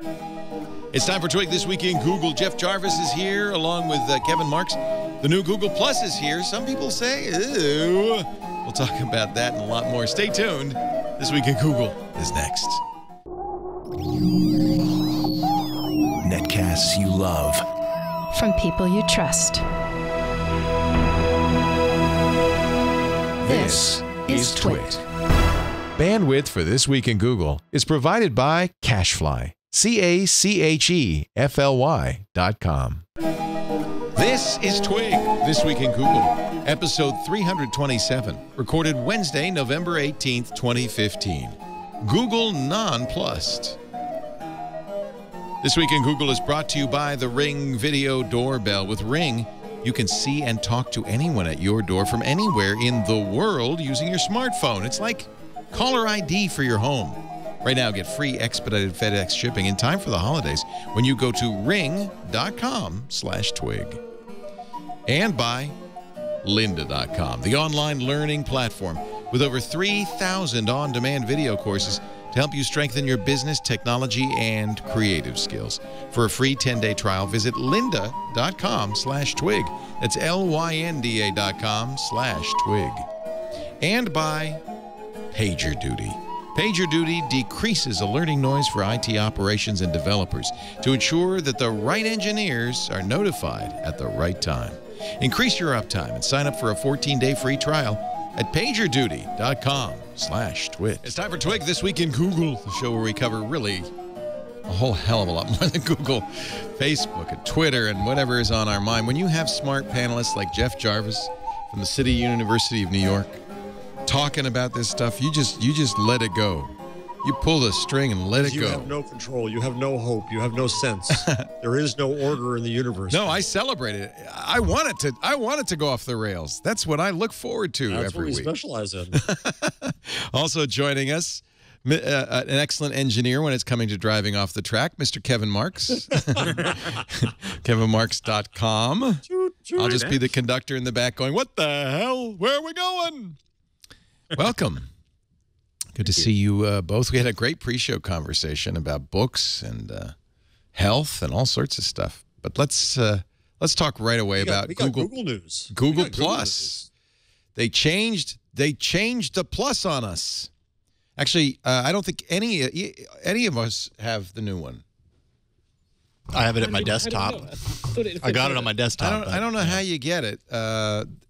It's time for Twig This Week in Google. Jeff Jarvis is here along with Kevin Marks. The new Google Plus is here. Some people say, ew. We'll talk about that and a lot more. Stay tuned. This Week in Google is next. Netcasts you love. From people you trust. This is Twit. Bandwidth for This Week in Google is provided by Cachefly. CACHEFLY.com. This is Twig, This Week in Google, episode 327, recorded Wednesday, November 18th, 2015. Google Nonplussed. This Week in Google is brought to you by the Ring Video Doorbell. With Ring, you can see and talk to anyone at your door from anywhere in the world using your smartphone. It's like caller ID for your home. Right now, get free expedited FedEx shipping in time for the holidays when you go to ring.com/twig. And by lynda.com, the online learning platform with over 3,000 on-demand video courses to help you strengthen your business, technology, and creative skills. For a free 10-day trial, visit lynda.com/twig. That's LYNDA.com/twig. And by PagerDuty. PagerDuty decreases alerting noise for IT operations and developers to ensure that the right engineers are notified at the right time. Increase your uptime and sign up for a 14-day free trial at pagerduty.com/twit. It's time for Twig This Week in Google, the show where we cover really a whole hell of a lot more than Google, Facebook, and Twitter, and whatever is on our mind. When you have smart panelists like Jeff Jarvis from the City University of New York talking about this stuff, you just let it go. You pull the string and let it go. You have no control. You have no hope. You have no sense. There is no order in the universe. No, I celebrate it. I want it to go off the rails. That's what I look forward to every week. That's what we specialize in. Also joining us, an excellent engineer when it's coming to driving off the track, Mr. Kevin Marks. KevinMarks.com. I'll just be the conductor in the back going, what the hell? Where are we going? Welcome. Good to see you both. We had a great pre-show conversation about books and health and all sorts of stuff. But let's talk right away about Google news. Google Plus. They changed the plus on us. Actually, I don't think any of us have the new one. I have it at my desktop. I got it on my desktop. I don't know how you get it.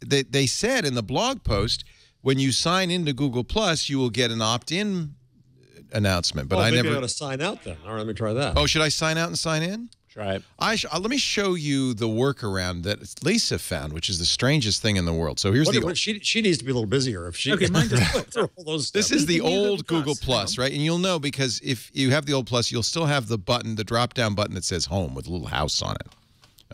They said in the blog post, when you sign into Google Plus, you will get an opt-in announcement. But maybe I ought to sign out then. All right, let me try that. Oh, should I sign out and sign in? Try it. Let me show you the workaround that Lisa found, which is the strangest thing in the world. So here's she needs to be a little busier if she. Okay, mine just all those steps. This is the old Google Plus, right? And you'll know because if you have the old Plus, you'll still have the button, the drop-down button that says Home with a little house on it.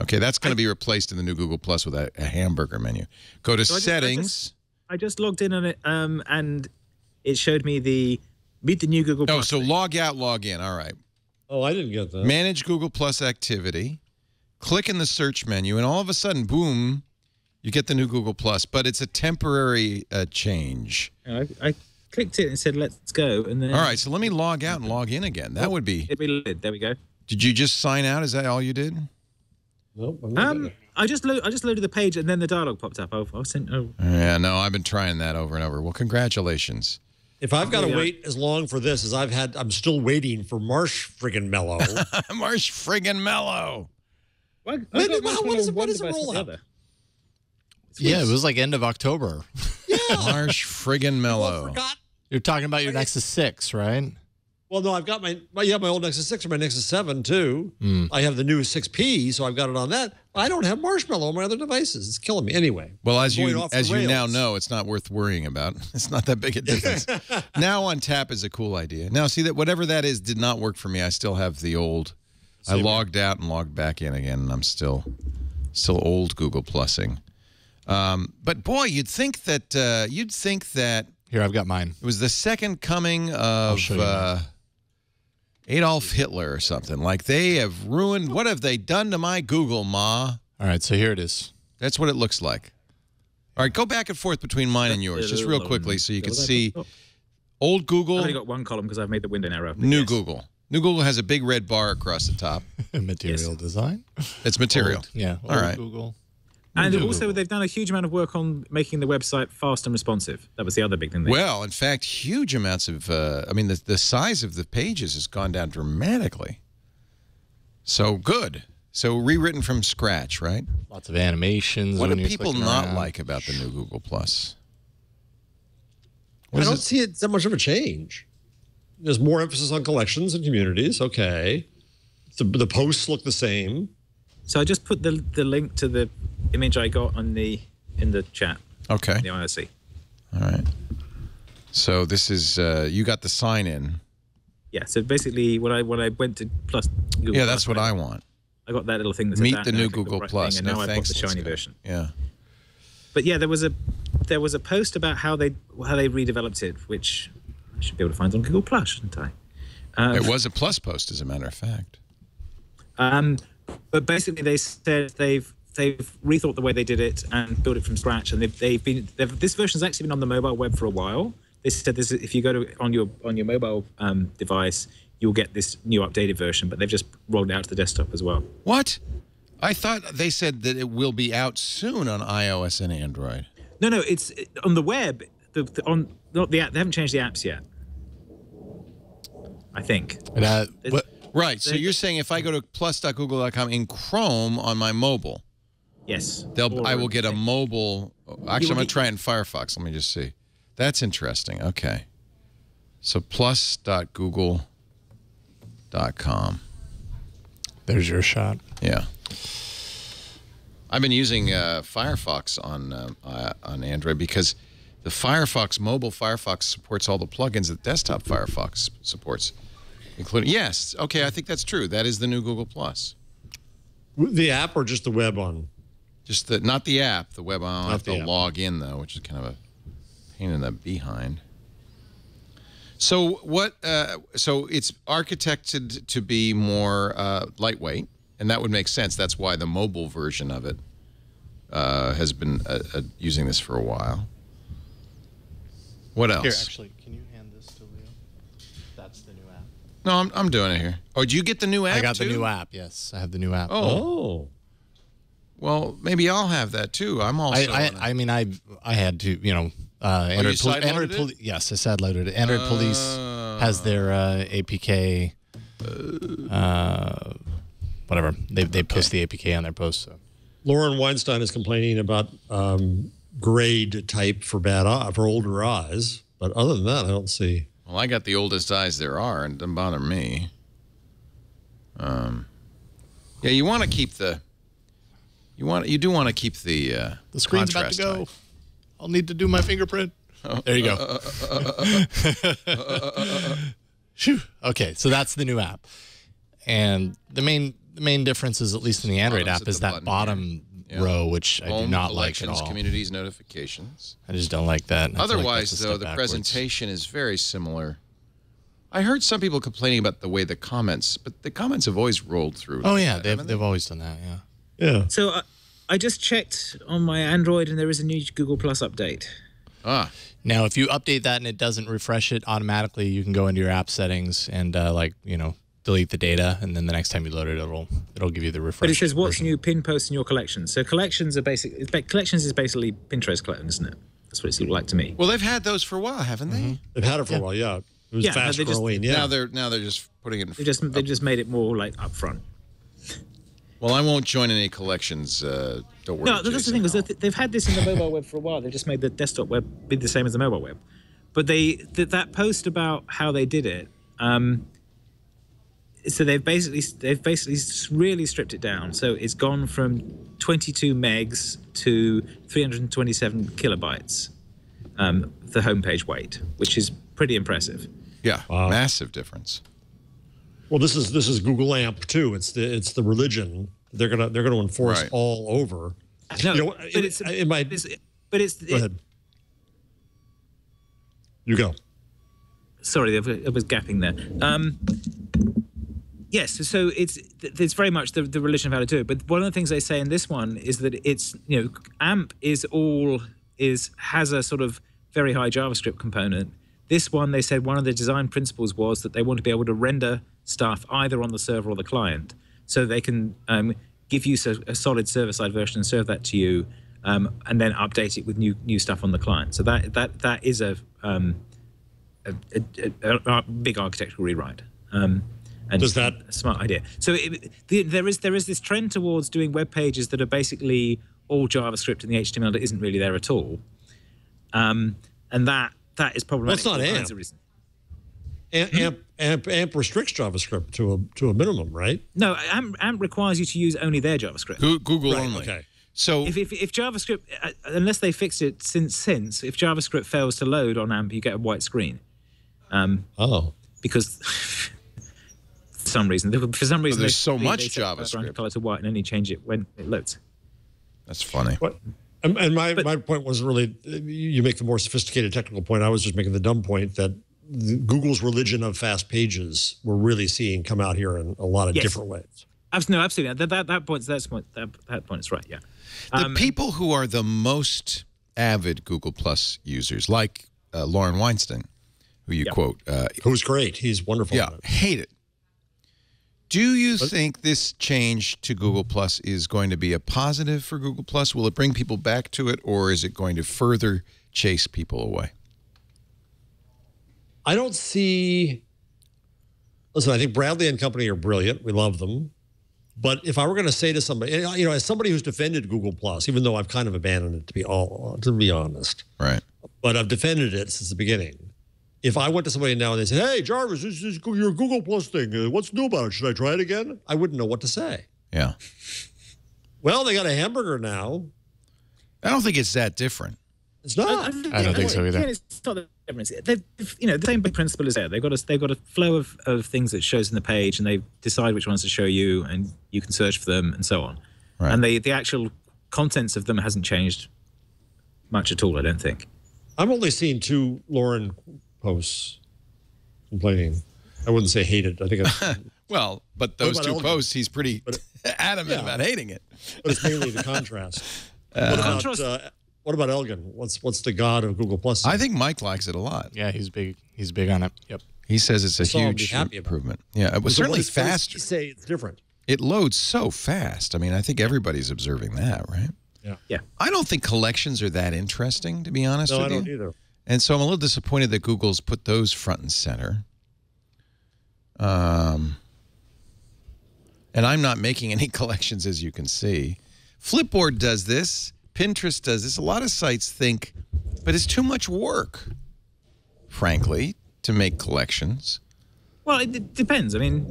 Okay, that's going to be replaced in the new Google Plus with a hamburger menu. Go to Settings. I just logged in on it, and it showed me meet the new Google Plus. Oh, so log out, log in. All right. Oh, I didn't get that. Manage Google Plus activity. Click in the search menu, and all of a sudden, boom, you get the new Google Plus. But it's a temporary change. I clicked it and said, let's go. And then. All right, so let me log out and log in again. That would be. There we go. Did you just sign out? Is that all you did? Nope. I just loaded the page and then the dialogue popped up. I'll send. Oh. Yeah, no, I've been trying that over and over. Well, congratulations. If I've got to wait as long for this as I'm still waiting for Marsh friggin' Mellow. Marsh friggin' Mellow. What is it roll out? Yeah, it was like end of October. Yeah. Marsh friggin' Mellow. I forgot. You're talking about your Nexus 6, right? Well, no, I've got my old Nexus 6 or my Nexus 7, too. I have the new 6P, so I've got it on that. I don't have Marshmallow on my other devices. It's killing me. Anyway. Well, as you now know, it's not worth worrying about. It's not that big a difference. Now on tap is a cool idea. Now, see that whatever that is did not work for me. I still have the old. I logged out and logged back in again, and I'm still old Google Plussing. But boy, you'd think that Here, I've got mine. It was the second coming of Adolf Hitler or something. Like they have ruined. What have they done to my Google, Ma? All right, so here it is. That's what it looks like. All right, go back and forth between mine and yours, just real quickly, so you can see old Google. I've only got one column because I've made the window narrow. New Google. New Google has a big red bar across the top. Material design. It's material. All right. Google. And also, they've done a huge amount of work on making the website fast and responsive. That was the other big thing. Well, in fact, huge amounts of, I mean, the size of the pages has gone down dramatically. So good. So rewritten from scratch, right? Lots of animations. What do when you're people clicking not around. like about the new Google Plus? I don't see it that much of a change. There's more emphasis on collections and communities. Okay. The posts look the same. So I just put the link to the image I got in the chat. Okay. The IRC. All right. So this is you got the sign in. Yeah. So basically, when I went to Plus Google, Yeah, that's what I want. I got that little thing that said Meet that, the and I new clicked Google right Plus. thing, and No now I've got thanks. the shiny let's go. version. Yeah. But yeah, there was a post about how they redeveloped it, which I should be able to find on Google Plus, shouldn't I? It was a Plus post, as a matter of fact. But basically, they said they've rethought the way they did it and built it from scratch. And this version's actually been on the mobile web for a while. They said this, if you go to on your mobile device, you'll get this new updated version. But they've just rolled it out to the desktop as well. What? I thought they said that it will be out soon on iOS and Android. No, it's on the web. Not the app. They haven't changed the apps yet. I think. Right. So you're saying if I go to plus.google.com in Chrome on my mobile, yes, I will get a mobile. Actually, I'm going to try it in Firefox. Let me just see. That's interesting. Okay. So plus.google.com. There's your shot. Yeah. I've been using Firefox on Android because the Firefox, mobile Firefox supports all the plugins that desktop Firefox supports, including, yes, okay, I think that's true. That is the new Google Plus. The app or just the web on? Just not the app, the web on. I have to app. log in, though, which is kind of a pain in the behind. So what? So it's architected to be more lightweight, and that would make sense. That's why the mobile version of it has been using this for a while. What else? Here, actually, can you hand this to Leo? That's the new app. No, I'm doing it here. Oh, did you get the new app? I got too? the new app. Yes, I have the new app. Oh. Well, maybe I'll have that too. I'm also. I mean, I had to, Android sideloaded it? Yes, I sideloaded it. Android Police has their APK, whatever. They post the APK on their post. So. Lauren Weinstein is complaining about grade type for for older eyes, but other than that, I don't see. Well, I got the oldest eyes there are, and it doesn't bother me. Yeah, you want to keep the. You do want to keep the screen's about to go. Height. I'll need to do my fingerprint. There you go. Shoo. Okay, so that's the new app, and the main difference is, at least in the Android Bottom's app, at is the that button bottom here. row, which I do Home, not like at collections, all. communities, notifications. I just don't like that. Otherwise, though, the presentation is very similar. I heard some people complaining about the way the comments, but the comments have always rolled through. Oh yeah, they've always done that. Yeah. Yeah. So I just checked on my Android, and there is a new Google Plus update. Ah. Now, if you update that and it doesn't refresh it automatically, you can go into your app settings and delete the data, and then the next time you load it, it'll give you the refresh. But it says what's version. new pin posts in your collections. So collections are collections is basically Pinterest collections, isn't it? That's what it's looked like to me. Well, they've had those for a while, haven't they? They've had it for a while, yeah. It was Yeah, fast they just- growing, yeah. Now they're just putting it. They've just made it more like upfront. Well, I won't join any collections. Don't worry. No, that's the Jason. thing, is that they've had this in the mobile web for a while. They've just made the desktop web be the same as the mobile web. But that post about how they did it, so they've basically really stripped it down. So it's gone from 22 megs to 327 kilobytes, the homepage weight, which is pretty impressive. Yeah, massive difference. Well, this is Google AMP too. It's the religion they're gonna enforce Right. all over. No, You know, but it's it might. Go ahead. You go. Sorry, I was gapping there. Yes, so it's very much the religion of how to do it. But one of the things they say in this one is that it's AMP has a sort of very high JavaScript component, This one, they said one of the design principles was that they want to be able to render stuff either on the server or the client, so they can give you a solid server-side version and serve that to you, and then update it with new stuff on the client. So that is a big architectural rewrite. And Does that a smart idea? So there is this trend towards doing web pages that are basically all JavaScript and the HTML that isn't really there at all, and that is problematic. Well, it's not AMP. AMP restricts JavaScript to a minimum, right? No, AMP requires you to use only their JavaScript. Google Right, only. okay. So If JavaScript, unless they fixed it since, if JavaScript fails to load on AMP, you get a white screen. Because for some reason, there's so much they set JavaScript. background color to white and only change it when it loads. that's funny. And my point wasn't really, you make the more sophisticated technical point. I was just making the dumb point that Google's religion of fast pages we're really seeing come out here in a lot of different ways. No, absolutely. That point is right. Yeah. The people who are the most avid Google Plus users, like Lauren Weinstein, who you quote. Who's great. He's wonderful. Yeah, hate it. Do you think this change to Google Plus is going to be a positive for Google Plus? Will it bring people back to it, or is it going to further chase people away? I don't see... Listen, I think Bradley and company are brilliant. We love them. But if I were going to say to somebody, as somebody who's defended Google Plus, even though I've kind of abandoned it, to be honest. Right. But I've defended it since the beginning. If I went to somebody now and they said, hey, Jarvis, this is your Google Plus thing. What's new about it? Should I try it again? I wouldn't know what to say. Yeah. Well, they got a hamburger now. I don't think it's that different. It's not. I don't think so either. It's not the difference. The same big principle is there. They've got a flow of things that shows in the page, and they decide which ones to show you, and you can search for them, and so on. Right. And the actual contents of them hasn't changed much at all, I don't think. I'm only seeing 2 Lauren posts complaining. I wouldn't say hated. I think it's, Well, but those about 2 Elgin? posts, he's pretty adamant about hating it. but it's mainly the contrast. What about Elgin? What's the god of Google Plus? I think Mike likes it a lot. Yeah, he's big. He's big on it. Yep. He says it's a saw him be huge happy about it. improvement. Yeah, it was certainly What faster. does he say it's different? It loads so fast. I mean, I think everybody's observing that, right? Yeah. I don't think collections are that interesting, to be honest No, with I you. don't either. And so I'm a little disappointed that Google's put those front and center. And I'm not making any collections, as you can see. Flipboard does this. Pinterest does this. A lot of sites think, but it's too much work, frankly, to make collections. Well, it depends. I mean,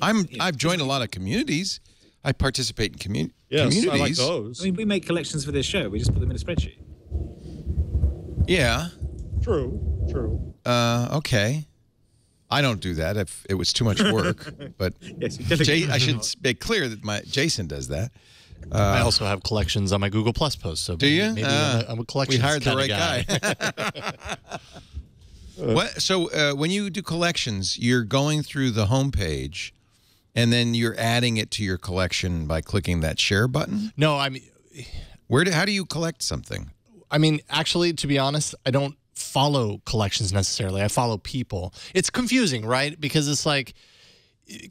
I've joined a lot of communities. I participate in communities. Yes, I like those. we make collections for this show. We just put them in a spreadsheet. Yeah. True. Okay. I don't do that if it was too much work. But Yes, you definitely I should make clear that Jason does that. I also have collections on my Google Plus posts. So Do you? Maybe I'm a collections We hired the kinda right guy. So when you do collections, you're going through the home page, and then you're adding it to your collection by clicking that share button? No, I mean, How do you collect something? actually, to be honest, I don't follow collections necessarily. I follow people. It's confusing, right? Because it's like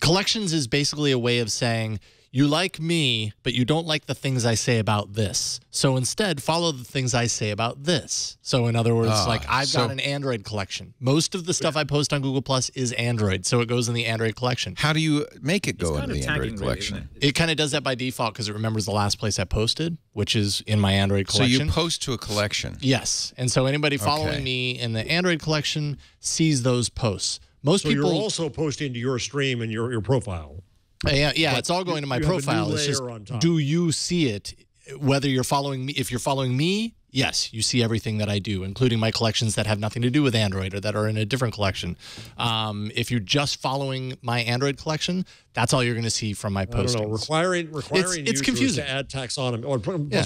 collections is basically a way of saying, you like me, but you don't like the things I say about this. So instead, follow the things I say about this. So in other words, like I've got an Android collection. Most of the stuff I post on Google Plus is Android, so it goes in the Android collection. How do you make it go kind into of the tagging, Android really, collection? isn't it? It kind of does that by default because it remembers the last place I posted, which is in my Android So collection. you post to a collection. Yes. And so anybody following Okay. me in the Android collection sees those posts. Most So people you're also posting to your stream and your profile. Yeah, it's all going to my you have a new profile. It's just, layer on top. do you see it? Whether you're following me, if you're following me, yes, you see everything that I do, including my collections that have nothing to do with Android or that are in a different collection. If you're just following my Android collection, that's all you're going to see from my postings. I don't know. Requiring It's users confusing. to add taxonomy, or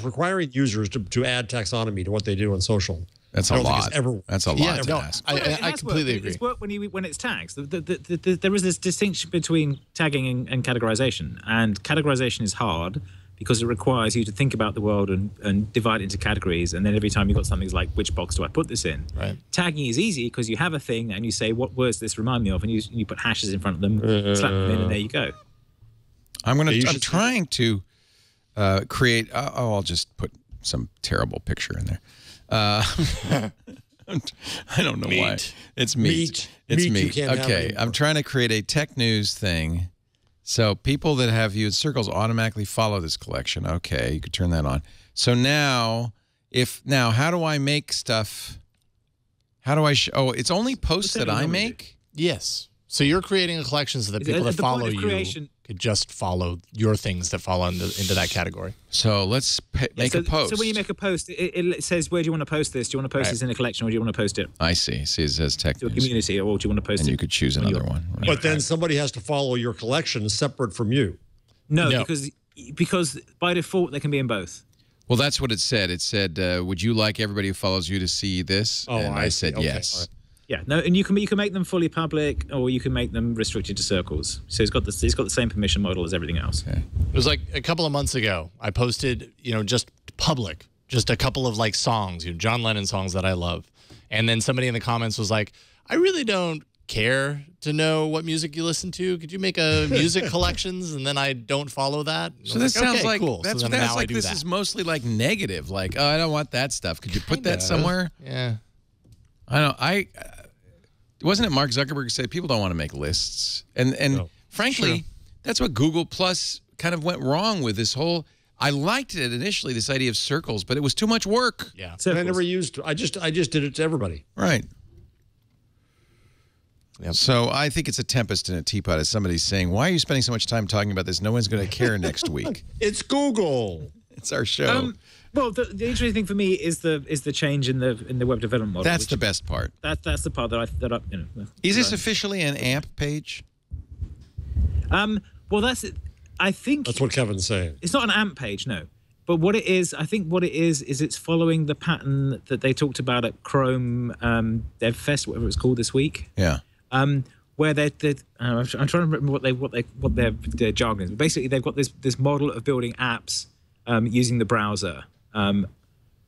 requiring users to add taxonomy to what they do on social. That's I a don't think lot. it's ever- That's a lot Yeah, to no, ask. I completely agree. It's work when it's tags. There is this distinction between tagging and categorization, and categorization is hard because it requires you to think about the world and divide it into categories. And then every time you've got something like, which box do I put this in? Right. Tagging is easy because you have a thing and you say, what words does this remind me of? And you put hashes in front of them, slap them in, and there you go. I'm trying to create. I'll just put some terrible picture in there. I don't know why. It's meat. It's meat. Okay, I'm trying to create a tech news thing. So people that have viewed circles automatically follow this collection. Okay, you could turn that on. So now, how do I make stuff? How do I? Oh, it's only posts that I make. Yes. So you're creating a collection so that people that follow you could just follow your things that fall into that category. So let's make a post. So when you make a post, it says, where do you want to post this? Do you want to post this in a collection, or do you want to post it? I see. See, it says tech to a community, or do you want to post it? And you could choose another one. Right. But then somebody has to follow your collection separate from you. No, because by default, they can be in both. Well, that's what it said. It said, would you like everybody who follows you to see this? Oh, and I said yes. Right. Yeah, no, and you can make them fully public, or you can make them restricted to circles. So he's got the same permission model as everything else. Okay. It was like a couple of months ago. I posted, just public, just a couple of like songs, John Lennon songs that I love, and then somebody in the comments was like, "I really don't care to know what music you listen to. Could you make a music collections?" And then I don't follow that. So that sounds like cool. That's, so that's like this is mostly like negative. Like, oh, I don't want that stuff. Could you put that somewhere? Yeah. I don't. Wasn't it Mark Zuckerberg who said people don't want to make lists? And frankly, that's what Google Plus kind of went wrong with this whole. I liked it initially, this idea of circles, but it was too much work. Yeah. And I never used. I just did it to everybody. Right. Yep. So I think it's a tempest in a teapot, as somebody's saying, why are you spending so much time talking about this? No one's going to care next week. It's Google. It's our show. Well, the interesting thing for me is the change in the web development model. That's the best part. That's the part that I Is this officially an AMP page? Well, that's it. I think that's what Kevin's saying. It's not an AMP page, no. But what it is, I think what it is it's following the pattern that they talked about at Chrome Dev Fest, whatever it's called this week. Yeah. Where I'm trying to remember what their jargon is. But basically, they've got this model of building apps using the browser.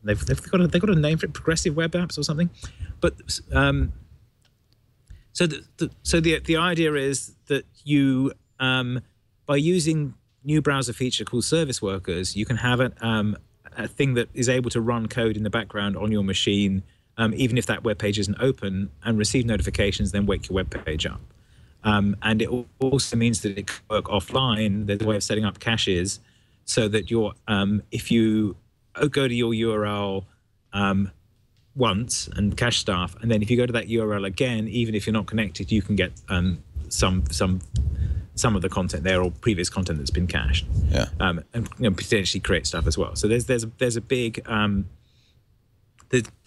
They've got a name for it, progressive web apps or something. But so the idea is that you by using new browser feature called service workers, you can have a thing that is able to run code in the background on your machine, even if that web page isn't open, and receive notifications, then wake your web page up. And it also means that it can work offline. There's a way of setting up caches so that if you go to your URL once and cache stuff, and then if you go to that URL again, even if you're not connected, you can get some of the content there or previous content that's been cached. Yeah. And potentially create stuff as well. So there's a big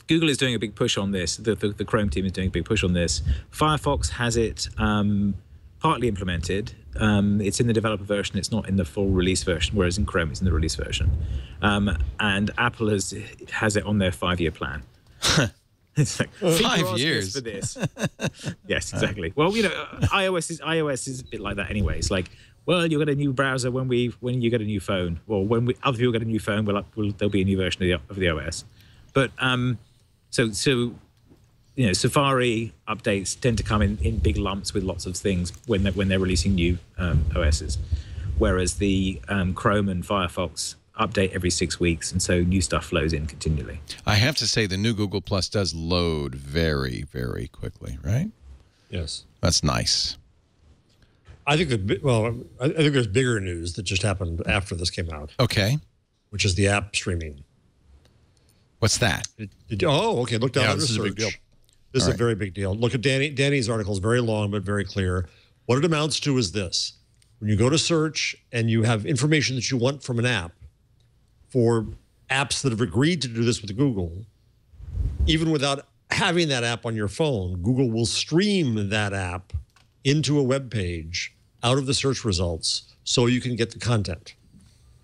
Google is doing a big push on this. The Chrome team is doing a big push on this. Firefox has it partly implemented. It's in the developer version. It's not in the full release version, whereas in Chrome it's in the release version. And Apple has it on their 5-year plan. It's like 5 years for this. Yes, exactly. Well, iOS is a bit like that anyway. It's like, well, you get a new browser when you get a new phone, or when other people get a new phone, there'll be a new version of the OS. But so Safari updates tend to come in big lumps with lots of things when they're releasing new OSs, whereas the Chrome and Firefox update every 6 weeks, and so new stuff flows in continually. I have to say the new Google Plus does load very, very quickly, right? Yes. That's nice. I think I think there's bigger news that just happened after this came out. Okay. Which is the app streaming. What's that? Okay. Look down at the this is a big deal. This is a very big deal. Look at Danny's article. It's very long, but very clear. What it amounts to is this. When you go to search and you have information that you want from an app, for apps that have agreed to do this with Google, even without having that app on your phone, Google will stream that app into a web page out of the search results so you can get the content.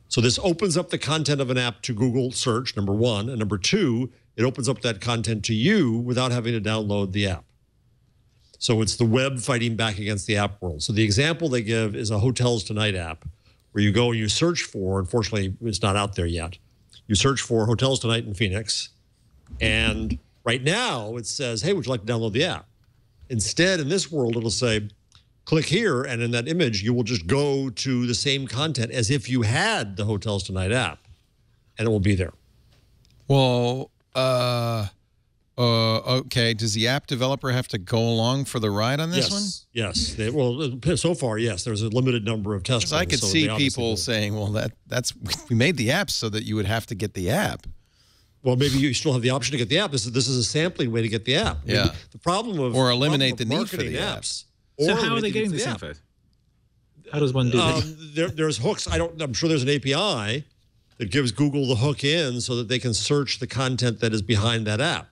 So this opens up the content of an app to Google search, number one. And number two, it opens up that content to you without having to download the app. So it's the web fighting back against the app world. So the example they give is a Hotels Tonight app, where where you go and you search for, unfortunately, it's not out there yet. You search for hotels tonight in Phoenix. And right now it says, hey, would you like to download the app? Instead, in this world, it'll say, click here. And in that image, you will just go to the same content as if you had the Hotels Tonight app. And it will be there. Well, okay. Does the app developer have to go along for the ride on this one? Yes. Well, so far, yes. There's a limited number of testers. I could see people saying, well, that's we made the app so that you would have to get the app. Well, maybe you still have the option to get the app. This is a sampling way to get the app. Yeah. Maybe the problem of or eliminate the need for the apps. So how are they getting this info? How does one do that? There's hooks. I'm sure there's an API that gives Google the hook in so that they can search the content that is behind that app.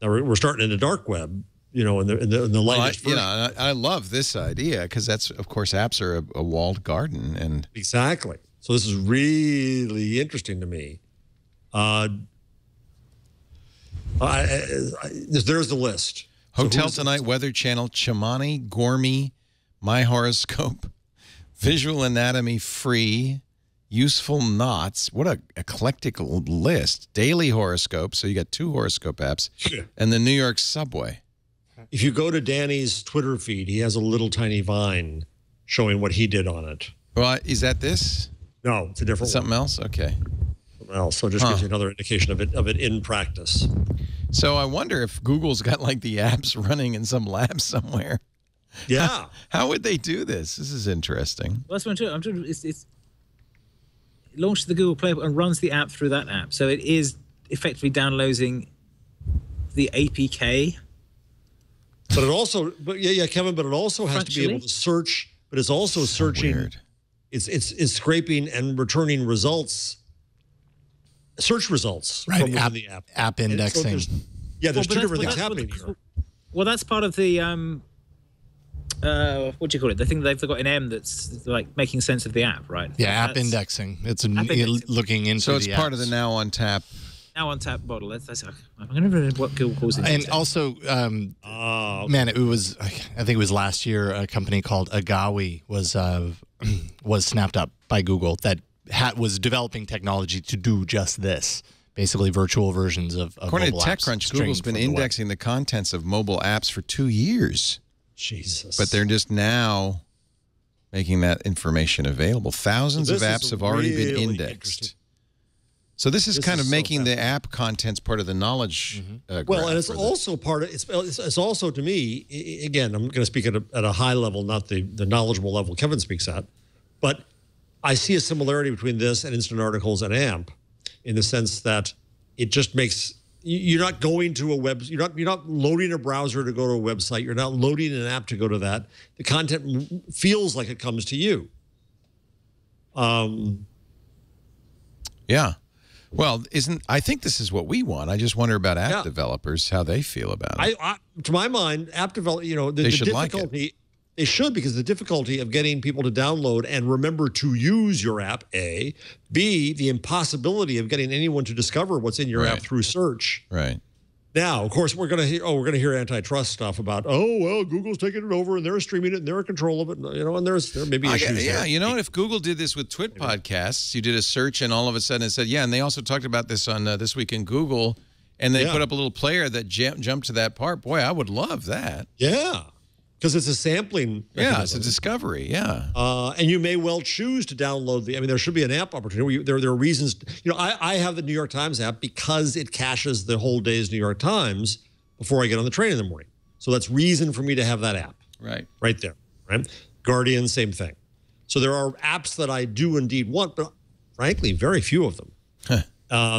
Now we're starting in the dark web, in the latest version. I love this idea because that's, of course, apps are a walled garden, and exactly. So this is really interesting to me. There's the list. Hotel Tonight, Weather Channel, Chimani, Gourmet, My Horoscope, Visual Anatomy Free, Useful Knots. What a eclectic list. Daily Horoscope, so you got 2 horoscope apps, and the New York Subway. If you go to Danny's Twitter feed, he has a little tiny vine showing what he did on it. Well, is that this? No, it's a different something else? Okay. Else, so it just gives you another indication of it in practice. So I wonder if Google's got like the apps running in some lab somewhere. Yeah. How would they do this? This is interesting. Well, that's what I'm trying to. It launches the Google Play and runs the app through that app, so it is effectively downloading the APK. But it also, Kevin. But it also has to be able to search. But it's also searching. Weird. It's scraping and returning results. Search results right. from within the app. App indexing. So there's 2 different things happening here. Well, that's part of the what do you call it? The thing that they've got in M that's like making sense of the app, right? Yeah, app indexing. It's looking into. So it's the part apps. of the Now on Tap. Now on Tap model. That's I'm going to remember what Google calls it. And also, man, it was I think it was last year. A company called Agawi was snapped up by Google that was developing technology to do just this, basically virtual versions of According to mobile apps TechCrunch, Google's been indexing the contents of mobile apps for 2 years. Jesus. But they're just now making that information available. Thousands of apps have already been indexed. So this is kind of making the app contents part of the knowledge graph. Well, and it's also part of, it's also to me, again, I'm going to speak at a high level, not the knowledgeable level Kevin speaks at, but I see a similarity between this and Instant Articles and AMP in the sense that it just makes, you're not going to a web, you're not loading a browser to go to a website, you're not loading an app to go to that. The content feels like it comes to you. Yeah. Well, I think this is what we want. I just wonder about app developers, how they feel about it. To my mind, app developers, they should difficulty, like it. They should, because the difficulty of getting people to download and remember to use your app, A. B, the impossibility of getting anyone to discover what's in your app through search. Right. Now, of course, we're going to hear antitrust stuff about, Google's taking it over and they're streaming it and they're in control of it, and there may be issues there. Yeah, if Google did this with Twit podcasts, you did a search and all of a sudden it said, and they also talked about this on This Week in Google, and they put up a little player that jumped to that part. Boy, I would love that. Yeah. Because it's a sampling mechanism. Yeah, it's a discovery, and you may well choose to download there should be an app opportunity. There are reasons. I have the New York Times app because it caches the whole day's New York Times before I get on the train in the morning. So that's reason for me to have that app. Right. Right there. Right. Guardian, same thing. So there are apps that I do indeed want, but frankly, very few of them.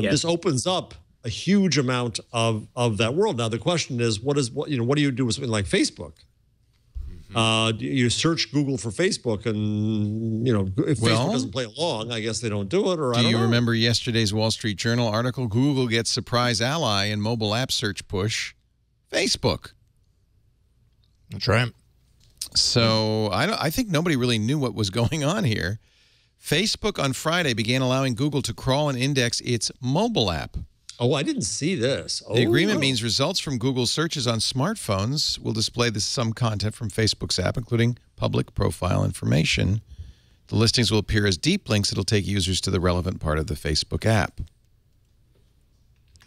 This opens up a huge amount of that world. Now the question is, what do you do with something like Facebook? You search Google for Facebook, and if Facebook doesn't play along, I guess they don't do it. Or I don't know. Do you remember yesterday's Wall Street Journal article? Google gets surprise ally in mobile app search push. Facebook. That's right. So I think nobody really knew what was going on here. Facebook on Friday began allowing Google to crawl and index its mobile app. Oh, I didn't see this. The agreement means results from Google searches on smartphones will display some content from Facebook's app, including public profile information. The listings will appear as deep links. It'll take users to the relevant part of the Facebook app.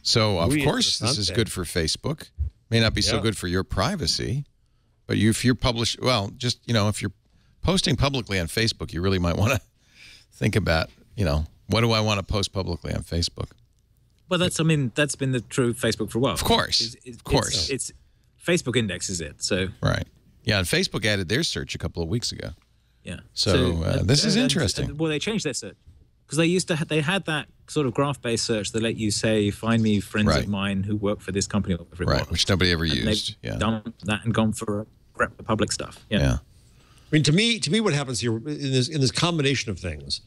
So, of course, this is good for Facebook. May not be so good for your privacy, but if you're if you're posting publicly on Facebook, you really might want to think about, what do I want to post publicly on Facebook? Well, that's been the true Facebook for a while. Of course. Of course. It's Facebook indexes it. So right. Yeah, and Facebook added their search a couple of weeks ago. Yeah. So this is interesting. Well, they changed their search because they had that sort of graph-based search that let you say, find me friends of mine who work for this company or whatever it was. Which nobody ever and used. They've done that and gone for public stuff. Yeah. I mean, to me, what happens here in this combination of things.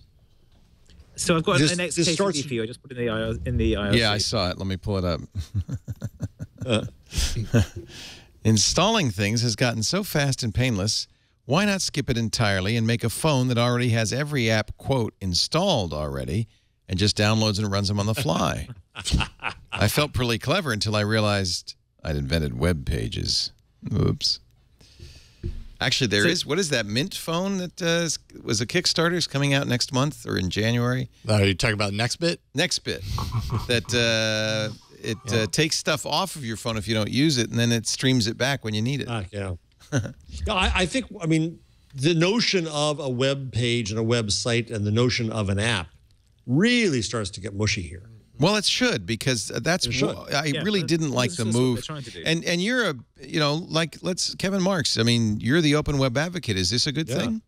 So I've got an next case study for you. I just put in the IOC. Yeah, I saw it. Let me pull it up. Installing things has gotten so fast and painless. Why not skip it entirely and make a phone that already has every app, quote, installed already and just downloads and runs them on the fly? I felt pretty clever until I realized I'd invented web pages. Oops. Actually, there is. What is that Mint phone that was a Kickstarter? Is coming out next month or in January? Are you talking about Nextbit? Nextbit. That it takes stuff off of your phone if you don't use it, and then it streams it back when you need it. Yeah. I think, the notion of a web page and a website and the notion of an app really starts to get mushy here. Well, it should, because I really didn't like the move. And you're Kevin Marks. I mean, you're the open web advocate. Is this a good thing?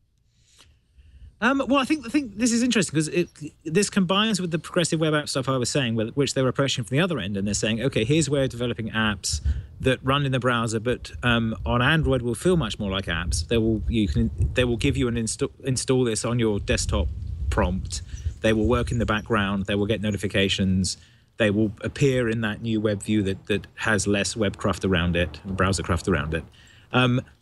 Well, I think this is interesting because this combines with the progressive web app stuff I was saying, which they were approaching from the other end, and they're saying, okay, here's where developing apps that run in the browser, but on Android will feel much more like apps. They will give you an install this on your desktop prompt. They will work in the background. They will get notifications. They will appear in that new web view that has less web craft around it, browser craft around it.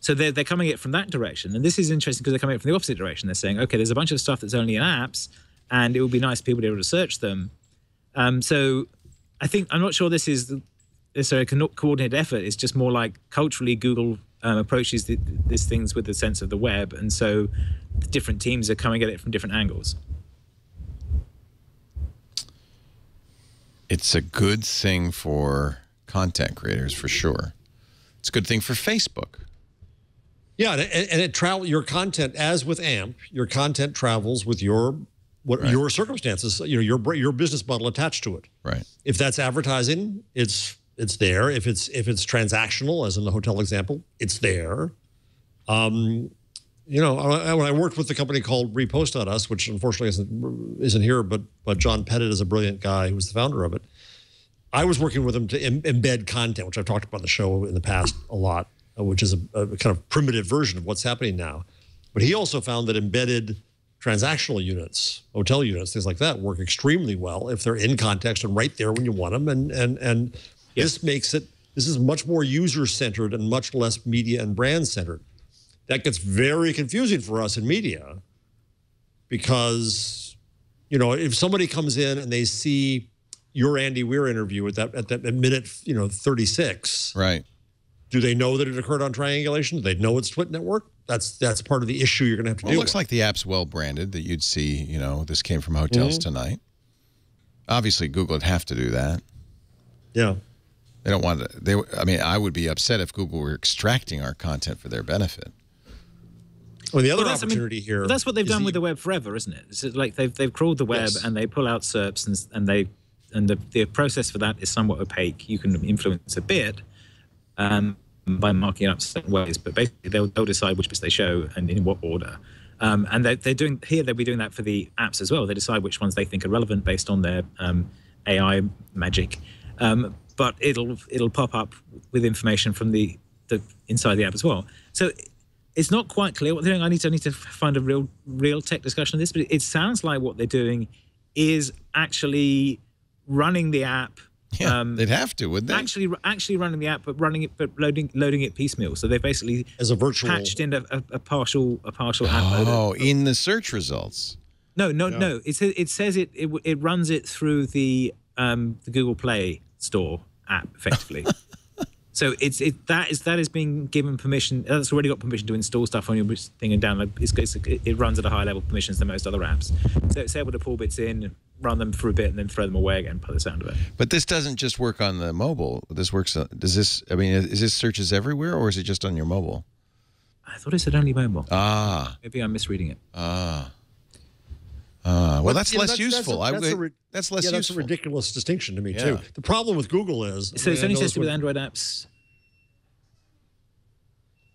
So they're coming at it from that direction. And this is interesting because they're coming at it from the opposite direction. They're saying, okay, there's a bunch of stuff that's only in apps, and it would be nice for people to be able to search them. So I'm not sure this is a coordinated effort. It's just more like culturally Google approaches these things with the sense of the web. And so the different teams are coming at it from different angles. It's a good thing for content creators, for sure. It's a good thing for Facebook. Yeah, and your content, as with AMP, your content travels with your circumstances, your business model attached to it. Right. If that's advertising, it's there. If it's transactional, as in the hotel example, it's there. When I worked with a company called Repost.us, which unfortunately isn't here, but John Pettit is a brilliant guy who was the founder of it. I was working with him to embed content, which I've talked about on the show in the past a lot, which is a kind of primitive version of what's happening now. But he also found that embedded transactional units, hotel units, things like that, work extremely well if they're in context and right there when you want them. And this makes this is much more user-centered and much less media and brand-centered. That gets very confusing for us in media because, if somebody comes in and they see your Andy Weir interview at minute 36, right? Do they know that it occurred on triangulation? Do they know it's Twit Network? That's part of the issue you're going to have to deal with. It looks like the app's well branded, that you'd see, this came from Hotels Tonight. Obviously, Google would have to do that. Yeah. They don't want to. I would be upset if Google were extracting our content for their benefit. Well, the other opportunity here. That's what they've done with the web forever, isn't it? It's like they've crawled the web and they pull out SERPs and the process for that is somewhat opaque. You can influence a bit by marking it up certain ways, but basically they'll decide which bits they show and in what order. And they'll be doing that for the apps as well. They decide which ones they think are relevant based on their AI magic. But it'll pop up with information from the inside the app as well. So it's not quite clear what they're doing. I need to find a real tech discussion of this, but it sounds like what they're doing is actually running the app. Yeah, they'd have to, wouldn't they? Actually running the app, but loading it piecemeal. So they've basically as a virtual patched in a partial app loader. Oh, in the search results. No. It says it runs it through the Google Play Store app effectively. So that is being given permission. That's already got permission to install stuff on your thing and download. It runs at a higher level of permissions than most other apps. So it's able to pull bits in, run them for a bit, and then throw them away again by the sound of it. But this doesn't just work on the mobile. This works. Does this? I mean, is this searches everywhere, or is it just on your mobile? I thought it said only mobile. Maybe I'm misreading it. Well, that's less useful. That's less useful. That's a ridiculous distinction to me too. The problem with Google is so it's only supposed to do with Android apps.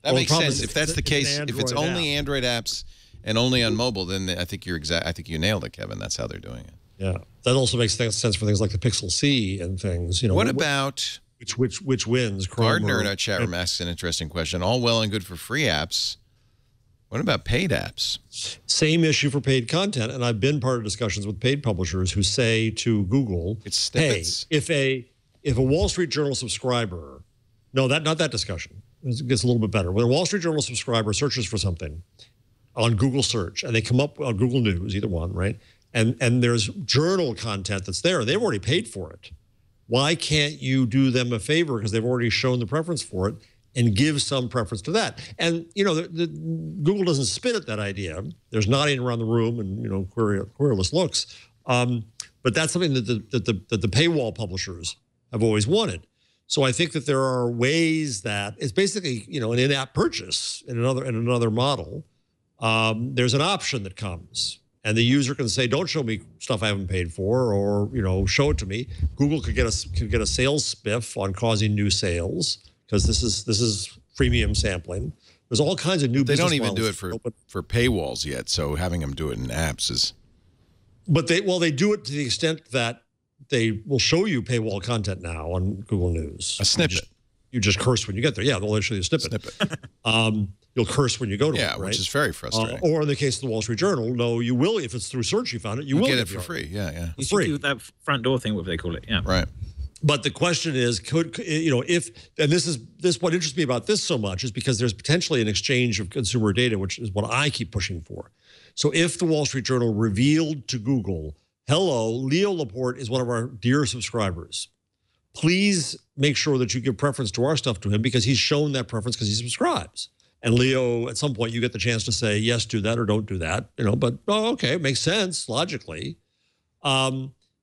That makes sense. If that's the case, if it's only Android apps and only on mobile, then I think you're exact. I think you nailed it, Kevin. That's how they're doing it. Yeah, that also makes sense for things like the Pixel C and things. You know, what about which wins? Gardner in our chat room asks an interesting question. All well and good for free apps. What about paid apps? Same issue for paid content, and I've been part of discussions with paid publishers who say to Google, it's snippets. Hey, if a Wall Street Journal subscriber, not that discussion. It gets a little bit better. When a Wall Street Journal subscriber searches for something on Google search, and they come up on Google News, either one, right? And there's journal content that's there, and they've already paid for it. Why can't you do them a favor, because they've already shown the preference for it, and give some preference to that? And, you know, Google doesn't spin at that idea. There's nodding around the room and, you know, querulous looks. But that's something that the paywall publishers have always wanted. So I think that there are ways that it's basically, you know, an in-app purchase in another model. There's an option that comes, and the user can say, "Don't show me stuff I haven't paid for," or, you know, "Show it to me." Google could get a sales spiff on causing new sales, because this is premium sampling. There's all kinds of new. They don't even do it for paywalls yet. So having them do it in apps is. But they do it to the extent that they will show you paywall content now on Google News. A snippet. You just curse when you get there. Yeah, they'll show you a snippet. You'll curse when you go to it, right? Which is very frustrating. Or in the case of the Wall Street Journal, no, you will, if it's through search you found it, you will get it for free. Yeah. You should do that front door thing, whatever they call it. Yeah. Right. But the question is, you know, and this what interests me about this so much is because there's potentially an exchange of consumer data, which is what I keep pushing for. So if the Wall Street Journal revealed to Google, hello, Leo Laporte is one of our dear subscribers, please make sure that you give preference to our stuff to him, because he's shown that preference because he subscribes. And Leo, at some point, you get the chance to say, yes, do that, or don't do that, you know, but okay, it makes sense logically.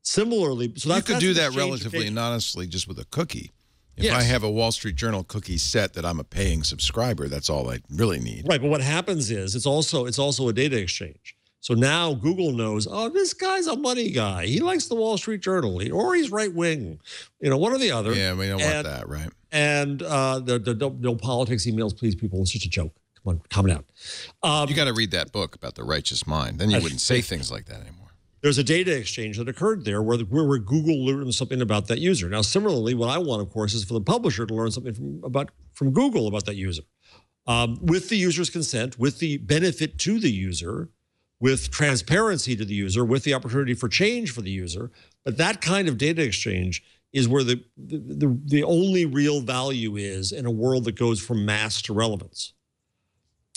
Similarly, so you could do that relatively anonymously just with a cookie. If I have a Wall Street Journal cookie set that I'm a paying subscriber, that's all I really need. Right, but what happens is it's also a data exchange. So now Google knows, oh, this guy's a money guy. He likes the Wall Street Journal, or he's right wing, you know, one or the other. Yeah, we don't want that, right? And no politics emails, please, people. It's just a joke. Come on, calm down. You got to read that book about the righteous mind. Then you wouldn't say things like that anymore. There's a data exchange that occurred there where Google learned something about that user. Now, similarly, what I want, of course, is for the publisher to learn something from Google about that user, with the user's consent, with the benefit to the user, with transparency to the user, with the opportunity for change for the user. But that kind of data exchange is where the only real value is in a world that goes from mass to relevance.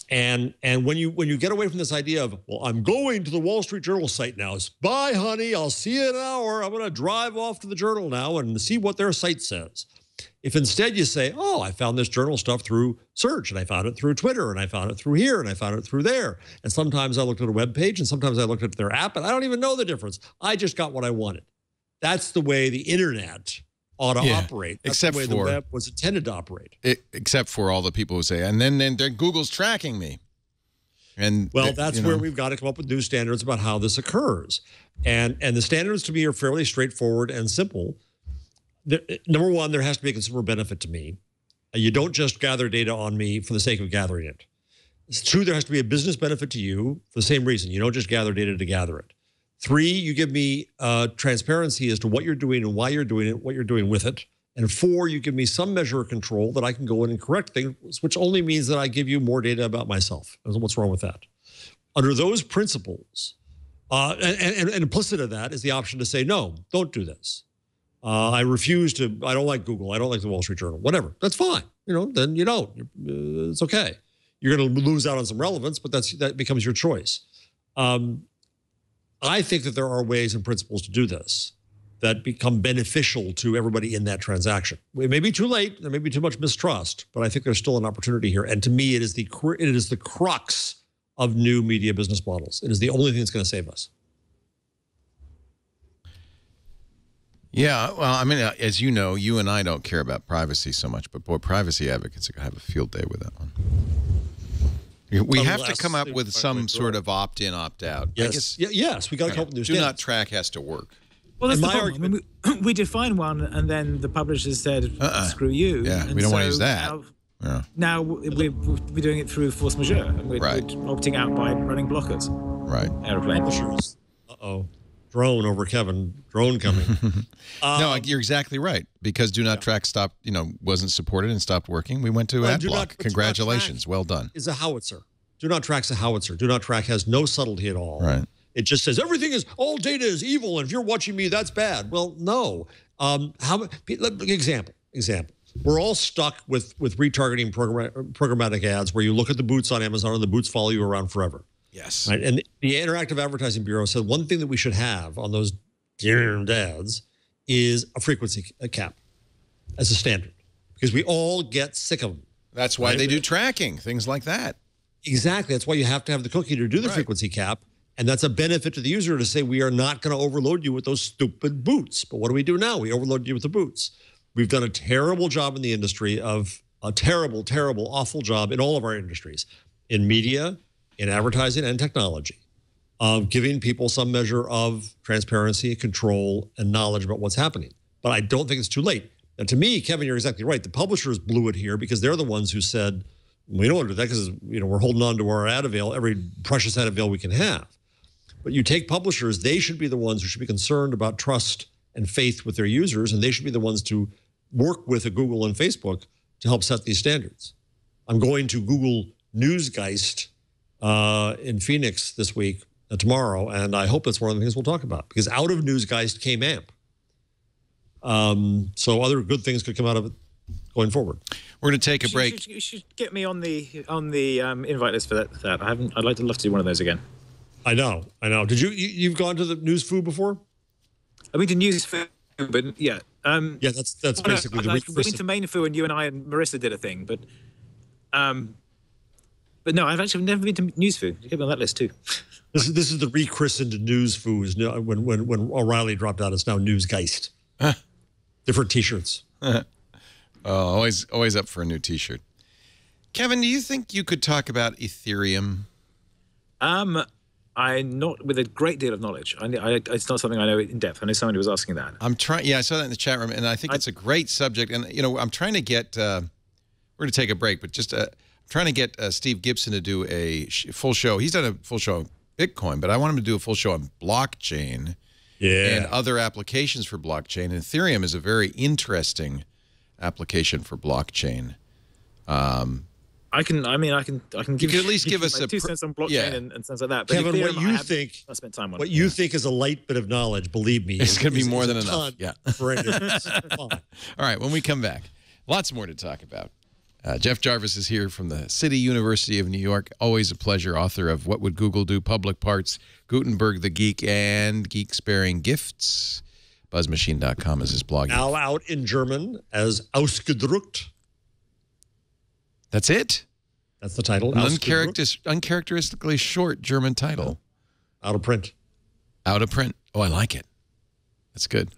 And when you get away from this idea of, well, I'm going to the Wall Street Journal site now. It's, bye, honey. I'll see you in an hour. I'm going to drive off to the Journal now and see what their site says. If instead you say, oh, I found this journal stuff through search, and I found it through Twitter, and I found it through here, and I found it through there. And sometimes I looked at a web page, and sometimes I looked at their app, and I don't even know the difference. I just got what I wanted. That's the way the internet ought to operate. That's the way the web was intended to operate. Except for all the people who say, and then Google's tracking me. And that's where we've got to come up with new standards about how this occurs. And the standards to me are fairly straightforward and simple. Number one, there has to be a consumer benefit to me. You don't just gather data on me for the sake of gathering it. It's true, there has to be a business benefit to you for the same reason. You don't just gather data to gather it. Three, you give me transparency as to what you're doing and why you're doing it, what you're doing with it. And four, you give me some measure of control that I can go in and correct things, which only means that I give you more data about myself. What's wrong with that? Under those principles, and implicit in that is the option to say, no, don't do this. I refuse to, I don't like Google. I don't like the Wall Street Journal, whatever. That's fine. You know, then you don't. It's okay. You're going to lose out on some relevance, but that becomes your choice. I think that there are ways and principles to do this that become beneficial to everybody in that transaction. It may be too late. There may be too much mistrust, but I think there's still an opportunity here. And to me, it is the crux of new media business models. It is the only thing that's going to save us. Yeah, well, I mean, as you know, you and I don't care about privacy so much, but boy, privacy advocates are going to have a field day with that one. We have to come up with some sort of opt-in, opt-out. Yes, yes, we got to come up with new Do standards. not track has to work. Well, that's the problem. I mean, we define one, and then the publishers said, "Screw you." Yeah, and we don't want to use that. Now we're doing it through force majeure, and we're opting out by running blockers. Right. Airplane. Uh-oh. Drone over Kevin. Drone coming. No, you're exactly right. Because do not track stopped, wasn't supported and stopped working. We went to ad block. Congratulations. Well done. Is a howitzer. Do not track's a howitzer. Do not track has no subtlety at all. Right. It just says all data is evil, and if you're watching me, that's bad. Well, no. Example. We're all stuck with retargeting programmatic ads where you look at the boots on Amazon and the boots follow you around forever. Yes. Right? And the Interactive Advertising Bureau said one thing that we should have on those damned ads is a frequency cap as a standard, because we all get sick of them. That's why they do tracking, things like that. Exactly. That's why you have to have the cookie to do the frequency cap. And that's a benefit to the user to say, we are not going to overload you with those stupid boots. But what do we do now? We overload you with the boots. We've done a terrible job in the industry a terrible, awful job in all of our industries, in media, in advertising, and technology, of giving people some measure of transparency, control, and knowledge about what's happening. But I don't think it's too late. And to me, Kevin, you're exactly right. The publishers blew it here because they're the ones who said, we don't want to do that because we're holding on to our ad avail, every precious ad avail we can have. But you take publishers, they should be the ones who should be concerned about trust and faith with their users, and they should be the ones to work with a Google and Facebook to help set these standards. I'm going to Google Newsgeist in Phoenix this week, tomorrow, and I hope that's one of the things we'll talk about, because out of Newsgeist came AMP. So other good things could come out of it going forward. We're going to take a break. You should get me on the invite list for that. I'd love to do one of those again. I know. Did you've gone to the NewsFoo before? I've been to NewsFoo, but yeah. Yeah, that's basically the we've been to MainFoo, and you and I and Marissa did a thing, but no, I've actually never been to NewsFoo. You get me on that list too. This is the rechristened NewsFoo. Is now, when O'Reilly dropped out, it's now Newsgeist. Different T-shirts. Always up for a new T-shirt. Kevin, do you think you could talk about Ethereum? I'm not with a great deal of knowledge. It's not something I know in depth. I know somebody was asking that. I'm trying. Yeah, I saw that in the chat room, and I think it's a great subject. And I'm trying to get. We're going to take a break, but just I'm trying to get Steve Gibson to do a full show. He's done a full show on Bitcoin, but I want him to do a full show on blockchain and other applications for blockchain. And Ethereum is a very interesting application for blockchain. I can give you at least give us like 2 cents on blockchain and things like that. But Kevin, Ethereum, I spent time on what you think is a light bit of knowledge, believe me, it's going to be more than enough. Yeah. All right, when we come back, lots more to talk about. Jeff Jarvis is here from the City University of New York. Always a pleasure. Author of What Would Google Do? Public Parts, Gutenberg the Geek, and Geek Sparing Gifts. Buzzmachine.com is his blog. Now out in German as Ausgedruckt. That's it? That's the title. Uncharacteristically short German title. Out of print. Out of print. Oh, I like it. That's good.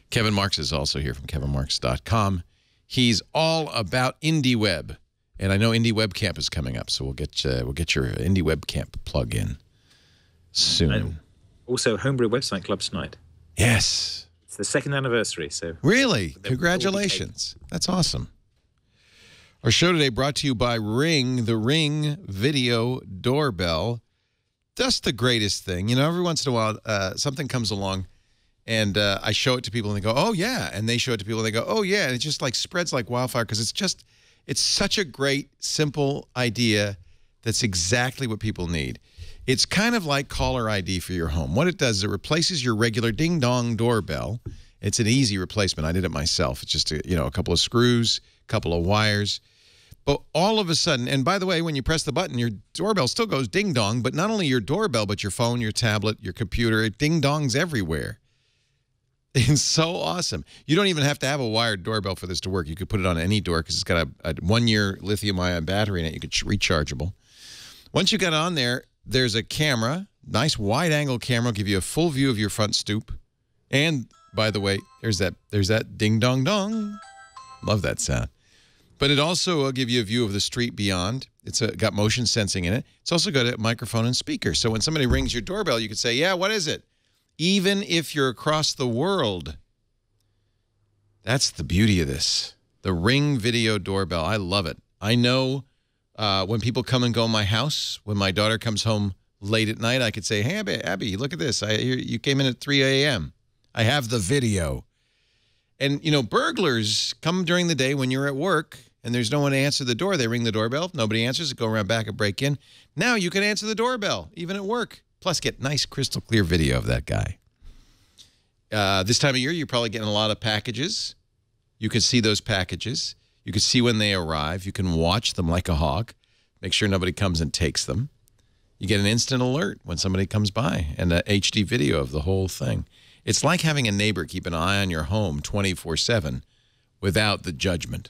Kevin Marks is also here from kevinmarks.com. He's all about IndieWeb. And I know Indie Web Camp is coming up, so we'll get your Indie Web Camp plug in soon. And also, Homebrew Website Club tonight. Yes. It's the 2nd anniversary. So really? Congratulations. That's awesome. Our show today brought to you by Ring, the Ring Video Doorbell. Just the greatest thing. Every once in a while, something comes along, and I show it to people, and they go, oh, yeah. And they show it to people, and they go, oh, yeah. And it just, spreads like wildfire because it's such a great, simple idea that's exactly what people need. It's kind of like caller ID for your home. What it does is it replaces your regular ding-dong doorbell. It's an easy replacement. I did it myself. It's just, a couple of screws, a couple of wires. But all of a sudden, and by the way, when you press the button, your doorbell still goes ding-dong, but not only your doorbell, but your phone, your tablet, your computer, it ding-dongs everywhere. It's so awesome. You don't even have to have a wired doorbell for this to work. You could put it on any door because it's got a 1-year lithium-ion battery in it. You could rechargeable. Once you get on there, there's a camera, nice wide-angle camera, give you a full view of your front stoop. And by the way, there's that ding dong dong. Love that sound. But it also will give you a view of the street beyond. It's got motion sensing in it. It's also got a microphone and speaker. So when somebody rings your doorbell, you could say, "Yeah, what is it?" Even if you're across the world. That's the beauty of this. The Ring video doorbell. I love it. I know when people come and go in my house, when my daughter comes home late at night, I could say, "Hey, Abby, look at this. You came in at 3 a.m. I have the video." And, you know, burglars come during the day when you're at work and there's no one to answer the door. They ring the doorbell. If nobody answers, they go around back and break in. Now you can answer the doorbell, even at work. Plus, get nice, crystal clear video of that guy. This time of year, you're probably getting a lot of packages. You can see those packages. You can see when they arrive. You can watch them like a hawk. Make sure nobody comes and takes them. You get an instant alert when somebody comes by and an HD video of the whole thing. It's like having a neighbor keep an eye on your home 24/7 without the judgment.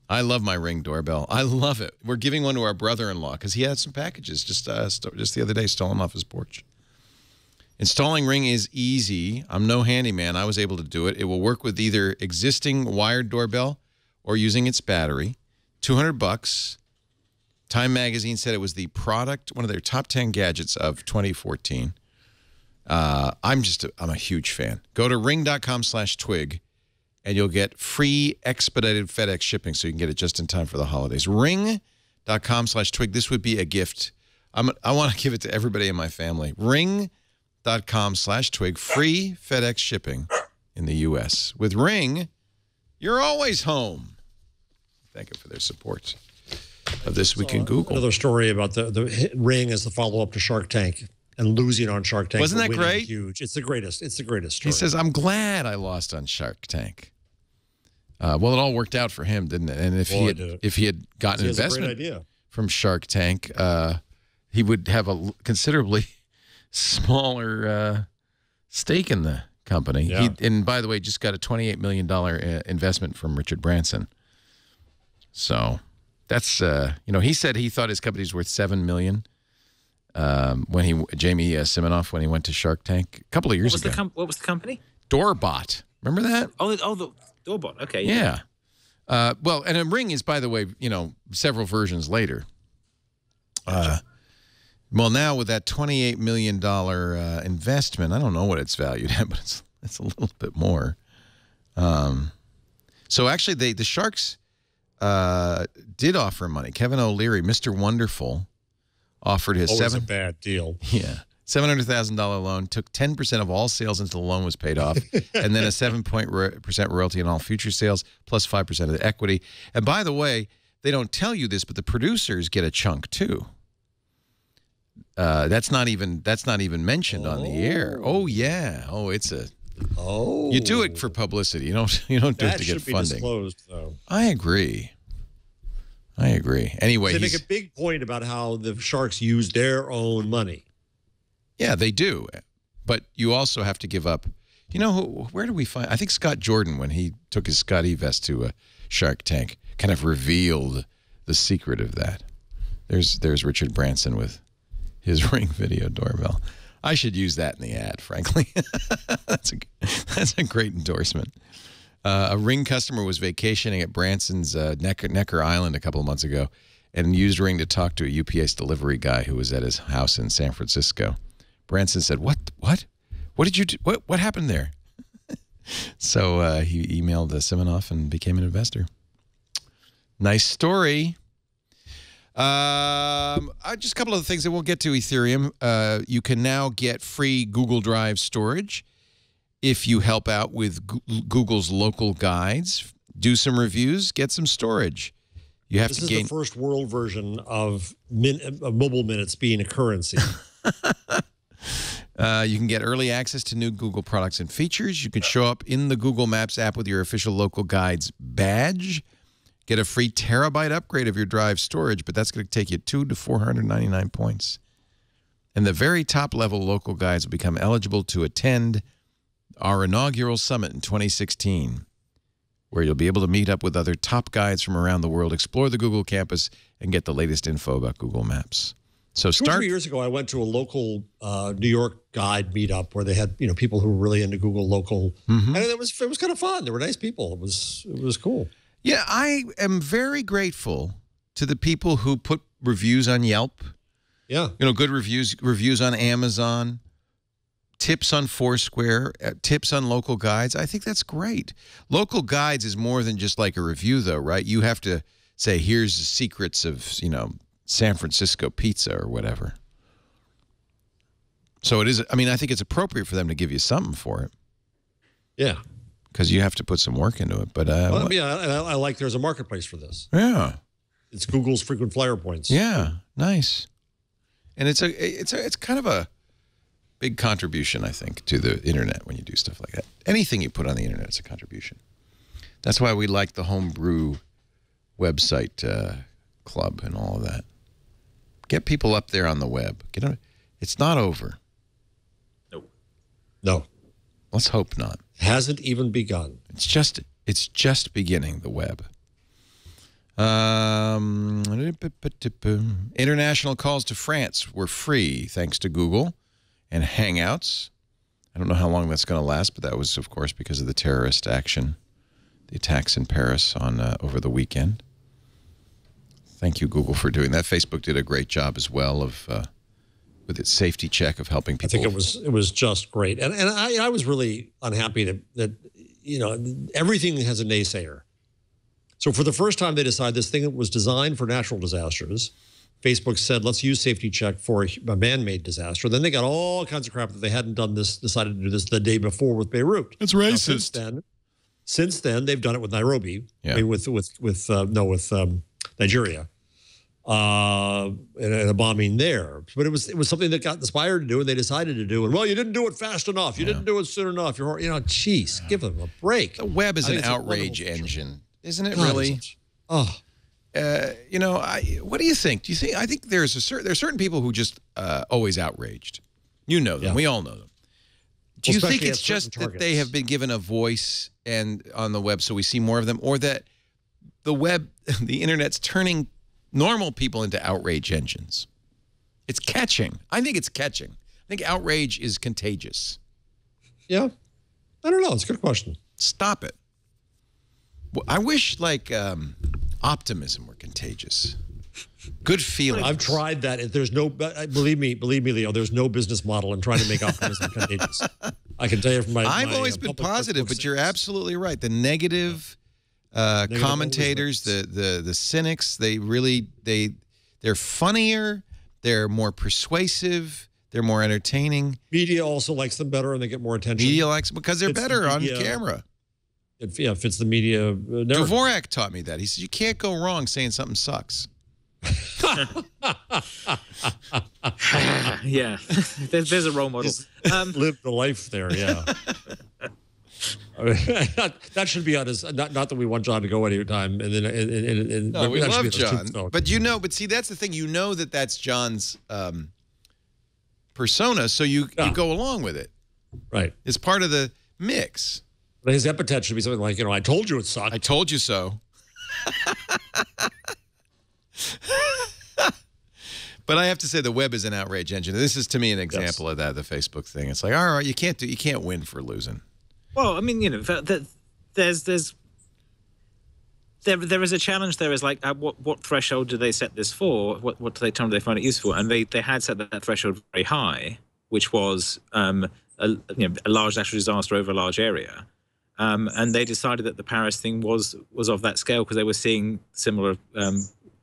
I love my Ring doorbell. I love it. We're giving one to our brother-in-law because he had some packages just the other day stolen off his porch. Installing Ring is easy. I'm no handyman. I was able to do it. It will work with either existing wired doorbell or using its battery. $200. Time Magazine said it was the product, one of their top 10 gadgets of 2014. I'm a huge fan. Go to ring.com/twig. And you'll get free expedited FedEx shipping so you can get it just in time for the holidays. Ring.com/twig. This would be a gift. I want to give it to everybody in my family. Ring.com/twig. Free FedEx shipping in the U.S. With Ring, you're always home. Thank you for their support of This Week in Google. Another story about the Ring as the follow-up to Shark Tank. And losing on Shark Tank. Wasn't that great? Huge. It's the greatest. It's the greatest story. He says, "I'm glad I lost on Shark Tank." Well, it all worked out for him, didn't it? And if he had gotten investment from Shark Tank, he would have a considerably smaller stake in the company. Yeah. And by the way, just got a $28 million investment from Richard Branson. So that's he said he thought his company's worth $7 million. When Jamie Siminoff, when he went to Shark Tank a couple of years ago. What was the company? Doorbot. Remember that? Oh, the Doorbot. Okay. Yeah. Well, and a Ring is, by the way, several versions later. Well, now with that $28 million investment, I don't know what it's valued at, but it's a little bit more. So actually, the Sharks did offer money. Kevin O'Leary, Mr. Wonderful, offered his a bad deal. Yeah. $700,000 loan, took 10% of all sales until the loan was paid off, and then a 7% royalty on all future sales, plus 5% of the equity. And by the way, they don't tell you this, but the producers get a chunk too. That's not even mentioned on the air. Oh yeah. Oh, it's a. Oh. You do it for publicity. You don't do it to get funding. That should be disclosed, though. I agree. Anyway, they make a big point about how the Sharks use their own money. Yeah, they do. But you also have to give up. Where do we find? I think Scott Jordan, when he took his Scott E. vest to a Shark Tank, kind of revealed the secret of that. There's Richard Branson with his Ring video doorbell. I should use that in the ad, frankly. That's a great endorsement. A Ring customer was vacationing at Branson's Necker Island a couple of months ago and used Ring to talk to a UPS delivery guy who was at his house in San Francisco. Branson said, What did you do? What happened there? So he emailed Siminoff and became an investor. Nice story. Just a couple of things that we'll get to Ethereum. You can now get free Google Drive storage if you help out with Google's local guides. Do some reviews, get some storage. You have to gain. This is the first world version of mobile minutes being a currency. You can get early access to new Google products and features. You can show up in the Google Maps app with your official local guides badge. Get a free terabyte upgrade of your Drive storage, but that's going to take you 200 to 499 points. And the very top level local guides will become eligible to attend our inaugural summit in 2016, where you'll be able to meet up with other top guides from around the world, explore the Google campus, and get the latest info about Google Maps. So 2 or 3 years ago, I went to a local New York guide meetup where they had people who were really into Google local, and it was kind of fun. There were nice people. It was cool. Yeah, I am very grateful to the people who put reviews on Yelp. Yeah, good reviews on Amazon, tips on Foursquare, tips on local guides. I think that's great. Local guides is more than just like a review, though, right? You have to say, here's the secrets of San Francisco pizza or whatever. So it is. I mean, I think it's appropriate for them to give you something for it. Yeah, because you have to put some work into it. But well, yeah, and I like there's a marketplace for this. Yeah, it's Google's frequent flyer points. Yeah, nice. And it's kind of a big contribution, I think, to the internet when you do stuff like that. Anything you put on the internet is a contribution. That's why we like the homebrew website club and all of that. Get people up there on the web. It's not over. No. Let's hope not. Hasn't even begun. It's just beginning, the web. International calls to France were free thanks to Google and Hangouts. I don't know how long that's going to last, but that was, of course, because of the terrorist action, the attacks in Paris on over the weekend. Thank you, Google, for doing that. Facebook did a great job as well of with its safety check of helping people. I think it was just great, and I was really unhappy that everything has a naysayer. So for the first time, they decided this thing that was designed for natural disasters. Facebook said, let's use safety check for a man-made disaster. Then they got all kinds of crap that they hadn't done this, decided to do this the day before with Beirut. It's racist. Now, since then, they've done it with Nairobi, yeah. with Nigeria, and a bombing there. But it was something that got inspired to do, and they decided to do. And well, you didn't do it fast enough. You didn't do it soon enough. Geez, give them a break. The web is an outrage engine, isn't it? Really? Oh. What do you think? Do you think? I think there's certain people who just always outraged. You know them. Yeah. We all know them. Do you think it's just that they have been given a voice and on the web, so we see more of them, or that the web, the internet's turning normal people into outrage engines? It's catching. I think it's catching. I think outrage is contagious. Yeah, I don't know. It's a good question. Stop it. I wish optimism were contagious. Good feeling. I've tried that. There's no, believe me, Leo, there's no business model in trying to make optimism contagious. I can tell you from I've always been positive, but you're absolutely right. The negative commentators, the cynics, they're funnier, they're more persuasive, they're more entertaining. Media also likes them better and they get more attention. Media likes them because they're better on camera. It fits the media narrative. Dvorak taught me that. He said, you can't go wrong saying something sucks. Yeah, there's a role model. Live the life there, yeah. That should be on his. Not that we want John to go anytime. And then, no, we love John. But see, that's the thing. That's John's persona, so you go along with it. Right. It's part of the mix. His epithet should be something like, I told you it sucked. I told you so. But I have to say the web is an outrage engine. This is, to me, an example of that, the Facebook thing. It's like, all right, you can't win for losing. Well, I mean, there is a challenge there. Is like, what threshold do they set this for? What time do they find it useful? And they had set that threshold very high, which was a large natural disaster over a large area. And they decided that the Paris thing was of that scale because they were seeing similar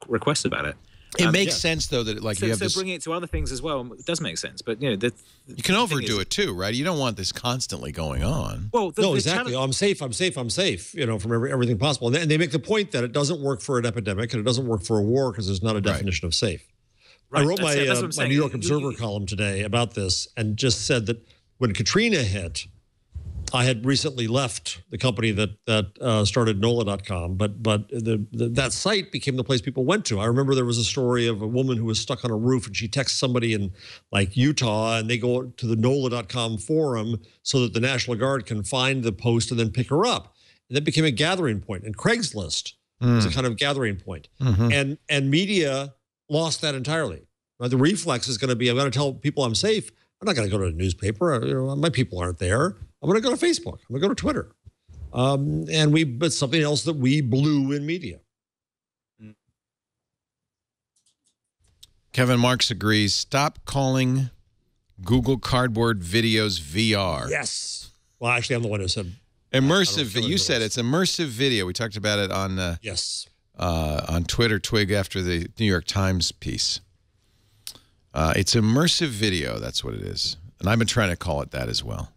requests about it. It makes sense, though, that you have this... So bringing it to other things as well, it does make sense. But, you can overdo it, too, right? You don't want this constantly going on. Well, no, exactly. I'm safe, from everything possible. And they make the point that it doesn't work for an epidemic and it doesn't work for a war because there's not a definition of safe. Right. I wrote my New York Observer column today about this and just said that when Katrina hit, I had recently left the company that started NOLA.com, but that site became the place people went to. I remember there was a story of a woman who was stuck on a roof, and she texts somebody in like Utah, and they go to the NOLA.com forum so that the National Guard can find the post and then pick her up. And that became a gathering point. And Craigslist was a kind of gathering point. And media lost that entirely. The reflex is going to be, I'm going to tell people I'm safe. I'm not going to go to a newspaper. My people aren't there. I'm going to go to Facebook. I'm going to go to Twitter. But something else that we blew in media. Kevin Marks agrees. Stop calling Google Cardboard videos VR. Yes. Well, actually, I'm the one who said immersive. You said it's immersive video. We talked about it on yes on Twitter, Twig, after the New York Times piece. It's immersive video. That's what it is. And I've been trying to call it that as well.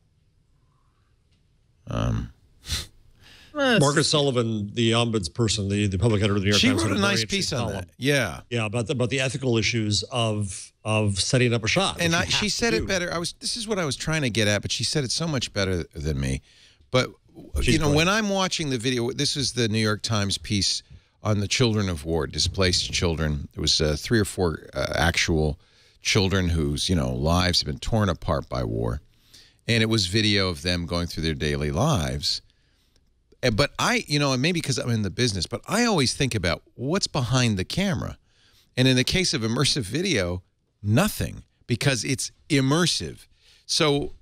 Margaret Sullivan, the ombudsperson, the public editor of the New York Times, she wrote a nice piece on that. Yeah, about the ethical issues of setting up a shot. And she said it better. This is what I was trying to get at, but she said it so much better than me. But you know, when I'm watching the video, this is the New York Times piece on the children of war, displaced children. There was 3 or 4 actual children whose lives have been torn apart by war. And it was video of them going through their daily lives. But and maybe because I'm in the business, but I always think about what's behind the camera. And in the case of immersive video, nothing, because it's immersive. So,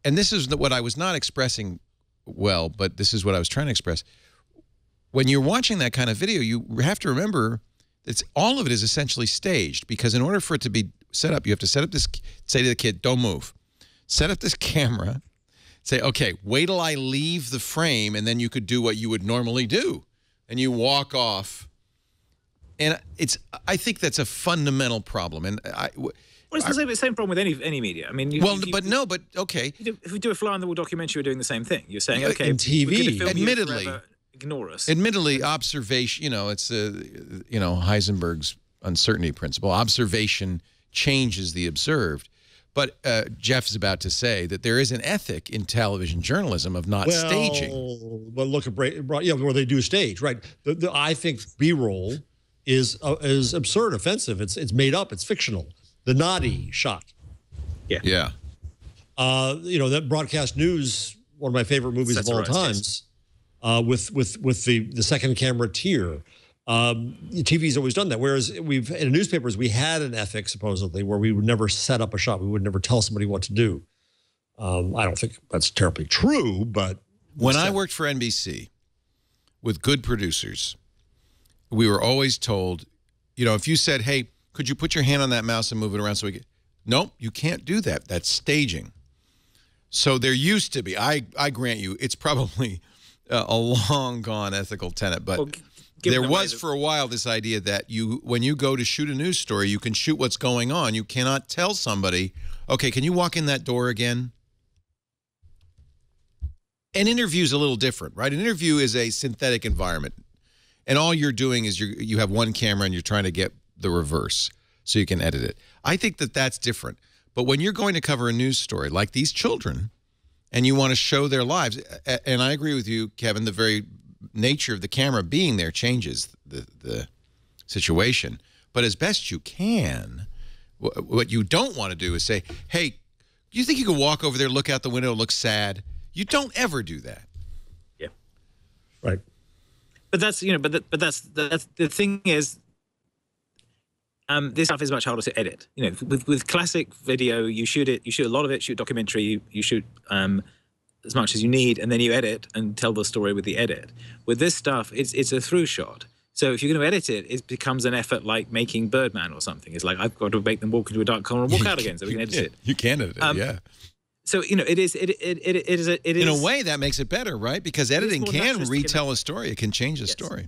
and this is what I was not expressing well, but this is what I was trying to express. When you're watching that kind of video, you have to remember all of it is essentially staged, because in order for it to be set up, you have to set up this, say to the kid, don't move. Set up this camera, say, okay, wait till I leave the frame, and then you could do what you would normally do. And you walk off. And I think that's a fundamental problem. And well, it's the same problem with any media. I mean, okay. If we do a fly-on-the-wall documentary, you're doing the same thing. You're saying, okay, in TV, admittedly, ignore us. Admittedly, observation, it's Heisenberg's uncertainty principle. Observation changes the observed. But Jeff is about to say that there is an ethic in television journalism of not staging. Well, look at where they do stage, right? I think B-roll is absurd, offensive. It's made up. It's fictional. The naughty shot. Yeah. That broadcast news, one of my favorite movies of all times, with the second camera tier. TV's always done that. Whereas in newspapers, we had an ethic, supposedly, where we would never set up a shot. We would never tell somebody what to do. I don't think that's terribly true, but... When I worked for NBC with good producers, we were always told, if you said, hey, could you put your hand on that mouse and move it around so we can... Nope, you can't do that. That's staging. So there used to be, I grant you, it's probably a long-gone ethical tenet, but... There was for a while this idea that when you go to shoot a news story, you can shoot what's going on. You cannot tell somebody, okay, can you walk in that door again? An interview is a little different, right? An interview is a synthetic environment. And all you're doing is you have one camera and you're trying to get the reverse so you can edit it. I think that that's different. But when you're going to cover a news story like these children and you want to show their lives, and I agree with you, Kevin, the very nature of the camera being there changes the situation. But as best you can, what you don't want to do is say, hey, do you think you can walk over there, look out the window, look sad? You don't ever do that. Yeah. Right. But that's, but that's the thing is, this stuff is much harder to edit. With classic video, you shoot a lot of it, shoot documentary, you shoot as much as you need, and then you edit and tell the story with the edit. With this stuff, it's a through shot. So if you're going to edit it, it becomes an effort like making Birdman or something. It's like, I've got to make them walk into a dark corner and walk out again so we can edit it. You can edit it, yeah. So, it is... In a way, that makes it better, right? Because editing can retell a story. It can change a story.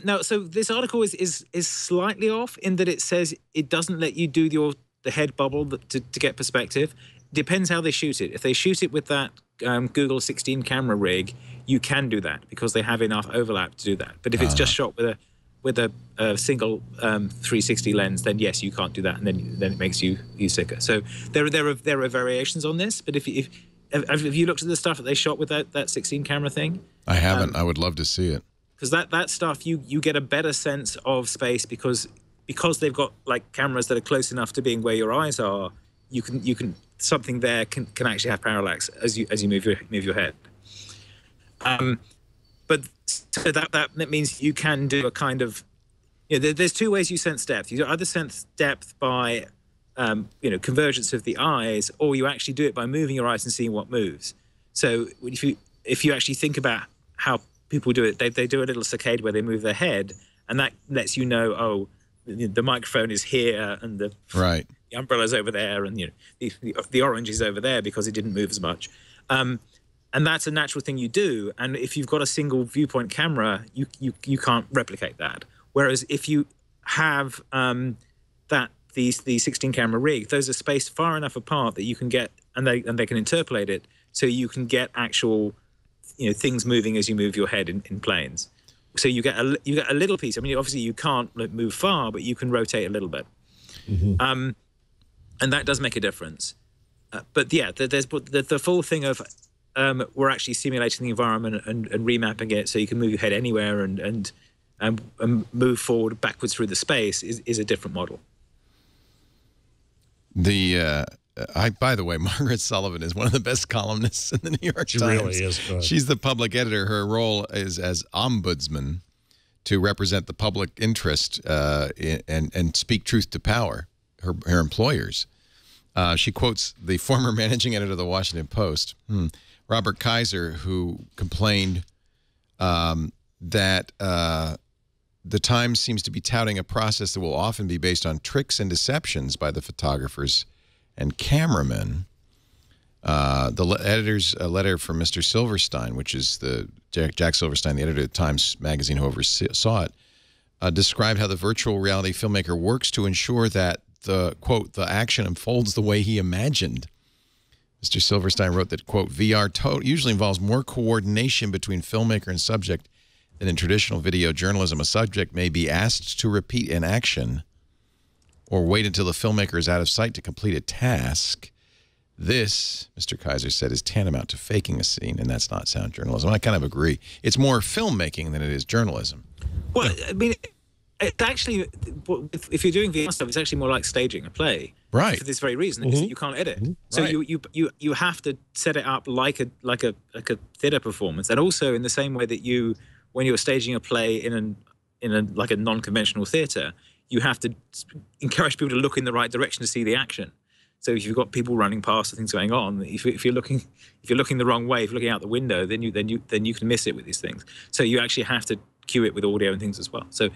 Now, so this article is slightly off in that it says it doesn't let you do the head bubble to get perspective. Depends how they shoot it. If they shoot it with that Google 16 camera rig, you can do that because they have enough overlap to do that. But if it's just shot with a single 360 lens, then yes, you can't do that, and then it makes you sicker. So there are variations on this. But if Have you looked at the stuff that they shot with that 16 camera thing? I haven't. I would love to see it. Because that stuff, you get a better sense of space because they've got like cameras that are close enough to being where your eyes are. You can something there can actually have parallax as you move your head. But so that means you can do a kind of, there's two ways you sense depth. You either sense depth by convergence of the eyes, or you actually do it by moving your eyes and seeing what moves. So if you actually think about how people do it, they do a little saccade where they move their head, and that lets you know, oh, the microphone is here and the umbrella's over there, and the orange is over there because it didn't move as much. And that's a natural thing you do. And if you've got a single viewpoint camera, you can't replicate that. Whereas if you have the 16 camera rig, those are spaced far enough apart that you can get, and they can interpolate it, so you can get actual things moving as you move your head in planes. So you get a little piece. I mean, obviously you can't move far, but you can rotate a little bit, and that does make a difference. But yeah, there's the full thing of we're actually simulating the environment and remapping it so you can move your head anywhere and move forward, backwards through the space is a different model. By the way, Margaret Sullivan is one of the best columnists in the New York Times. She really is good. She's the public editor. Her role is as ombudsman to represent the public interest and speak truth to power, her employers. She quotes the former managing editor of the Washington Post, Robert Kaiser, who complained that the Times seems to be touting a process that will often be based on tricks and deceptions by the photographers and cameramen. The editor's letter from Mr. Silverstein, which is the Jack Silverstein, the editor of the Times Magazine, who oversaw it, described how the virtual reality filmmaker works to ensure that the, quote, the action unfolds the way he imagined. Mr. Silverstein wrote that, quote, VR usually involves more coordination between filmmaker and subject than in traditional video journalism. A subject may be asked to repeat an action or wait until the filmmaker is out of sight to complete a task. This, Mr. Kaiser said, is tantamount to faking a scene, and that's not sound journalism. I kind of agree. It's more filmmaking than it is journalism. Well, I mean, it actually, if you're doing VR stuff, it's actually more like staging a play. Right. For this very reason, is that you can't edit. So Right. you have to set it up like a theater performance, and also in the same way that when you're staging a play in like a non-conventional theater, you have to encourage people to look in the right direction to see the action. So if you've got people running past and things going on, if you're looking the wrong way, if you're looking out the window, then you can miss it with these things. So you actually have to cue it with audio and things as well. So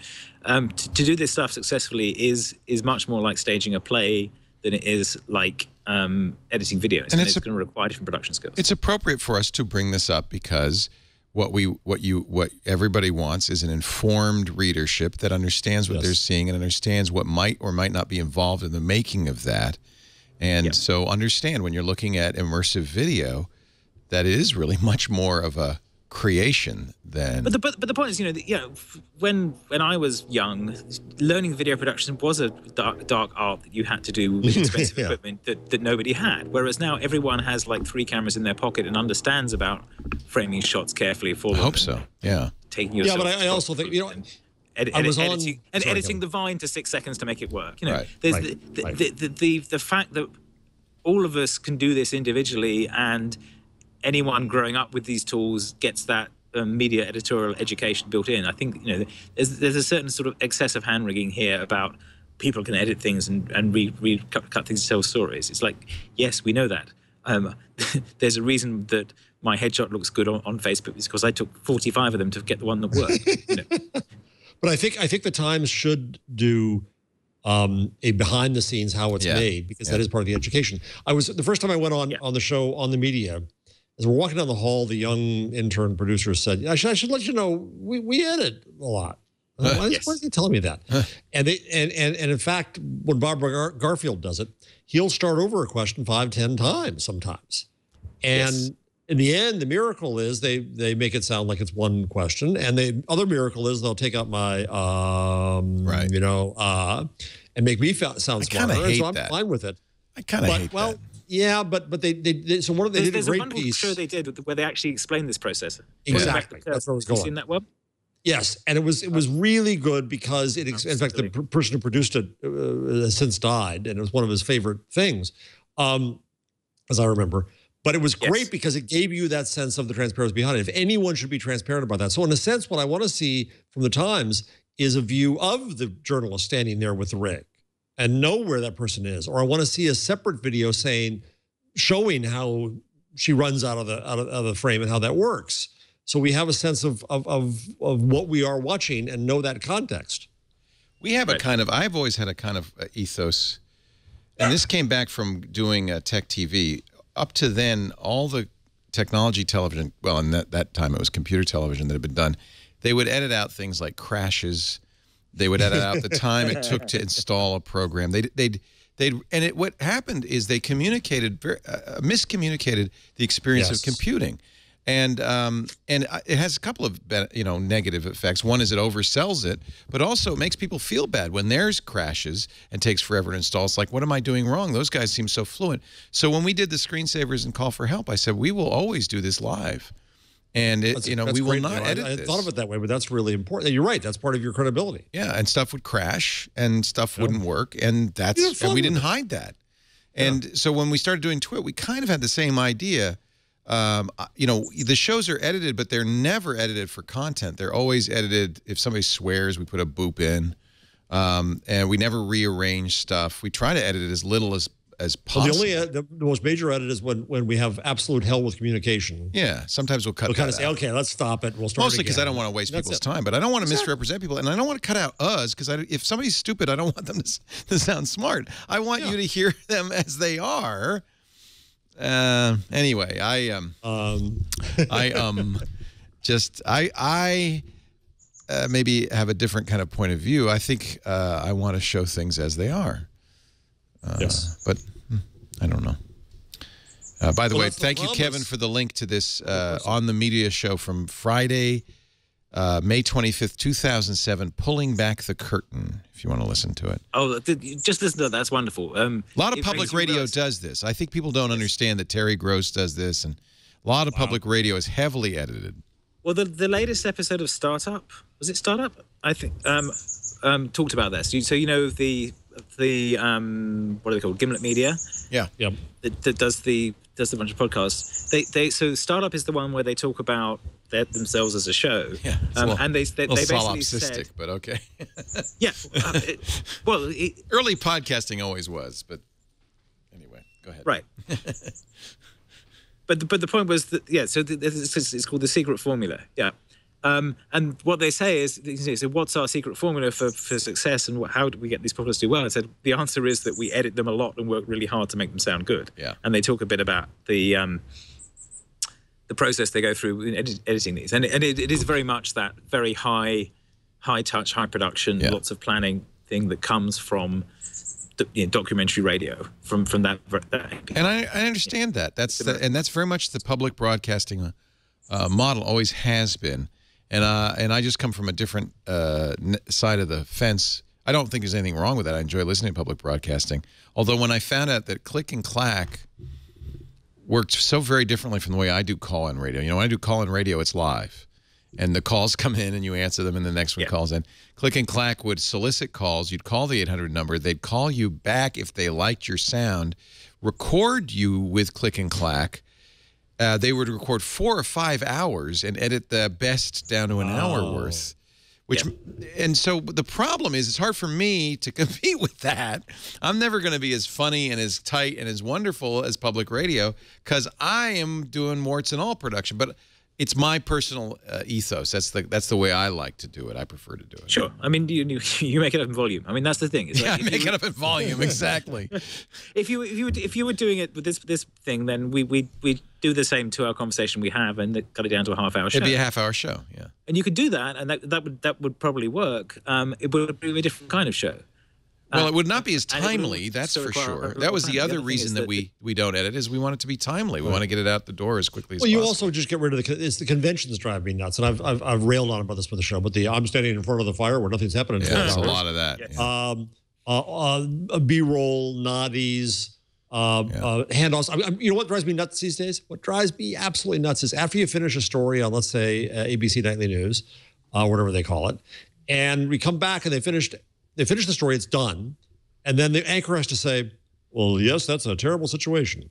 to do this stuff successfully is much more like staging a play than it is like editing videos. And it's going to require different production skills. It's appropriate for us to bring this up because what everybody wants is an informed readership that understands what they're seeing and understands what might or might not be involved in the making of that. And so understand when you're looking at immersive video that it is really much more of a creation than. But the point is, when I was young, learning video production was a dark art that you had to do with expensive equipment that nobody had. Whereas now everyone has like 3 cameras in their pocket and understands about framing shots carefully for them. I hope so. Yeah. Taking yourself. Yeah, but I also think editing the vine to 6 seconds to make it work. There's the fact that all of us can do this individually, and anyone growing up with these tools gets that media editorial education built in. I think there's a certain sort of excessive hand wringing here about people can edit things and cut things to tell stories. It's like, yes, we know that. There's a reason that my headshot looks good on Facebook is because I took 45 of them to get the one that worked. But I think the Times should do a behind the scenes how it's made, because that is part of the education. The first time I went on the show On the Media, as we're walking down the hall, the young intern producer said, I should let you know, we edit a lot. Why is he telling me that? And in fact, when Barbara Garfield does it, he'll start over a question 5, 10 times sometimes. And in the end, the miracle is they make it sound like it's one question. And the other miracle is they'll take out my, and make me sound smarter. I hate so I'm that. fine with it. I kind of hate that. Yeah, but they so one of they did a There's a great wonderful piece. show they did where they actually explained this process. Exactly. That's where I was Have you going. seen that, Web? Yes, and it was really good because in fact the person who produced it has since died, and it was one of his favorite things, as I remember. But it was great because it gave you that sense of the transparency behind it. If anyone should be transparent about that. So in a sense, what I want to see from the Times is a view of the journalist standing there with the rig and know where that person is. Or I want to see a separate video showing how she runs out of the frame and how that works. So we have a sense of what we are watching and know that context. We have I've always had a kind of ethos, and this came back from doing tech TV. Up to then, all the technology television, well, in that time it was computer television that had been done, they would edit out things like crashes. They would edit out the time it took to install a program. What happened is they miscommunicated the experience of computing. And it has a couple of negative effects. One is it oversells it, but also it makes people feel bad when theirs crashes and takes forever to install. It's like, what am I doing wrong? Those guys seem so fluent. So when we did the screensavers and call for help, I said we will always do this live, and we will not edit this. I thought of it that way, but that's really important. You're right. That's part of your credibility. Yeah, and stuff would crash and stuff wouldn't work, and we didn't hide that. And so when we started doing Twit, we kind of had the same idea. The shows are edited, but they're never edited for content. They're always edited. If somebody swears, we put a boop in, and we never rearrange stuff. We try to edit it as little as possible. Well, the most major edit is when we have absolute hell with communication. Yeah, sometimes we'll cut. We'll kind of say, okay, let's stop it. We'll start. Mostly because I don't want to waste people's time, but I don't want to misrepresent people, and I don't want to cut out us because if somebody's stupid, I don't want them to sound smart. I want you to hear them as they are. Anyway, I maybe have a different kind of point of view. I think I want to show things as they are. But I don't know. By the way, thank you, Kevin, for the link to this On the Media show from Friday, May 25th, 2007, Pulling Back the Curtain, if you want to listen to it. Oh, just listen to that. That's wonderful. A lot of public radio does this. I think people don't understand that Terry Gross does this, and a lot of public radio is heavly edited. Well, the latest episode of Startup, was it Startup? I think, talked about this. So the what are they called? Gimlet Media. Yeah. Yep. That does a bunch of podcasts. So Startup is the one where they talk about themselves as a show. Yeah. And they basically said, but okay. Yeah. Early podcasting always was, but anyway, go ahead. Right. But the point was that so it's called The Secret Formula. Yeah. And what they say is, so what's our secret formula for success, and how do we get these podcasts to do well? I said the answer is that we edit them a lot and work really hard to make them sound good. Yeah. And they talk a bit about the process they go through in editing these, and it is very much that very high touch, high production, lots of planning thing that comes from documentary radio from that. And I understand that. That's very much the public broadcasting model, always has been. And I just come from a different side of the fence. I don't think there's anything wrong with that. I enjoy listening to public broadcasting. Although when I found out that click and clack worked so very differently from the way I do call-in radio. When I do call-in radio, it's live. And the calls come in and you answer them and the next one calls in. Click and clack would solicit calls. You'd call the 800 number. They'd call you back if they liked your sound, record you with click and clack. They would record 4 or 5 hours and edit the best down to an hour worth. And so the problem is it's hard for me to compete with that. I'm never going to be as funny and as tight and as wonderful as public radio because I am doing warts and all production. But it's my personal ethos. That's the way I like to do it. I prefer to do it. Sure. I mean, you make it up in volume. I mean, that's the thing. It's I make it up in volume. Exactly. If you were doing it with this thing, then we do the same 2-hour conversation we have and cut it down to a half-hour show. It'd be a half-hour show. Yeah. And you could do that, and that would probably work. It would be a different kind of show. Well, it would not be as timely, that's for sure. That was the other reason that we don't edit, is we want it to be timely. We want to get it out the door as quickly as possible. Well, you also just get rid of the conventions drive me nuts, and I've railed on about this with the show, but I'm standing in front of the fire where nothing's happening. Yeah, there's a lot of that. Yeah. B-roll, noddies, handoffs. You know what drives me nuts these days? What drives me absolutely nuts is after you finish a story on, let's say, ABC Nightly News, whatever they call it, and we come back and they finish the story, it's done, and then the anchor has to say, well, yes, that's a terrible situation.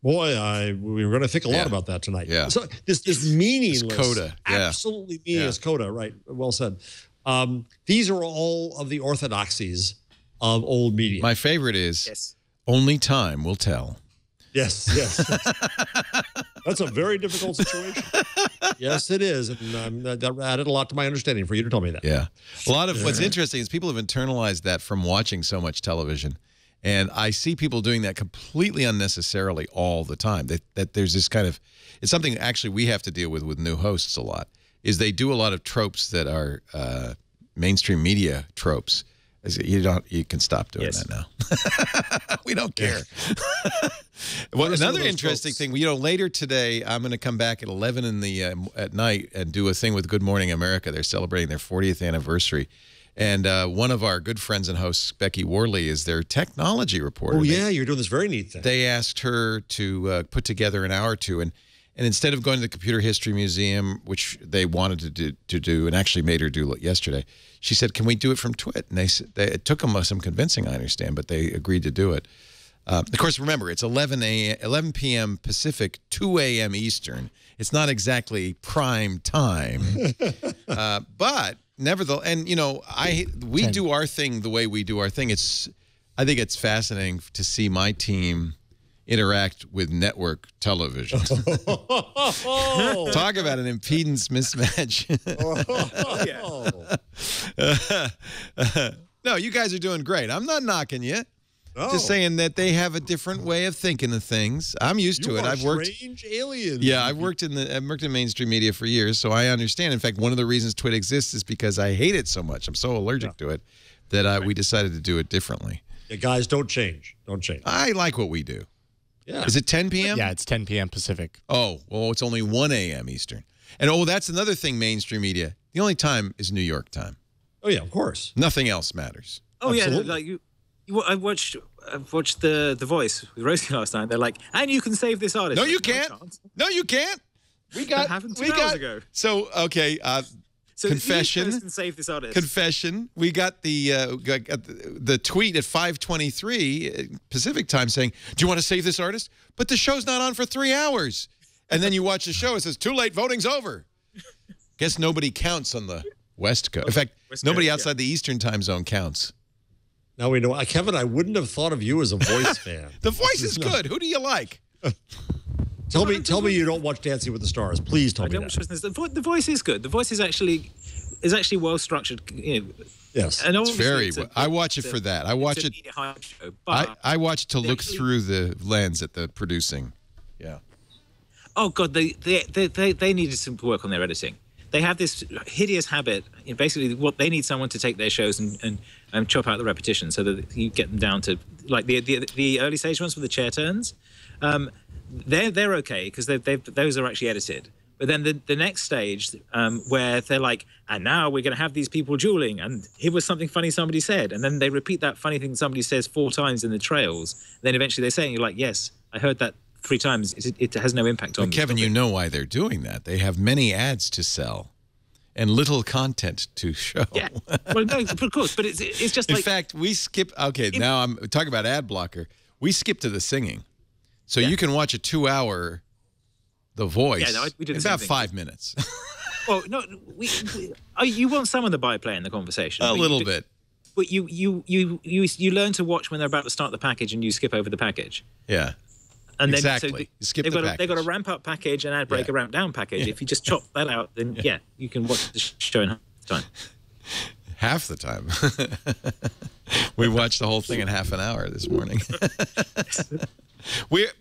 Boy, we were going to think a lot about that tonight. Yeah. So this meaningless, This coda. absolutely meaningless coda, right? Well said. These are all of the orthodoxies of old media. My favorite is only time will tell. Yes. That's a very difficult situation. Yes, it is. And that added a lot to my understanding for you to tell me that. Yeah. A lot of what's interesting is people have internalized that from watching so much television. And I see people doing that completely unnecessarily all the time. That there's this kind of, it's something actually we have to deal with new hosts a lot, is they do a lot of tropes that are mainstream media tropes. You can stop doing that now. We don't care. Well, another interesting thing, later today, I'm going to come back at 11 at night and do a thing with Good Morning America. They're celebrating their 40th anniversary. And one of our good friends and hosts, Becky Worley, is their technology reporter. Oh, yeah, you're doing this very neat thing. They asked her to put together an hour or two. And instead of going to the Computer History Museum, which they wanted to do and actually made her do it yesterday, she said, can we do it from Twit? And it took them some convincing, I understand, but they agreed to do it. Of course, remember, it's 11 p.m. Pacific, 2 a.m. Eastern. It's not exactly prime time. But nevertheless, and, we do our thing the way we do our thing. I think it's fascinating to see my team interact with network television. Talk about an impedance mismatch. No, you guys are doing great. I'm not knocking you. No. Just saying that they have a different way of thinking of things. I'm used to it. I've worked strange aliens. Yeah, I've worked in mainstream media for years, so I understand. In fact, one of the reasons Twit exists is because I hate it so much. I'm so allergic to it that we decided to do it differently. Yeah, guys, don't change. Don't change. I like what we do. Yeah. Is it 10 p.m.? Yeah, it's 10 p.m. Pacific. Oh, well, it's only 1 a.m. Eastern. And, that's another thing, mainstream media. The only time is New York time. Oh, yeah, of course. Nothing else matters. Oh, Absolutely. yeah, I watched the Voice with Rosie last night. They're like, and you can save this artist. No, you can't. No, you can't. That happened 2 hours ago. So, okay, so confession. And save this artist. Confession. We got the tweet at 5:23 Pacific time saying, "Do you want to save this artist?" But the show's not on for 3 hours. And then you watch the show. It says, "Too late. Voting's over." Guess nobody counts on the West Coast. In fact, nobody outside the Eastern time zone counts. Now we know. Kevin, I wouldn't have thought of you as a Voice fan. The Voice is good. Who do you like? Tell me you don't watch Dancing with the Stars. Please tell me that. The Voice is good. The Voice is actually well structured. Yes, and it's very. I watch it for that. I watch it. I watch to look through the lens at the producing. Yeah. Oh God, they needed some work on their editing. They have this hideous habit. Basically, what they need someone to take their shows and chop out the repetition so that you get them down to like the early stage ones with the chair turns. They're okay because those are actually edited. But then the next stage where they're like, and now we're going to have these people dueling, and here was something funny somebody said, and then they repeat that funny thing somebody says 4 times in the trails. Then eventually they say, and you're like, yes, I heard that 3 times. It has no impact on me. Kevin, you know why they're doing that. They have many ads to sell and little content to show. Yeah, well, no, of course, but it's just like... In fact, we skip... Okay, now I'm talking about ad blocker. We skip to the singing. So you can watch a 2-hour The Voice we did in about 5 minutes. Well, no, you want someone to play in the conversation. A little bit. But you learn to watch when they're about to start the package and you skip over the package. Yeah. And then, exactly. So skip the package. They've got a ramp up package and ad break, a ramp down package. Yeah. If you just chop that out, then you can watch the show in half the time. Half the time. We watched the whole thing in half an hour this morning.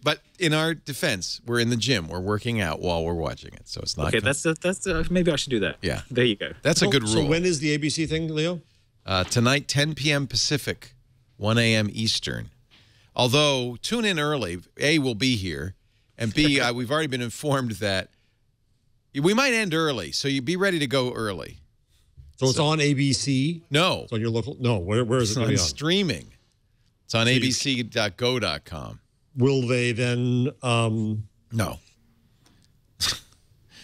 But in our defense, we're in the gym. We're working out while we're watching it, so it's not. Okay, that's maybe I should do that. Yeah, there you go. That's a good rule. So when is the ABC thing, Leo? Tonight, 10 p.m. Pacific, 1 a.m. Eastern. Although tune in early. A, we'll be here, and B, we've already been informed that we might end early, so you be ready to go early. So it's on ABC. No, it's on your local. No, where is it going to be on? Streaming. It's on abc.go.com. will they then No.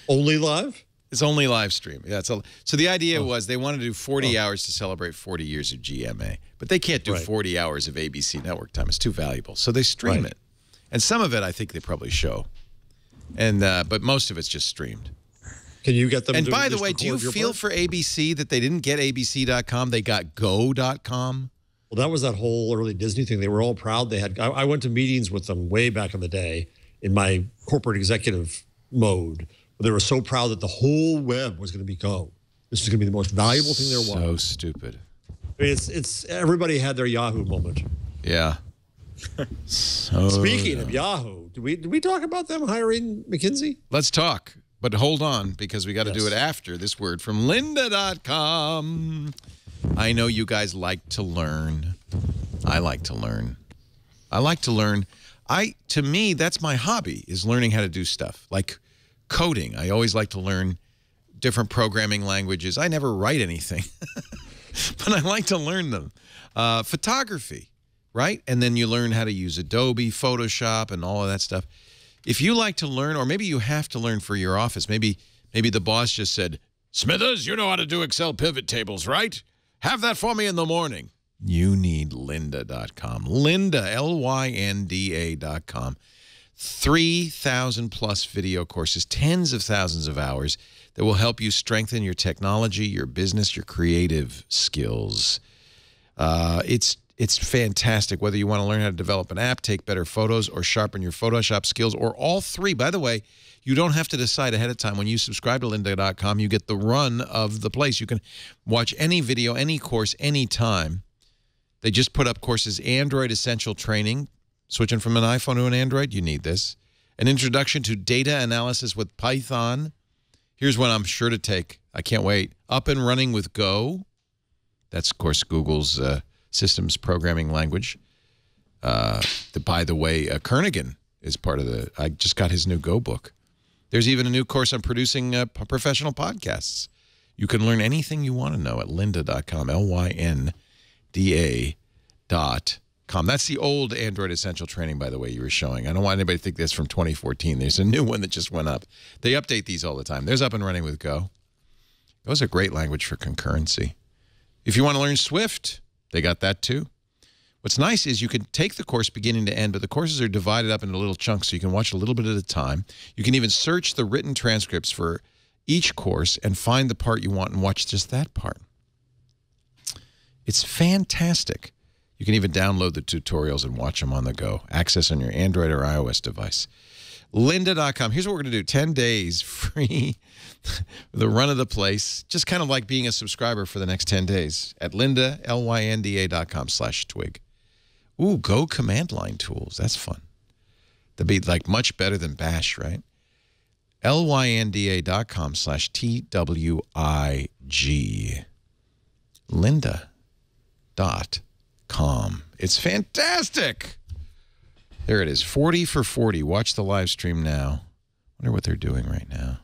only live? It's only live stream. Yeah, so the idea was they wanted to do 40 hours to celebrate 40 years of GMA, but they can't do 40 hours of ABC network time. It's too valuable. So they stream it. And some of it I think they probably show. And but most of it's just streamed. Can you get them And to by the just way, do you record your feel part? for ABC that they didn't get ABC.com, they got go.com? Well, that was that whole early Disney thing. They were all proud. They had. I went to meetings with them way back in the day in my corporate executive mode. They were so proud that the whole web was going to be Go. This was going to be the most valuable thing there was. So stupid. I mean, it's everybody had their Yahoo moment. Yeah. Speaking of Yahoo, did we talk about them hiring McKinsey? Let's talk. But hold on, because we got to do it after this word from lynda.com. I know you guys like to learn. I like to learn. I like to learn. To me, that's my hobby, is learning how to do stuff. Like coding. I always like to learn different programming languages. I never write anything, but I like to learn them. Photography, right? And then you learn how to use Adobe, Photoshop, and all of that stuff. If you like to learn, or maybe you have to learn for your office, maybe the boss just said, Smithers, you know how to do Excel pivot tables, right? Have that for me in the morning. You need lynda.com. Lynda, Lynda.com. 3,000 plus video courses, tens of thousands of hours that will help you strengthen your technology, your business, your creative skills. It's fantastic, whether you want to learn how to develop an app, take better photos, or sharpen your Photoshop skills, or all three. By the way, you don't have to decide ahead of time. When you subscribe to lynda.com, you get the run of the place. You can watch any video, any course, anytime. They just put up courses, Android Essential Training. Switching from an iPhone to an Android, you need this. An introduction to data analysis with Python. Here's one I'm sure to take. I can't wait. Up and running with Go. That's, of course, Google's systems programming language. By the way, Kernighan is part of the... I just got his new Go book. There's even a new course on producing professional podcasts. You can learn anything you want to know at lynda.com, lynda.com. That's the old Android Essential Training, by the way, you were showing. I don't want anybody to think that's from 2014. There's a new one that just went up. They update these all the time. There's Up and Running with Go. Go's a great language for concurrency. If you want to learn Swift, they got that too. What's nice is you can take the course beginning to end, but the courses are divided up into little chunks, so you can watch a little bit at a time. You can even search the written transcripts for each course and find the part you want and watch just that part. It's fantastic. You can even download the tutorials and watch them on the go. Access on your Android or iOS device. Lynda.com. Here's what we're going to do. 10 days free. The run of the place. Just kind of like being a subscriber for the next 10 days. At Lynda, lynda.com/twig. Ooh, Go command line tools. That's fun. That'd be like much better than Bash, right? lynda.com/twig. Lynda.com. It's fantastic. There it is. 40 for 40. Watch the live stream now. Wonder what they're doing right now.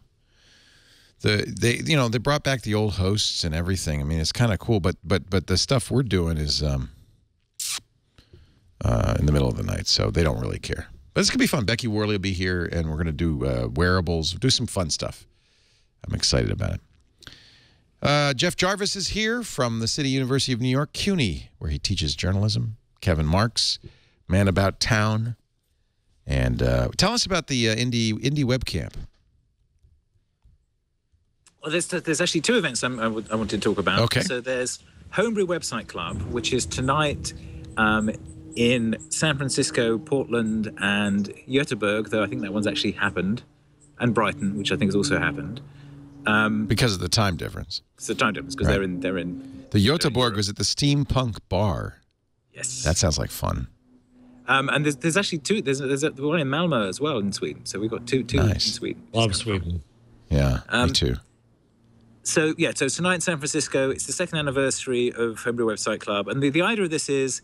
They brought back the old hosts and everything. I mean, it's kind of cool, but the stuff we're doing is in the middle of the night, so they don't really care. But it's gonna be fun. Becky Worley will be here, and we're gonna do wearables, do some fun stuff. I'm excited about it. Jeff Jarvis is here from the City University of New York, CUNY, where he teaches journalism. Kevin Marks, Man About Town. And tell us about the Indie Web Camp. Well, there's actually two events I wanted to talk about. Okay. So there's Homebrew Website Club, which is tonight in San Francisco, Portland, and Göteborg, though I think that one's actually happened, and Brighton, which I think has also happened. Because of the time difference. It's the time difference, because they're in. The Göteborg was at the Steampunk Bar. Yes. That sounds like fun. And there's actually two. There's one in Malmö as well in Sweden. So we've got two Nice. in Sweden. Love Sweden. Yeah, me too. So tonight in San Francisco, it's the second anniversary of Homebrew Website Club, and the idea of this is,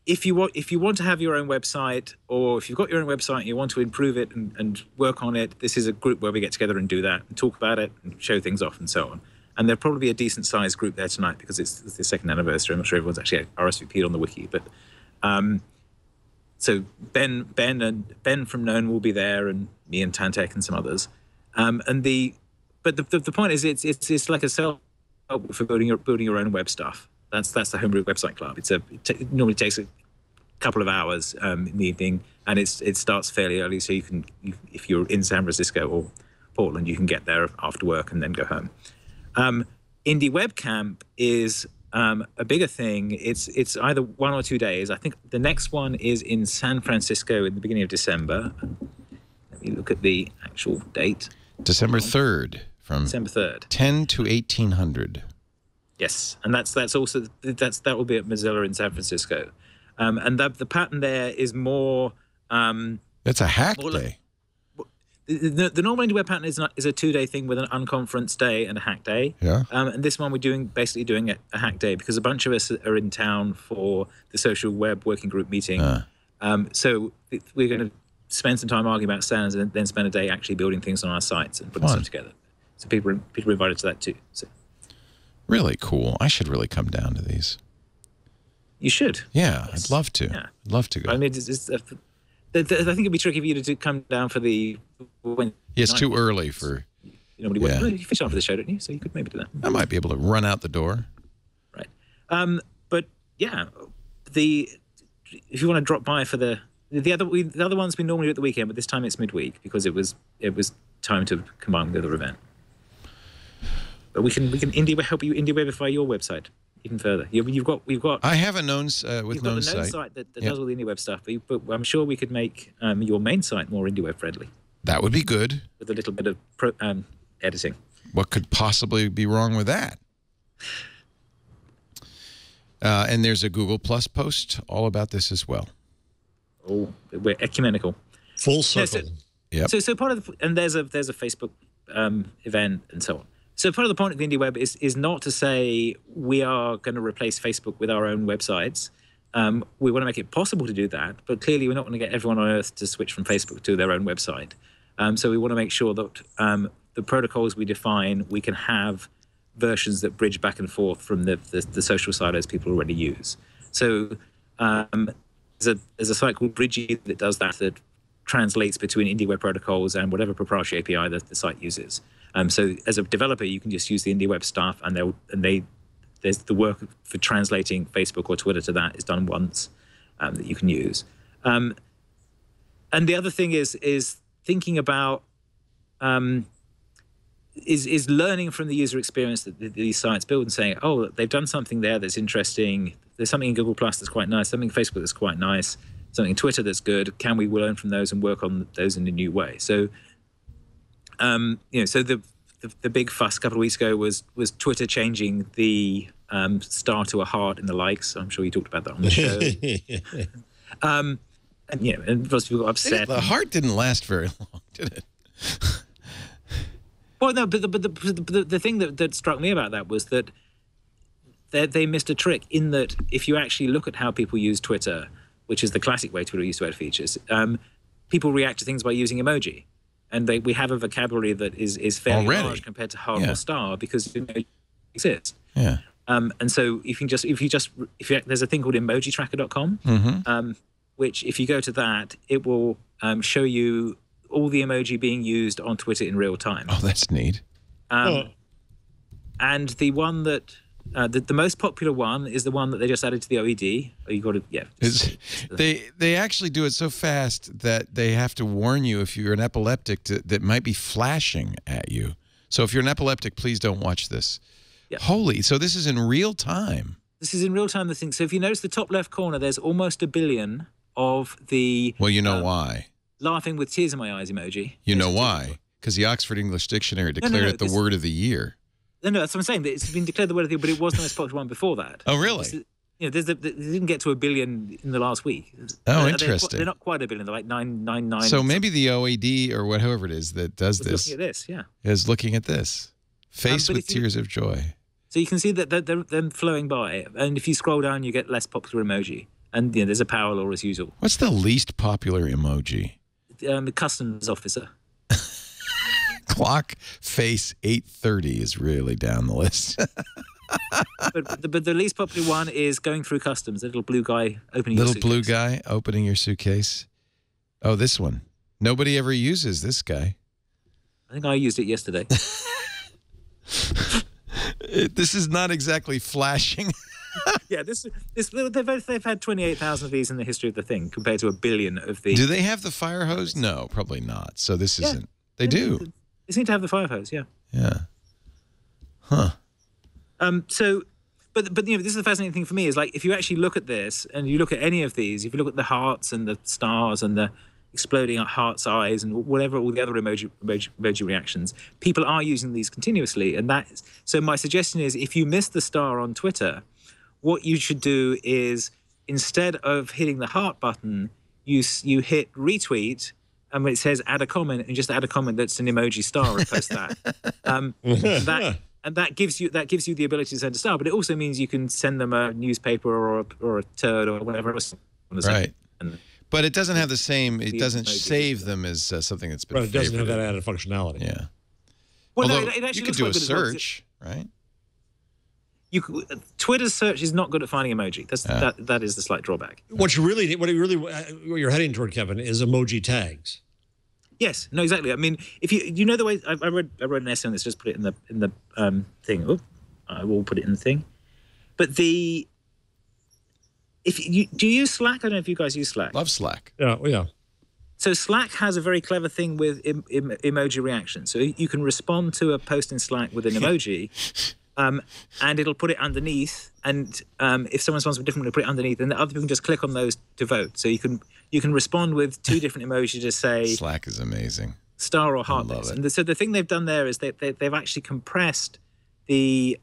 if you want to have your own website, or if you've got your own website and you want to improve it and work on it, this is a group where we get together and do that and talk about it and show things off and so on. And there'll probably be a decent sized group there tonight because it's the second anniversary. I'm not sure everyone's actually RSVP'd on the wiki, but so Ben from Known will be there, and me and Tantek and some others. But the point is, it's like a self help for building your own web stuff. That's the Homebrew Website Club. It normally takes a couple of hours in the evening, and it starts fairly early, so if you're in San Francisco or Portland, you can get there after work and then go home. Indie Web Camp is a bigger thing. It's either 1 or 2 days. I think the next one is in San Francisco in the beginning of December. Let me look at the actual date. December 3rd, from December 3rd. 10 to 1800. Yes, and that will be at Mozilla in San Francisco, and the pattern there is more. That's a hack day. The normal indie web pattern is a 2-day thing with an unconference day and a hack day. Yeah. And this one we're basically doing a hack day because a bunch of us are in town for the social web working group meeting. So we're going to spend some time arguing about standards and then spend a day actually building things on our sites and putting stuff together. So people are invited to that too. So. Really cool. I should really come down to these. You should. Yeah, Yes. I'd love to. Yeah. I'd love to go. I mean, I think it'd be tricky for you to come down for the. It's too early for. Nobody would. You fish on for the show, don't you? So you could maybe do that. I might be able to run out the door. Right. But yeah, if you want to drop by for the other ones we normally do at the weekend, but this time it's midweek because it was time to combine with the other event. But we can help you indie webify your website even further. We've got. I have a known with you've known got a known site that does all the indie web stuff, but I'm sure we could make your main site more indie web friendly. That would be good. With a little bit of editing. What could possibly be wrong with that? And there's a Google Plus post all about this as well. Oh, we're ecumenical. Full circle. So part of and there's a Facebook event and so on. So part of the point of the indie web is not to say we are going to replace Facebook with our own websites. We want to make it possible to do that, but clearly we're not going to get everyone on Earth to switch from Facebook to their own website. So we want to make sure that the protocols we define, we can have versions that bridge back and forth from the social silos people already use. So there's a site called Bridgie that does that translates between indie web protocols and whatever proprietary API that the site uses. So as a developer, you can just use the indie web stuff, and there's the work for translating Facebook or Twitter to that is done once that you can use. And the other thing is thinking about is learning from the user experience that these sites build and saying, oh, they've done something there that's interesting. There's something in Google Plus that's quite nice, something in Facebook that's quite nice, something in Twitter that's good. Can we learn from those and work on those in a new way? So, so the big fuss a couple of weeks ago was Twitter changing the star to a heart in the likes. I'm sure you talked about that on the show. And most people got upset. The heart didn't last very long, did it? Well, no, but the thing that struck me about that was that they missed a trick in that if you actually look at how people use Twitter, which is the classic way Twitter used to add features, people react to things by using emoji. And we have a vocabulary that is fairly large compared to heart or star because emoji exists. Yeah. And so if there's a thing called emojitracker.com, which if you go to that, it will show you all the emoji being used on Twitter in real time. Oh, that's neat. And the one that the most popular one is the one that they just added to the OED. You got to They actually do it so fast that they have to warn you if you're an epileptic that might be flashing at you. So if you're an epileptic, please don't watch this. Yep. Holy! So this is in real time. This is in real time. The thing. So if you notice the top left corner, there's almost 1 billion of the. Well, you know why. Laughing with tears in my eyes emoji. You know why? Because the Oxford English Dictionary declared it the word of the year. No, that's what I'm saying. It's been declared the word of the year, but it was the most popular one before that. Oh, really? They didn't get to 1 billion in the last week. Oh, interesting. They're not quite 1 billion. They're like 999. So maybe the OED or whatever it is that does this. Looking at this, yeah. Is looking at this. Face with tears of joy. So you can see that they're flowing by. And if you scroll down, you get less popular emoji. And there's a power law as usual. What's the least popular emoji? The customs officer. Clock face 8:30 is really down the list. but the least popular one is going through customs. The little blue guy opening your Little suitcase. blue guy opening your suitcase. Oh, this one. Nobody ever uses this guy. I think I used it yesterday. This is not exactly flashing. Yeah, they've had 28,000 of these in the history of the thing compared to 1 billion of the. Do they have the fire hose? No, probably not. So this isn't. They do. They seem to have the fire hose. Yeah. Yeah. Huh. So, but this is the fascinating thing for me is like if you actually look at this and you look at any of these, if you look at the hearts and the stars and the exploding heart's eyes and whatever all the other emoji reactions, people are using these continuously, and so my suggestion is if you miss the star on Twitter, what you should do is instead of hitting the heart button, you hit retweet. And when it says add a comment, and just add a comment that's an emoji star and post that. That gives you the ability to send a star, but it also means you can send them a newspaper or a turd or whatever else. Right. But it doesn't have the same. It doesn't save them as something that's been. Right, it doesn't have that added functionality. Yeah. Well, although no, it actually you could do a search, right? Twitter's search is not good at finding emoji. That is the slight drawback. What you're heading toward, Kevin, is emoji tags. Yes, no, exactly. I mean, if you know the way I wrote an essay on this, just put it in the thing. Oh, I will put it in the thing. But do you use Slack? I don't know if you guys use Slack. Love Slack. Yeah. So Slack has a very clever thing with emoji reactions. So you can respond to a post in Slack with an emoji. And it'll put it underneath, and if someone responds with different, it'll put it underneath, and the other people can just click on those to vote. So you can respond with 2 different emojis to say Slack is amazing. Star or heart. And so the thing they've done there is they've actually compressed the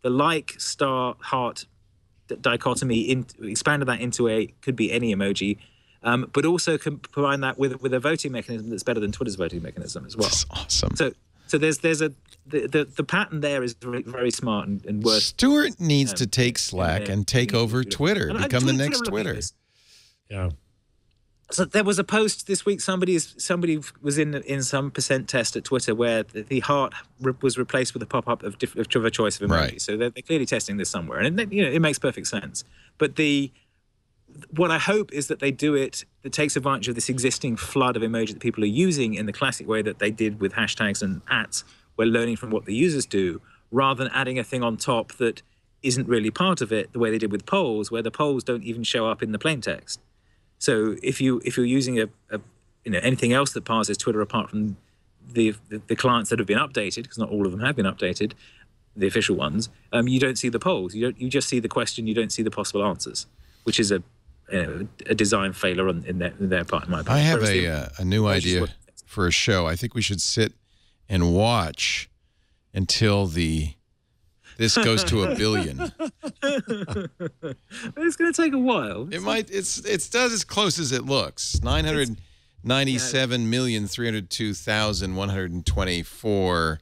like star heart dichotomy, expanded that into could be any emoji, but also combine that with a voting mechanism that's better than Twitter's voting mechanism as well. That's awesome. So there's the pattern there is very, very smart and worth. Stuart needs to take Slack and take over Twitter, become the next Twitter. Yeah. So there was a post this week. Somebody was in some percent test at Twitter where the heart was replaced with a pop-up of a choice of emoji. Right. So they're clearly testing this somewhere, and it makes perfect sense. But what I hope is that they do it that takes advantage of this existing flood of emoji that people are using in the classic way that they did with hashtags and @. We're learning from what the users do, rather than adding a thing on top that isn't really part of it, the way they did with polls, where the polls don't even show up in the plain text. So if you're using anything else that parses Twitter apart from the clients that have been updated, because not all of them have been updated, the official ones, you don't see the polls. You just see the question. You don't see the possible answers, which is a design failure in their part. In my opinion. I have a new idea for a show. I think we should sit and watch until this goes to 1 billion. It's going to take a while. It might. It does as close as it looks. 997,302,124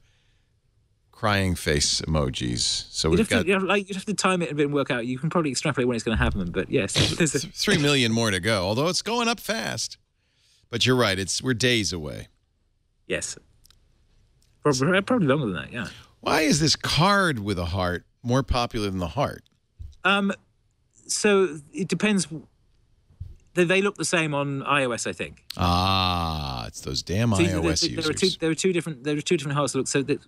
crying face emojis. So we've got you'd have to time it a bit and work out. You can probably extrapolate when it's going to happen. But yes, there's 3 million more to go. Although it's going up fast. But you're right. We're days away. Yes. Probably longer than that, yeah. Why is this card with a heart more popular than the heart? So it depends. They look the same on iOS, I think. It's those damn iOS users. There are two different hearts that look. So that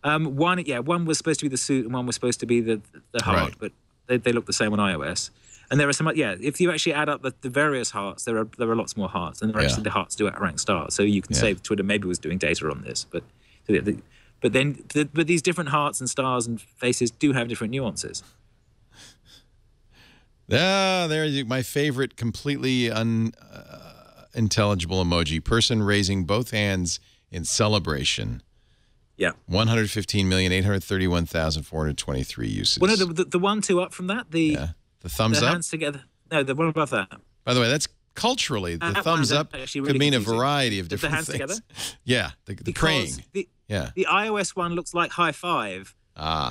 one was supposed to be the suit and one was supposed to be the heart, Right. but they look the same on iOS. And there are some, if you actually add up the various hearts, there are lots more hearts, and actually the hearts do outrank stars. So you can say Twitter maybe was doing data on this, but these different hearts and stars and faces do have different nuances. There's my favorite completely unintelligible emoji. Person raising both hands in celebration. Yeah. 115,831,423 uses. Well, no, the 1-2 up from that, the thumbs up? hands together. No, the one above that. By the way, that's culturally, the thumbs up could mean a variety of different things. The hands together? Yeah, the praying. The iOS one looks like high five,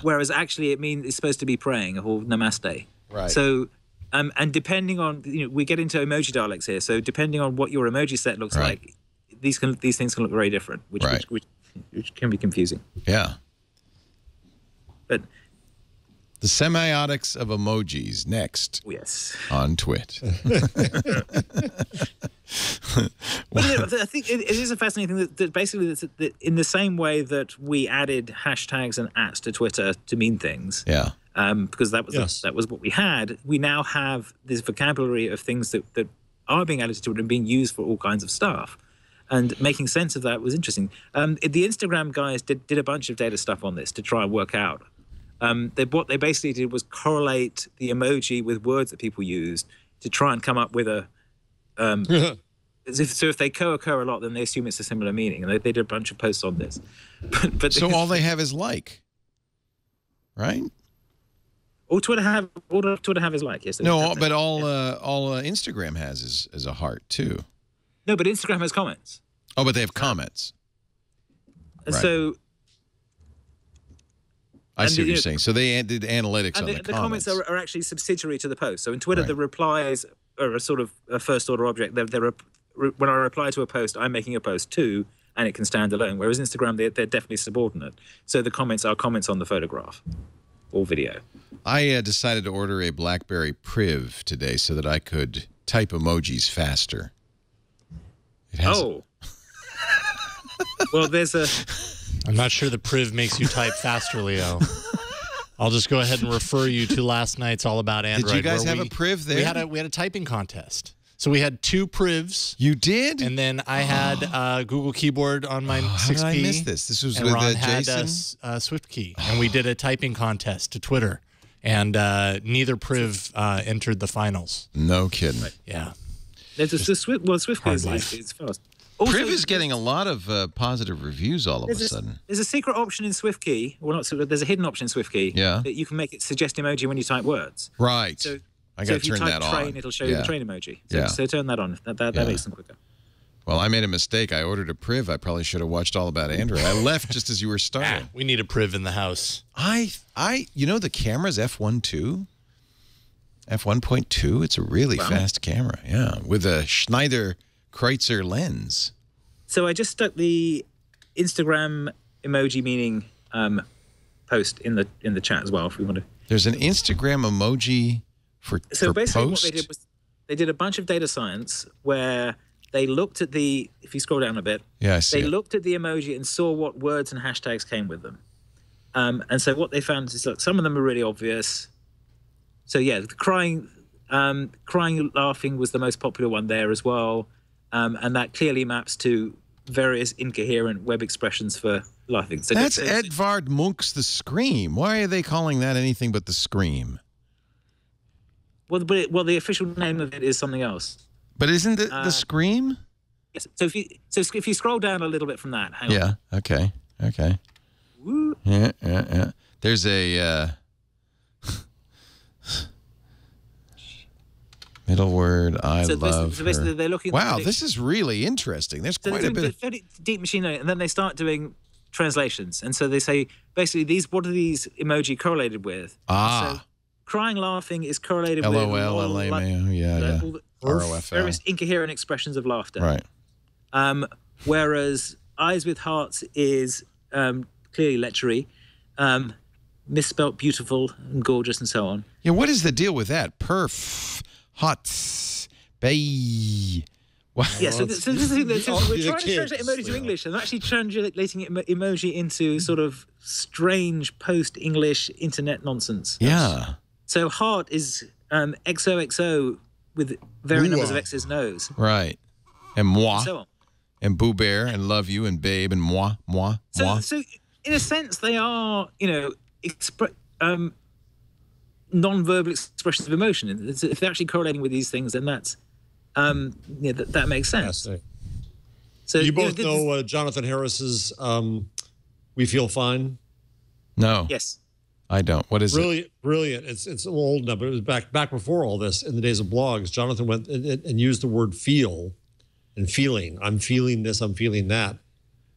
whereas actually it's supposed to be praying or namaste. Right. So, and depending on, we get into emoji dialects here. So depending on what your emoji set looks like, these things can look very different, which can be confusing. Yeah. But The semiotics of emojis next Yes. on Twit. But I think it is a fascinating thing that basically that in the same way that we added hashtags and ats to Twitter to mean things, Yeah. because that was what we had. We now have this vocabulary of things that are being added to it and being used for all kinds of stuff. And making sense of that was interesting. The Instagram guys did a bunch of data stuff on this to try and work out. What they basically did was correlate the emoji with words that people used to try and come up with a. So if they co-occur a lot, then they assume it's a similar meaning, and they did a bunch of posts on this. But So all they have is like, right? all Twitter have is like, yes. No, but all Instagram has is a heart too. No, but Instagram has comments. Oh, but they have comments. And Right. so I see what you you're know, saying. So they did analytics and on the comments are actually subsidiary to the post. So in Twitter, Right. the replies are a sort of a first order object. When I reply to a post, I'm making a post too, and it can stand alone. Whereas Instagram, they're definitely subordinate. So the comments are comments on the photograph or video. I decided to order a BlackBerry Priv today so that I could type emojis faster. It has Well, there's a. I'm not sure the Priv makes you type faster, Leo. I'll just go ahead and refer you to last night's All About Android. Did you guys where have a Priv there? We had a typing contest. So we had 2 Privs. You did? And then I had Google Keyboard on my 6P. How did I miss this? This was and with Ron Jason? had SwiftKey. And we did a typing contest to Twitter. And neither Priv entered the finals. No kidding. Yeah. There's the SwiftKey is fast. Also, Priv is getting a lot of positive reviews all of a sudden. There's a secret option in SwiftKey. Well, not secret. There's a hidden option in SwiftKey. Yeah. That you can make it suggest emoji when you type words. Right. So, I got to turn that on. if you type train, it'll show you the train emoji. So, so turn that on. That makes them quicker. Well, I made a mistake. I ordered a Priv. I probably should have watched All About Android. I left just as you were starting. We need a Priv in the house. You know the camera's f1.2? F1.2? It's a really fast camera. Yeah. With a Schneider Kreutzer lens. So I just stuck the Instagram emoji meaning post in the chat as well, if we want to. There's an Instagram emoji for basically post? what they did was they did a bunch of data science where they looked at if you scroll down a bit, Yeah, I see they it. looked at the emoji and saw what words and hashtags came with them. And so what they found is that some of them are really obvious. So yeah, the crying, laughing was the most popular one there as well. And that clearly maps to various incoherent web expressions for laughing. So That's Edvard Munch's The Scream. Why are they calling that anything but The Scream? Well, the official name of it is something else. But isn't it The Scream? Yes. So if you scroll down a little bit from that, hang on. Yeah. Okay. Woo. Yeah. There's a middle word. I love so basically her. they're looking. Wow, this is really interesting. There's So quite they're a doing bit. very deep machine learning, and then they start doing translations. And so they say basically what are these emoji correlated with? So crying, laughing is correlated with LOL, LMAO, yeah. all the ROFL. various incoherent expressions of laughter. Right. Whereas eyes with hearts is clearly lechery, misspelt beautiful and gorgeous and so on. Yeah, what is the deal with that? Perf, hots, bay. Wow. Yeah, so this is the thing. So we're trying to kids, translate emoji to English, and actually translating emoji into sort of strange post-English internet nonsense. Yeah. So heart is XOXO with varying numbers of X's and O's. Right. And moi. And so on. And Boo Bear and Love You and Babe and moi. So in a sense, they are, non-verbal expressions of emotion. If they're actually correlating with these things, then that's, that makes sense. Yes. So You both know Jonathan Harris's "We Feel Fine." No. Yes. I don't. What is it? Brilliant. It's old now, but it was back before all this. In the days of blogs, Jonathan went and used the word "feel" and feeling. I'm feeling this. I'm feeling that,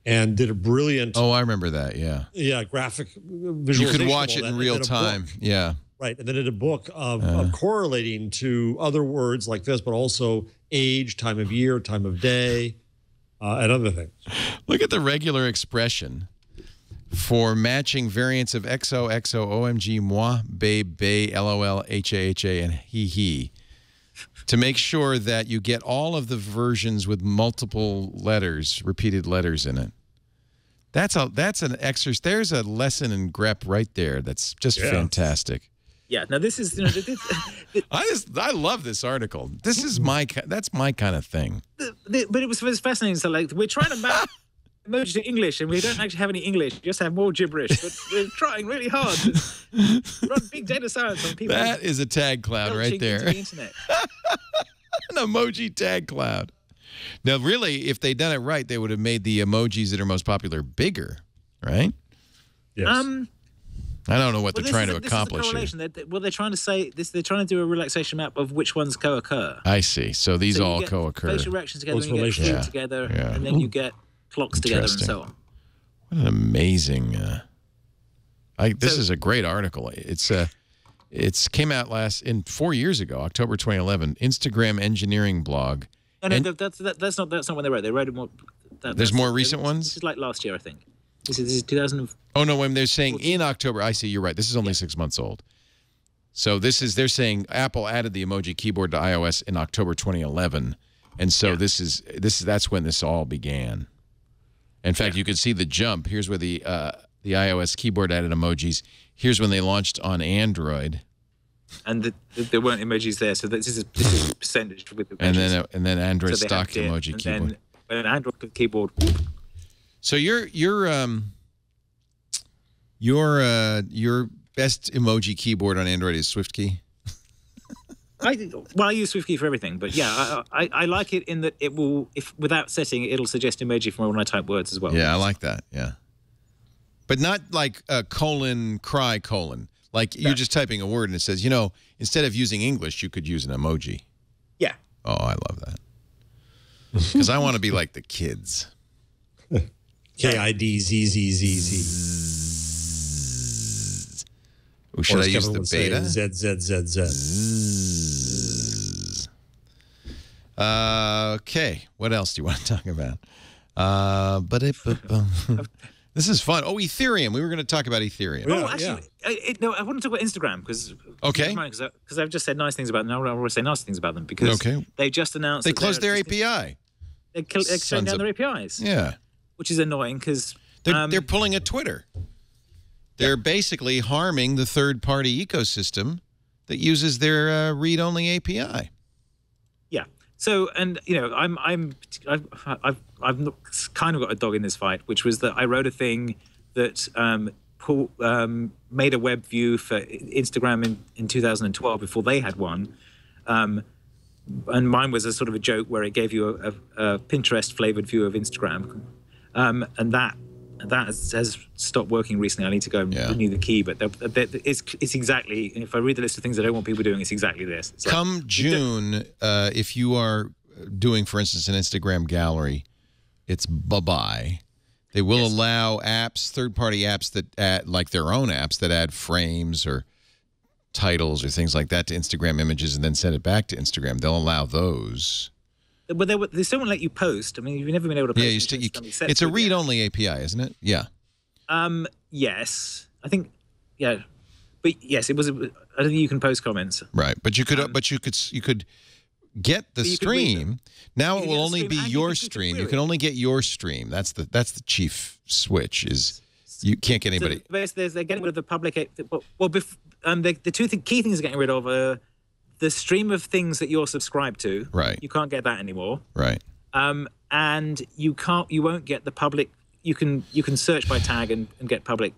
and did a brilliant. Oh, I remember that. Yeah. Yeah, graphic You visualization. could watch of it all in that, real and then a book. time. Yeah. Right, and then in a book of correlating to other words like this, but also age, time of year, time of day, and other things. Look at the regular expression for matching variants of XO, XO, OMG, moi, babe, bay, LOL, HAHA, and he. To make sure that you get all of the versions with multiple letters, repeated letters in it. That's an exercise. There's a lesson in grep right there. That's just fantastic. Yeah. Now this is I love this article. This is that's my kind of thing. But it was fascinating. So like we're trying to map emoji to English, and we don't actually have any English. We just have more gibberish. But we're trying really hard to run big data science on people. That is a tag cloud right there. The internet. An emoji tag cloud. Now, really, if they'd done it right, they would have made the emojis that are most popular bigger, right? Yes. I don't know what they're trying to accomplish here. They're trying to say this. They're trying to do a relaxation map of which ones co-occur. I see. So these all co-occur. Facial reactions together, and you get food together, and then you get clocks together, and so on. What an amazing! This is a great article. It's came out 4 years ago, October 2011. Instagram engineering blog. No, that's not when they wrote it. They wrote it more. There's more recent ones? This is like last year, I think. This is 2000. Oh, no, when they're saying in October. I see, you're right. This is only 6 months old. So they're saying Apple added the emoji keyboard to iOS in October 2011. And so that's when this all began. In fact, you could see the jump. Here's where the iOS keyboard added emojis. Here's when they launched on Android. And there weren't emojis there, so this is a percentage with the emojis. And then Android stock emoji keyboard. Then an Android keyboard. So your best emoji keyboard on Android is SwiftKey? I use SwiftKey for everything, but yeah, I like it in that it will, without setting, it'll suggest emoji for when I type words as well. Yeah, I like that. Yeah, but not like cry. Like you're just typing a word and it says, instead of using English, you could use an emoji. Yeah. Oh, I love that. Because I want to be like the kids. KIDZZZZ. Oh, should I use the beta? ZZZZ. Okay. What else do you want to talk about? This is fun. Oh, Ethereum. We were going to talk about Ethereum. Oh, actually, I want to talk about Instagram because I've just said nice things about them. I want to say nice things about them because they just announced they closed their API. They're shutting down their APIs. Yeah, which is annoying because they're pulling a Twitter. They're basically harming the third-party ecosystem that uses their read-only API. Yeah. So, and I've kind of got a dog in this fight, which was that I wrote a thing that made a web view for Instagram in 2012 before they had one, and mine was a sort of a joke where it gave you a Pinterest flavored view of Instagram, and that has stopped working recently. I need to go and renew the key, but it's exactly. If I read the list of things I don't want people doing, it's exactly this. So, come June, if you are doing, for instance, an Instagram gallery, it's bye-bye. They will allow apps, third-party apps that add, like their own apps that add frames or titles or things like that to Instagram images and then send it back to Instagram. They'll allow those. But they still won't let you post. I mean, you've never been able to post. Yeah, it's a read-only API, isn't it? Yeah. Yes, I think. Yeah, but yes, it was. I don't think you can post comments. Right, but you could. You could get the stream. Now it will only be your stream. You can only get your stream. That's the chief switch. Is you can't get anybody. So they're getting rid of the public. The two key things they're getting rid of are the stream of things that you're subscribed to. Right. You can't get that anymore. Right. And you won't get the public. You can search by tag and get public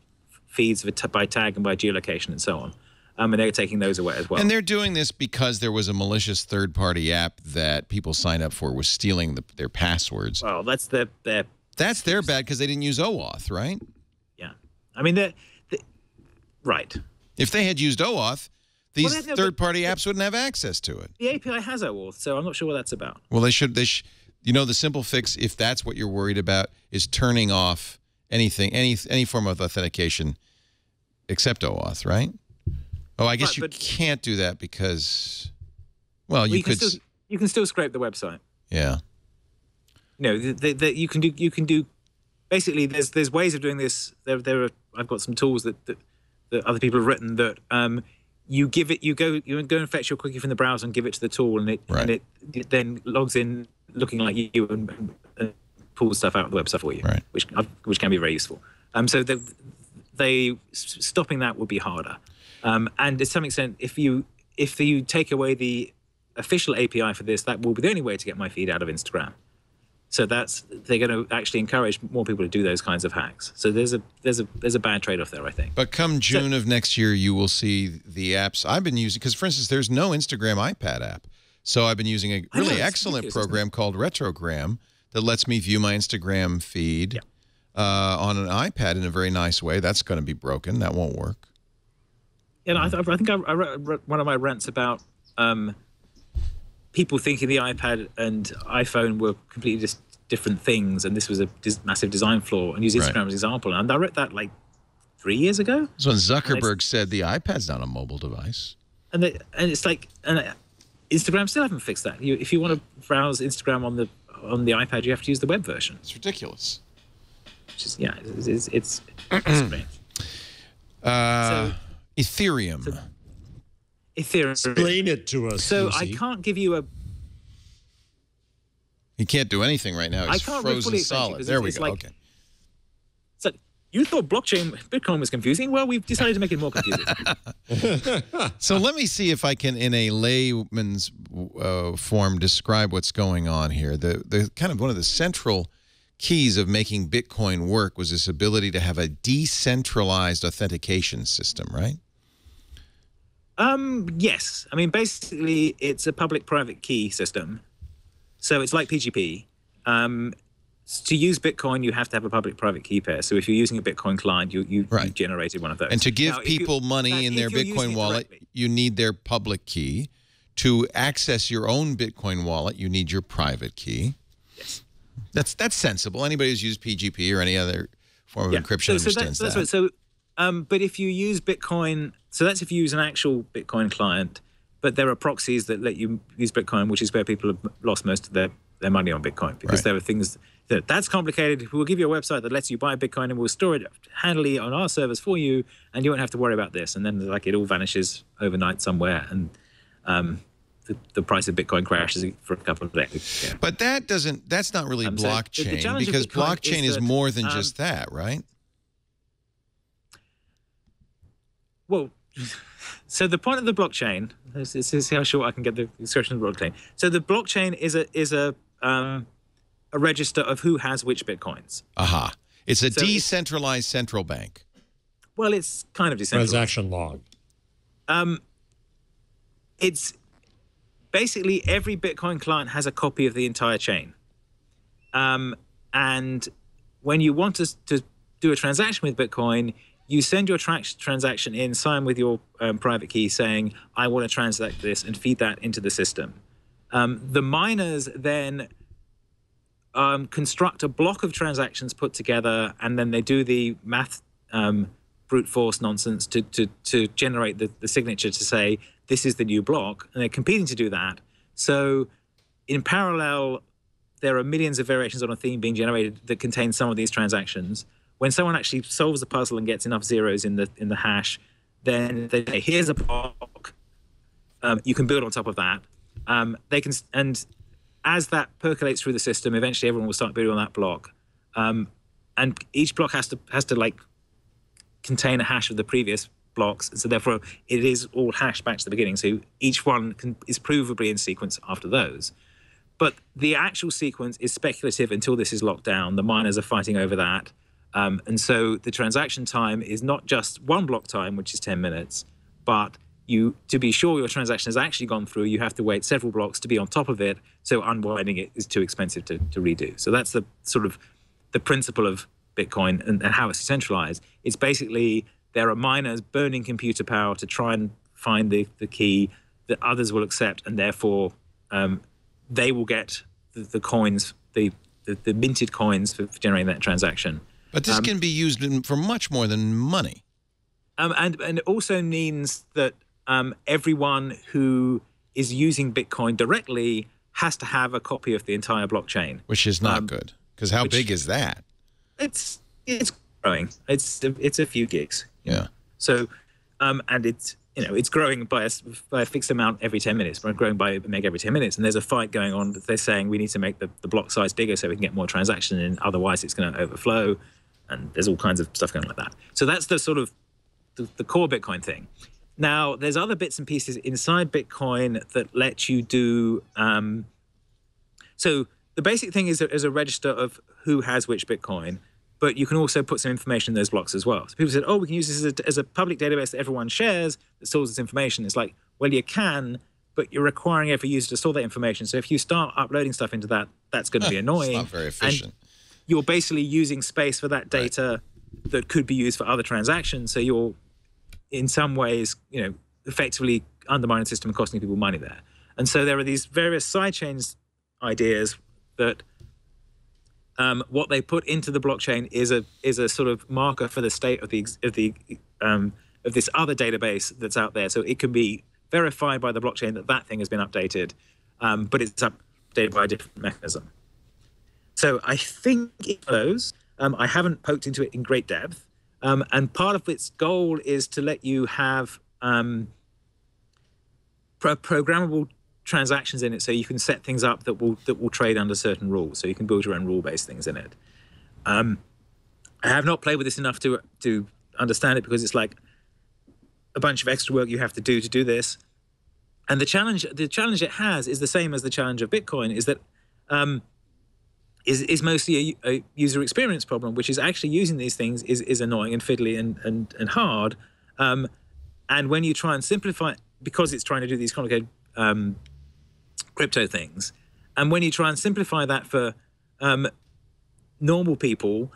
feeds by tag and by geolocation and so on. And they're taking those away as well. And they're doing this because there was a malicious third-party app that people signed up for was stealing their passwords. Well, that's their bad because they didn't use OAuth, right? Yeah. I mean, right. If they had used OAuth, these third-party apps wouldn't have access to it. The API has OAuth, so I'm not sure what that's about. Well, they should. The simple fix, if that's what you're worried about, is turning off any form of authentication except OAuth, right? Oh, I guess you can't do that because, you could. You can still scrape the website. Yeah. You can do basically there's ways of doing this. I've got some tools that other people have written that you go and fetch your cookie from the browser and give it to the tool, and it then logs in looking like you and pulls stuff out of the website for you, right. which can be very useful. So stopping that would be harder. And to some extent, if you take away the official API for this, that will be the only way to get my feed out of Instagram. So they're going to actually encourage more people to do those kinds of hacks. So there's a bad trade-off there, I think. But come June of next year, you will see the apps I've been using. Because, for instance, there's no Instagram iPad app. So I've been using a really excellent program called Retrogram that lets me view my Instagram feed on an iPad in a very nice way. That's going to be broken. That won't work. Yeah, I think I wrote one of my rants about people thinking the iPad and iPhone were completely just different things, and this was a massive design flaw, and use Instagram as an example. And I wrote that like 3 years ago. That's when Zuckerberg said the iPad's not a mobile device. And it's like, Instagram still haven't fixed that. If you want to browse Instagram on the iPad, you have to use the web version. It's ridiculous. Which is, it's strange. Ethereum. Ethereum. Explain it to us. So Lucy. I can't give you a. He can't do anything right now. He's frozen solid. There we go. Like, okay. So you thought Bitcoin was confusing? Well, we've decided to make it more confusing. So let me see if I can, in a layman's form, describe what's going on here. The kind of one of the central keys of making Bitcoin work was this ability to have a decentralized authentication system, right? Yes. I mean, basically, it's a public-private key system. So it's like PGP. To use Bitcoin, you have to have a public-private key pair. So if you're using a Bitcoin client, you generated one of those. And to give people money in their Bitcoin wallet, you need their public key. To access your own Bitcoin wallet, you need your private key. Yes. That's sensible. Anybody who's used PGP or any other form of encryption understands that. Right. So, but if you use Bitcoin, so that's if you use an actual Bitcoin client, but there are proxies that let you use Bitcoin, which is where people have lost most of their money on Bitcoin, because there are things that's complicated. We'll give you a website that lets you buy Bitcoin and we'll store it handily on our servers for you, and you won't have to worry about this. And then it all vanishes overnight somewhere, and the price of Bitcoin crashes for a couple of days. Yeah. But that's not really blockchain, so because blockchain is more than just that, right? Well, so the point of the blockchain, this is how short I can get the description of the blockchain. So the blockchain is a register of who has which Bitcoins. Aha. It's a decentralized central bank. Well, it's kind of decentralized. Transaction log. It's basically every Bitcoin client has a copy of the entire chain. And when you want to do a transaction with Bitcoin, you send your transaction in, sign with your private key saying, I want to transact this, and feed that into the system. The miners then construct a block of transactions put together, and then they do the math brute force nonsense to generate the signature to say, this is the new block, and they're competing to do that. So in parallel, there are millions of variations on a theme being generated that contain some of these transactions. When someone actually solves the puzzle and gets enough zeros in the hash, then they say, here's a block. You can build on top of that. And as that percolates through the system, eventually everyone will start building on that block. And each block has to like contain a hash of the previous blocks. So therefore, it is all hashed back to the beginning. So each one is provably in sequence after those. But the actual sequence is speculative until this is locked down. The miners are fighting over that. And so the transaction time is not just one block time, which is 10 minutes, but to be sure your transaction has actually gone through, you have to wait several blocks to be on top of it. So unwinding it is too expensive to redo. So that's the sort of the principle of Bitcoin and how it's decentralized. It's basically there are miners burning computer power to try and find the key that others will accept, and therefore they will get the coins, the minted coins for generating that transaction. But this can be used for much more than money. And it also means that everyone who is using Bitcoin directly has to have a copy of the entire blockchain. Which is not good, because how big is that? It's growing. It's a few gigs. Yeah. So, and it's it's growing by a fixed amount every 10 minutes. We're growing by a meg every 10 minutes, and there's a fight going on. They're saying we need to make the block size bigger so we can get more transaction in. Otherwise, it's going to overflow, and there's all kinds of stuff going on like that. So that's the sort of the core Bitcoin thing. Now, there's other bits and pieces inside Bitcoin that let you do. So the basic thing is a register of who has which Bitcoin. But you can also put some information in those blocks as well. So people said, oh, we can use this as a public database that everyone shares that stores this information. It's like, well, you can, but you're requiring every user to store that information. So if you start uploading stuff into that, that's going to be annoying. It's not very efficient. And you're basically using space for that data that could be used for other transactions. So you're, in some ways, effectively undermining the system and costing people money there. And so there are these various sidechains ideas that what they put into the blockchain is a sort of marker for the state of this other database that's out there. So it can be verified by the blockchain that thing has been updated, but it's updated by a different mechanism. So I think it follows. I haven't poked into it in great depth, and part of its goal is to let you have programmable transactions in it, so you can set things up that will trade under certain rules. So you can build your own rule-based things in it. I have not played with this enough to understand it, because it's like a bunch of extra work you have to do this. And the challenge it has is the same as the challenge of Bitcoin, is that is mostly a user experience problem, which is actually using these things is annoying and fiddly and hard. And when you try and simplify it, because it's trying to do these complicated crypto things, and when you try and simplify that for normal people,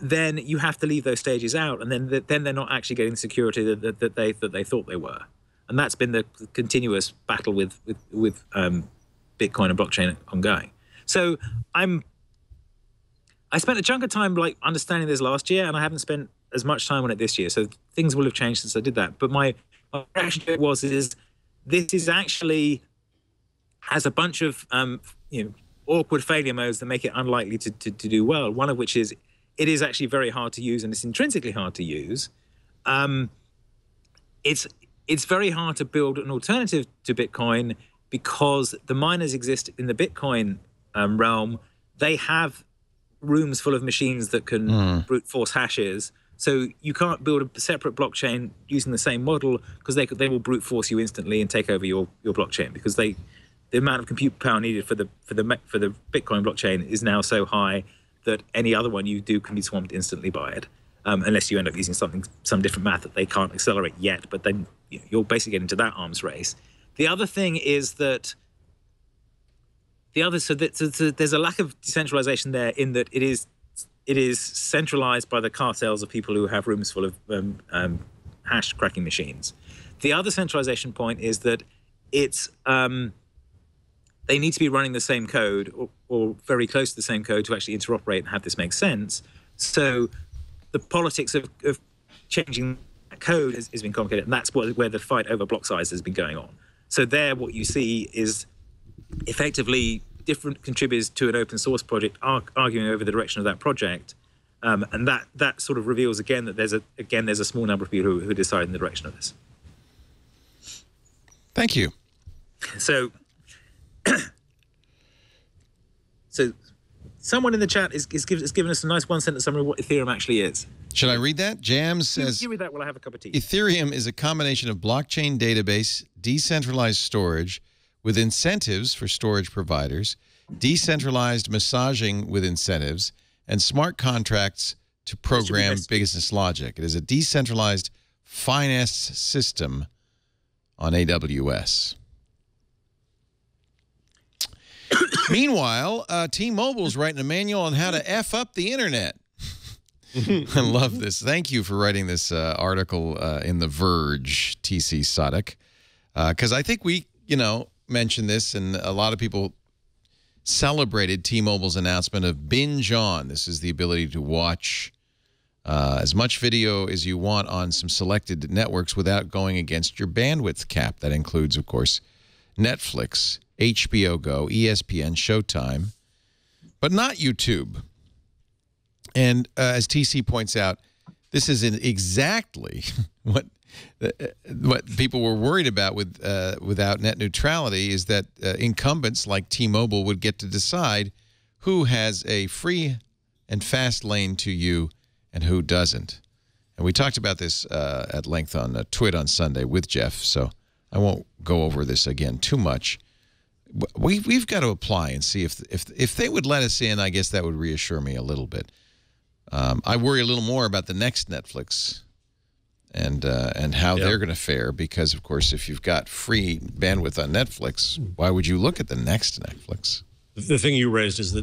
then you have to leave those stages out, and then they're not actually getting the security that they thought they were. And that's been the continuous battle with Bitcoin and blockchain ongoing. So I spent a chunk of time understanding this last year, and I haven't spent as much time on it this year. So things will have changed since I did that. But my reaction to it this is actually has a bunch of awkward failure modes that make it unlikely to do well. One of which is it is actually very hard to use, and it's intrinsically hard to use. It's very hard to build an alternative to Bitcoin, because the miners exist in the Bitcoin realm. They have rooms full of machines that can brute force hashes. So you can't build a separate blockchain using the same model, because they will brute force you instantly and take over your blockchain, because the amount of compute power needed for the Bitcoin blockchain is now so high that any other one you do can be swamped instantly by it, unless you end up using some different math that they can't accelerate yet. But then you'll basically get into that arms race. The other thing is that so there's a lack of decentralization there, in that it is centralized by the cartels of people who have rooms full of hash cracking machines. The other centralization point is that it's they need to be running the same code, or very close to the same code, to actually interoperate and have this make sense. So the politics of changing that code has been complicated, and that's where the fight over block size has been going on. So there, what you see is effectively different contributors to an open source project arguing over the direction of that project, and that sort of reveals again that there's a small number of people who decide in the direction of this. Thank you. So someone in the chat has given us a nice one-sentence summary of what Ethereum actually is. Should I read that? Jam says, you read that while I have a cup of tea. Ethereum is a combination of blockchain database, decentralized storage with incentives for storage providers, decentralized massaging with incentives, and smart contracts to program business logic. It is a decentralized finance system on AWS. Meanwhile, T-Mobile's writing a manual on how to F up the internet. I love this. Thank you for writing this article in The Verge, TC Sadek, because I think we, mentioned this, and a lot of people celebrated T-Mobile's announcement of Binge On. This is the ability to watch as much video as you want on some selected networks without going against your bandwidth cap. That includes, of course, Netflix, HBO Go, ESPN, Showtime, but not YouTube. And as TC points out, this isn't exactly what people were worried about without net neutrality, is that incumbents like T-Mobile would get to decide who has a free and fast lane to you and who doesn't. And we talked about this at length on Twit on Sunday with Jeff, so I won't go over this again too much. We've got to apply and see if they would let us in. I guess that would reassure me a little bit. I worry a little more about the next Netflix and how they're going to fare, because, of course, if you've got free bandwidth on Netflix, why would you look at the next Netflix? The thing you raised is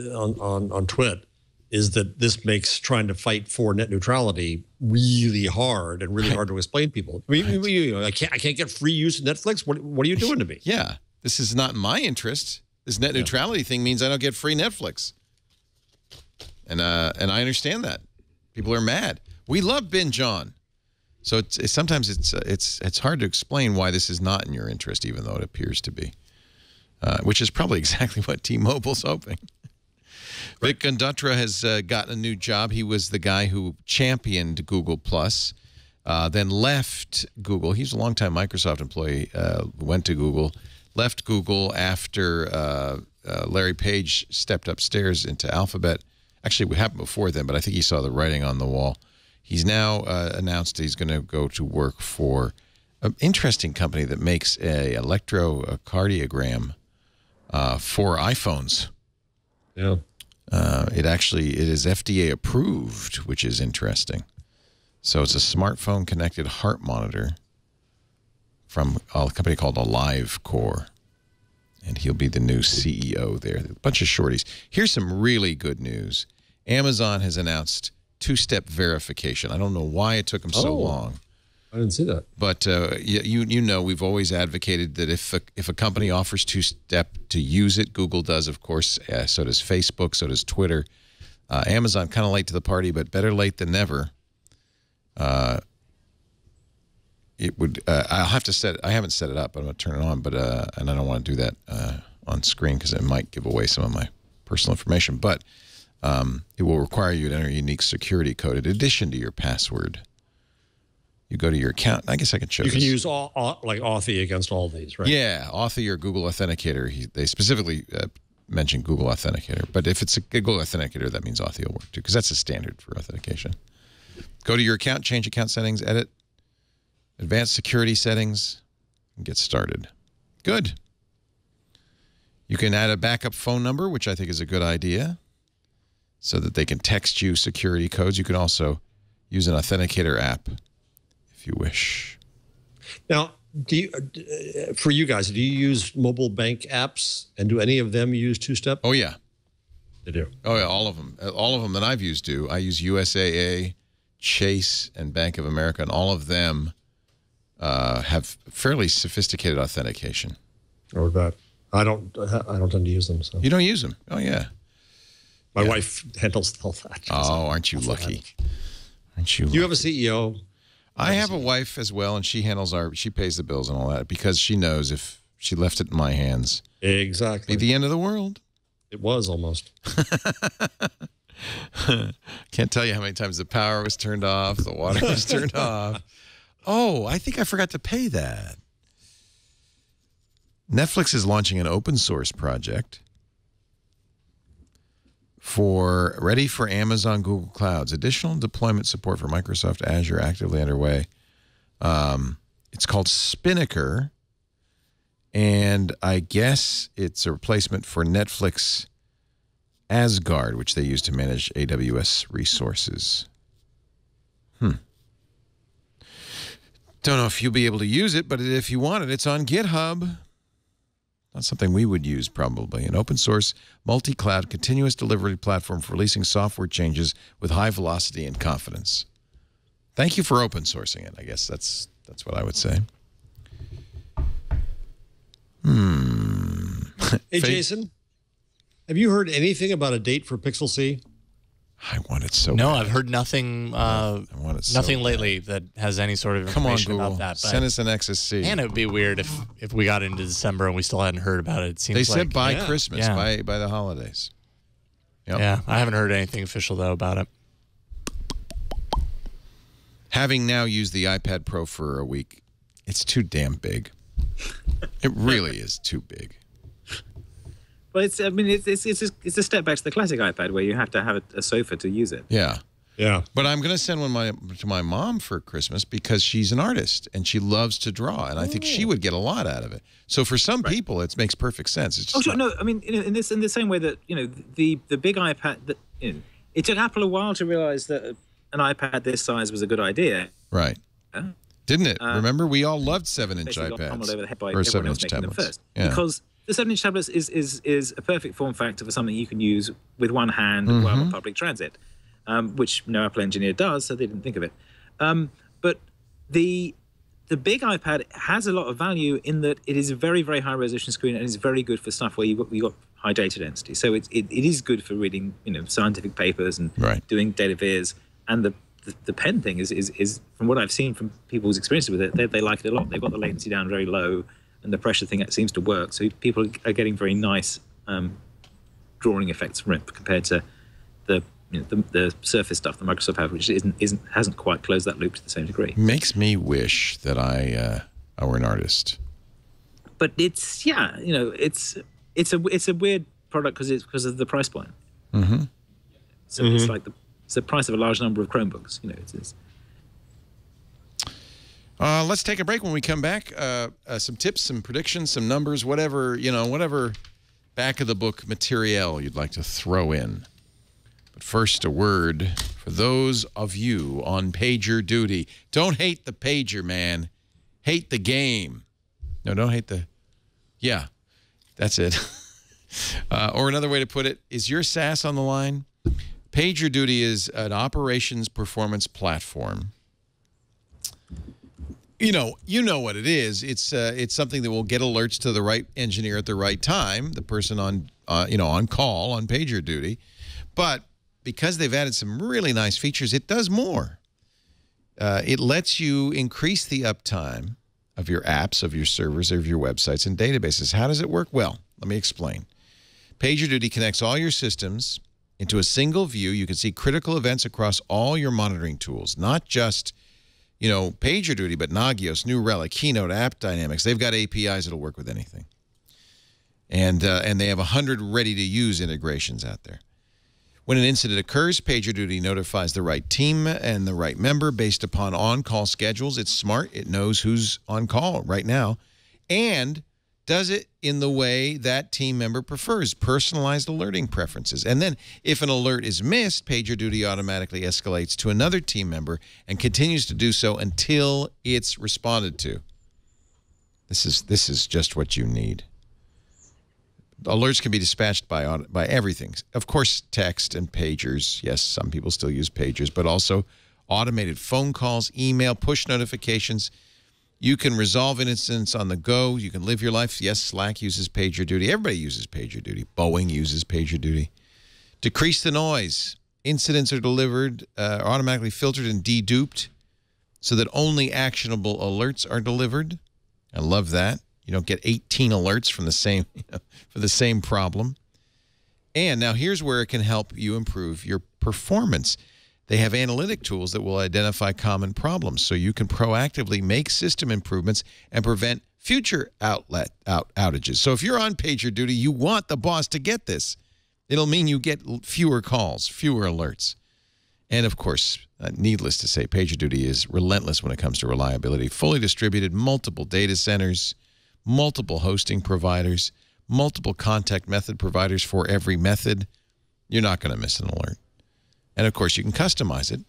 on Twit is that this makes trying to fight for net neutrality really hard and really hard to explain to people. I mean, I can't get free use of Netflix. What are you doing to me? Yeah, this is not in my interest. This net neutrality thing means I don't get free Netflix, and I understand that people are mad. We love binge on, so sometimes it's hard to explain why this is not in your interest, even though it appears to be, which is probably exactly what T-Mobile's hoping. Vic Gundutra has gotten a new job. He was the guy who championed Google+, then left Google. He's a longtime Microsoft employee, went to Google, left Google after Larry Page stepped upstairs into Alphabet. Actually, it happened before then, but I think he saw the writing on the wall. He's now announced he's going to go to work for an interesting company that makes an electrocardiogram for iPhones. Yeah. It is FDA approved, which is interesting. So it's a smartphone connected heart monitor from a company called AliveCore. And he'll be the new CEO there. A bunch of shorties. Here's some really good news. Amazon has announced two-step verification. I don't know why it took them so long. I didn't see that. But you know, we've always advocated that if a company offers two-step, to use it. Google does, of course. So does Facebook. So does Twitter. Amazon kind of late to the party, but better late than never. It would. I'll have to set. I haven't set it up. I'm going to turn it on, but and I don't want to do that on screen because it might give away some of my personal information. But it will require you to enter a unique security code in addition to your password. You go to your account. I guess I can show you. You can use like Authy against all these, right? Yeah, Authy or Google Authenticator. They specifically mentioned Google Authenticator. But if it's a Google Authenticator, that means Authy will work too, because that's a standard for authentication. Go to your account, change account settings, edit, advanced security settings, and get started. Good. You can add a backup phone number, which I think is a good idea, so that they can text you security codes. You can also use an authenticator app if you wish. Now, for you guys, do you use mobile bank apps, and do any of them use two-step? Oh, yeah. They do? Oh, yeah, all of them. All of them that I've used do. I use USAA, Chase, and Bank of America, and all of them have fairly sophisticated authentication. Or that. I don't tend to use them. So. You don't use them? Oh, yeah. My wife handles all that. Oh, aren't you lucky? Aren't you lucky? You have a CEO. I have a wife as well, and she handles she pays the bills and all that, because she knows if she left it in my hands, exactly, it'd be the end of the world. It was almost. Can't tell you how many times the power was turned off, the water was turned off. Oh, I think I forgot to pay that. Netflix is launching an open source project ready for Amazon Google Clouds. Additional deployment support for Microsoft Azure actively underway. It's called Spinnaker, and I guess it's a replacement for Netflix Asgard, which they use to manage AWS resources. Don't know if you'll be able to use it, but if you want it, it's on GitHub. Not something we would use, probably. An open source, multi-cloud, continuous delivery platform for releasing software changes with high velocity and confidence. Thank you for open sourcing it. I guess that's what I would say. Hey, Jason, have you heard anything about a date for Pixel C? I want it so No, bad. I've heard nothing. I want it so nothing bad. lately that has any sort of Come on, information Google. about that. But, Send us an XSC. and it would be weird if we got into December and we still hadn't heard about it. It seems They like, said by Christmas, yeah. by the holidays. Yep. Yeah, I haven't heard anything official, though, about it. Having now used the iPad Pro for a week, it's too damn big. It really is too big. Well, it's a step back to the classic iPad where you have to have a sofa to use it. Yeah. Yeah. But I'm going to send one to my mom for Christmas because she's an artist and she loves to draw, and I think she would get a lot out of it. So for some people, it makes perfect sense. It's just No, I mean, in the same way that the big iPad that it took Apple a while to realize that an iPad this size was a good idea. Right. Didn't it? Remember, we all loved 7-inch Basically got pummeled over the iPads head by or everyone else 7-inch making them tablets. first. Yeah. Because the 7-inch tablet is a perfect form factor for something you can use with one hand Mm-hmm. while on public transit, which no Apple engineer does, so they didn't think of it. But the big iPad has a lot of value in that it is a very, very high resolution screen and is very good for stuff where you got high data density. So it is good for reading scientific papers and doing data viz. And the pen thing is from what I've seen from people's experiences with it, they like it a lot. They've got the latency down very low, and the pressure thing seems to work. So people are getting very nice drawing effects from it compared to the Surface stuff that Microsoft have, which hasn't quite closed that loop to the same degree. Makes me wish that I were an artist. But it's a weird product because of the price point. Mm-hmm. So it's like it's the price of a large number of Chromebooks. Let's take a break. When we come back, some tips, some predictions, some numbers, whatever back of the book material you'd like to throw in. But first, a word for those of you on pager duty. Don't hate the pager, man. Hate the game. No, don't hate the... Yeah, that's it. Or another way to put it, is your SaaS on the line? PagerDuty is an operations performance platform. You know what it is. It's something that will get alerts to the right engineer at the right time, the person on call on PagerDuty. But because they've added some really nice features, it does more. It lets you increase the uptime of your apps, of your servers, of your websites and databases. How does it work? Well, let me explain. PagerDuty connects all your systems into a single view. You can see critical events across all your monitoring tools, not just, PagerDuty, but Nagios, New Relic, Keynote, App Dynamics. They've got APIs that'll work with anything. And they have 100 ready-to-use integrations out there. When an incident occurs, PagerDuty notifies the right team and the right member based upon on-call schedules. It's smart. It knows who's on call right now and does it in the way that team member prefers, personalized alerting preferences. And then if an alert is missed, PagerDuty automatically escalates to another team member and continues to do so until it's responded to. This is just what you need. Alerts can be dispatched by everything. Of course, text and pagers. Yes, some people still use pagers, but also automated phone calls, email, push notifications. You can resolve incidents on the go. You can live your life. Yes, Slack uses PagerDuty. Everybody uses PagerDuty. Boeing uses PagerDuty. Decrease the noise. Incidents are delivered, automatically filtered and deduped so that only actionable alerts are delivered. I love that. You don't get 18 alerts from the same for the same problem. And now here's where it can help you improve your performance. They have analytic tools that will identify common problems so you can proactively make system improvements and prevent future outages. So if you're on PagerDuty, you want the boss to get this. It'll mean you get fewer calls, fewer alerts. And of course, needless to say, PagerDuty is relentless when it comes to reliability. Fully distributed, multiple data centers, multiple hosting providers, multiple contact method providers for every method. You're not going to miss an alert. And of course, you can customize it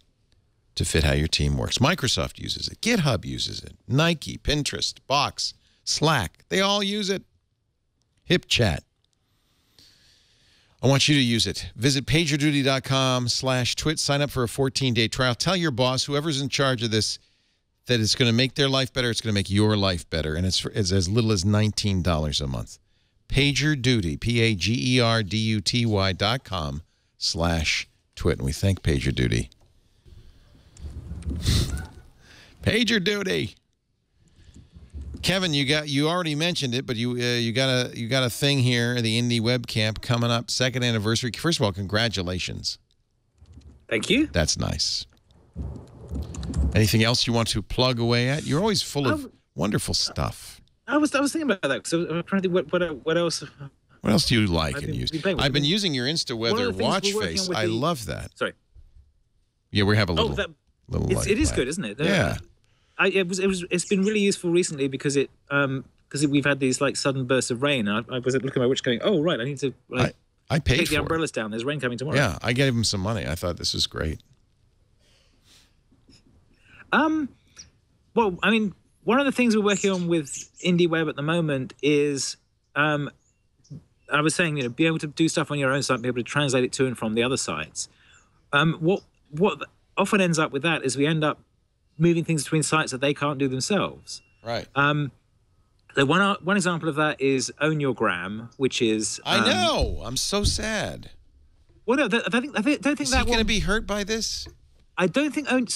to fit how your team works. Microsoft uses it. GitHub uses it. Nike, Pinterest, Box, Slack, they all use it. HipChat. I want you to use it. Visit pagerduty.com/twit. Sign up for a 14-day trial. Tell your boss, whoever's in charge of this, that it's going to make their life better. It's going to make your life better. And it's as little as $19 a month. PagerDuty, PagerDuty.com/twit. And we thank PagerDuty. PagerDuty. Kevin, you already mentioned it, but you got a thing here, the Indie Web Camp coming up, 2nd anniversary. First of all, congratulations. Thank you. That's nice. Anything else you want to plug away at? You're always full of wonderful stuff. I was thinking about that. So I'm trying to think what else. What else do you like and use? I've been using your Insta Weather watch face. I love that. Sorry. Yeah, we have a little. It is good, isn't it? Yeah. It's been really useful recently because we've had these like sudden bursts of rain. I was looking at my watch going, oh right, I need to I paid take the for umbrellas down. There's rain coming tomorrow. Yeah, I gave him some money. I thought this was great. Well, I mean, one of the things we're working on with IndieWeb at the moment is, I was saying, be able to do stuff on your own site, be able to translate it to and from the other sites. What often ends up with that is we end up moving things between sites that they can't do themselves. Right. So one example of that is Own Your Gram, which is. I know. I'm so sad. Well, no, I don't think is that he going to be hurt by this? I don't think Own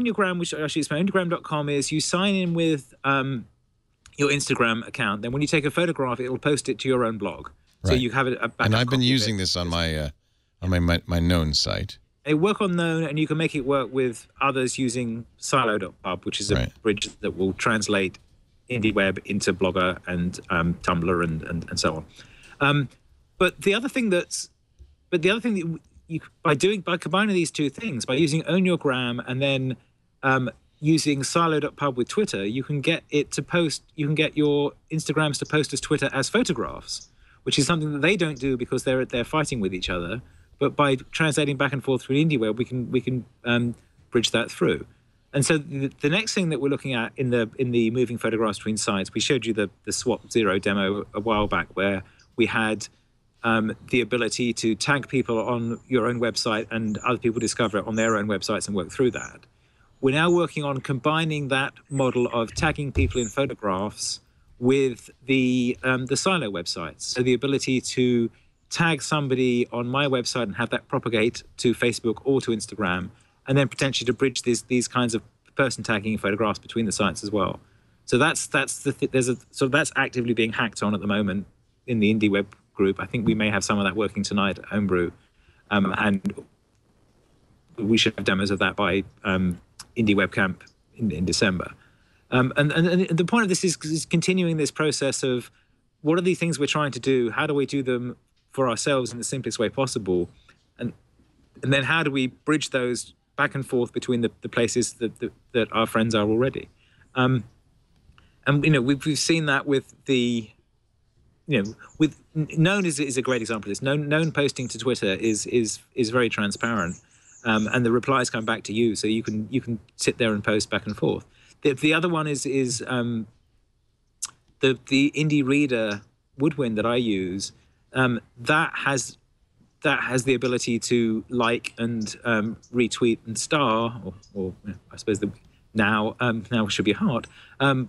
Your Gram, which actually is ownyourgram.com, is you sign in with your Instagram account. Then when you take a photograph, it will post it to your own blog. Right. So you have it. And I've been using this on my known site. They work on Known, and you can make it work with others using Silo.pub, which is a bridge that will translate IndieWeb into Blogger and Tumblr and so on. But the other thing that by combining these two things, by using Own Your Gram and then using Silo.pub with Twitter, you can get it to post. You can get your Instagrams to post as Twitter as photographs, which is something that they don't do because they're fighting with each other. But by translating back and forth through IndieWeb, we can bridge that through. And so the next thing that we're looking at in the moving photographs between sites, we showed you the Swap Zero demo a while back, where we had the ability to tag people on your own website and other people discover it on their own websites and work through that. We're now working on combining that model of tagging people in photographs with the Silo websites. So the ability to tag somebody on my website and have that propagate to Facebook or to Instagram, and then potentially to bridge these kinds of person tagging photographs between the sites as well. So that's actively being hacked on at the moment in the IndieWeb group. I think we may have some of that working tonight at Homebrew, and we should have demos of that by IndieWeb Camp in December. And the point of this is continuing this process of what are the things we're trying to do? How do we do them for ourselves in the simplest way possible? And then how do we bridge those back and forth between the places that our friends are already? And we've seen that with the, with Known is a great example of this. Known posting to Twitter is very transparent, and the replies come back to you, so you can sit there and post back and forth. The other one is the Indie Reader Woodwind that I use. That has the ability to like and retweet and star, or I suppose now should be heart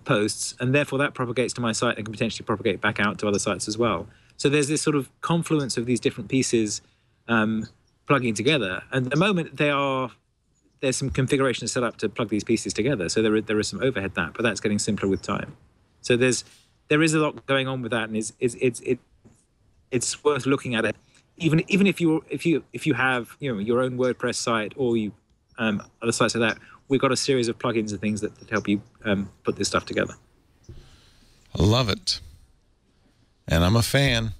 posts, and therefore that propagates to my site and can potentially propagate back out to other sites as well. So there's this sort of confluence of these different pieces plugging together. And at the moment there's some configuration set up to plug these pieces together. So there is some overhead but that's getting simpler with time. So there is a lot going on with that, and it's worth looking at it. Even if you have your own WordPress site or you other sites like that, we've got a series of plugins and things that help you put this stuff together. I love it, and I'm a fan.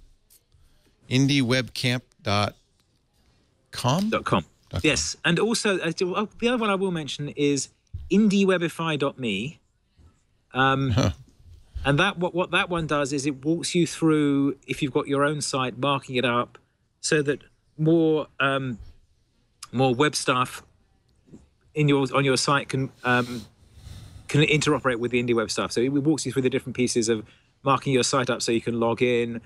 IndieWebCamp.com. Yes, and also the other one I will mention is IndieWebify.me. And what that one does is it walks you through, if you've got your own site, marking it up so that more web stuff on your site can interoperate with the IndieWeb stuff. So it walks you through the different pieces of marking your site up so you can log in,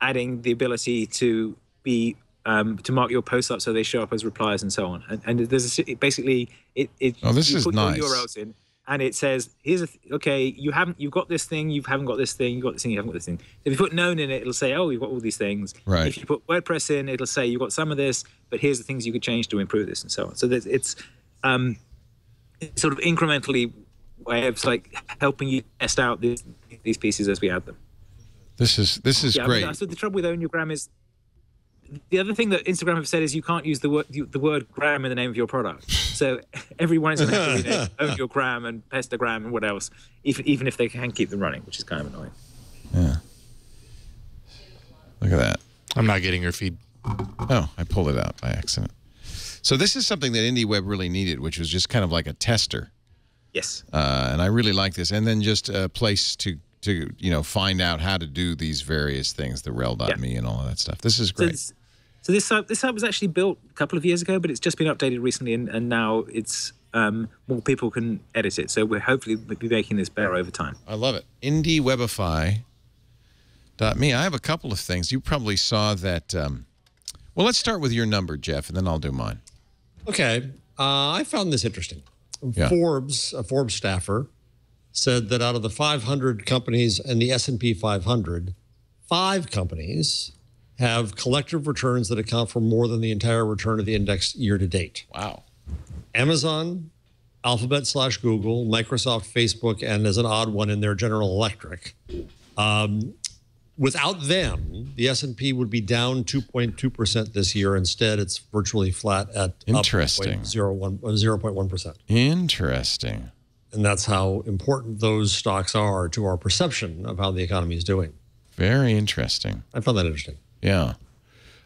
adding the ability to be to mark your posts up so they show up as replies and so on. And there's basically it. Oh, this is nice. Your URLs in, and it says, "Here's you've got this thing, you haven't got this thing, you've got this thing, you haven't got this thing." If you put Known in it, it'll say, "Oh, you've got all these things." Right. If you put WordPress in, it'll say, "You've got some of this, but here's the things you could change to improve this," and so on. So it's sort of incrementally way of like helping you test out these pieces as we add them. This is great. I mean, so the trouble with Own Your Gram is the other thing that Instagram have said is you can't use the word gram in the name of your product. So everyone is going to have to own your gram and pestagram and what else, even if they can keep them running, which is kind of annoying. Yeah. Look at that. I'm not getting your feed. Oh, I pulled it out by accident. So this is something that IndieWeb really needed, which was just kind of like a tester. Yes. And I really like this. And then just a place to find out how to do these various things, the rel.me and all of that stuff. This is great. So this site was actually built a couple of years ago, but it's just been updated recently, and now it's more people can edit it. So we'll hopefully be making this better over time. I love it. IndieWebify.me. I have a couple of things. You probably saw that. Well, let's start with your number, Jeff, and then I'll do mine. Okay. I found this interesting. Yeah. A Forbes staffer said that out of the 500 companies in the S&P 500, 5 companies have collective returns that account for more than the entire return of the index year to date. Wow. Amazon, Alphabet/Google, Microsoft, Facebook, and as an odd one in there, General Electric. Without them, the S&P would be down 2.2% this year. Instead, it's virtually flat at Interesting. 0.1%. Interesting. And that's how important those stocks are to our perception of how the economy is doing. Very interesting. I found that interesting. Yeah.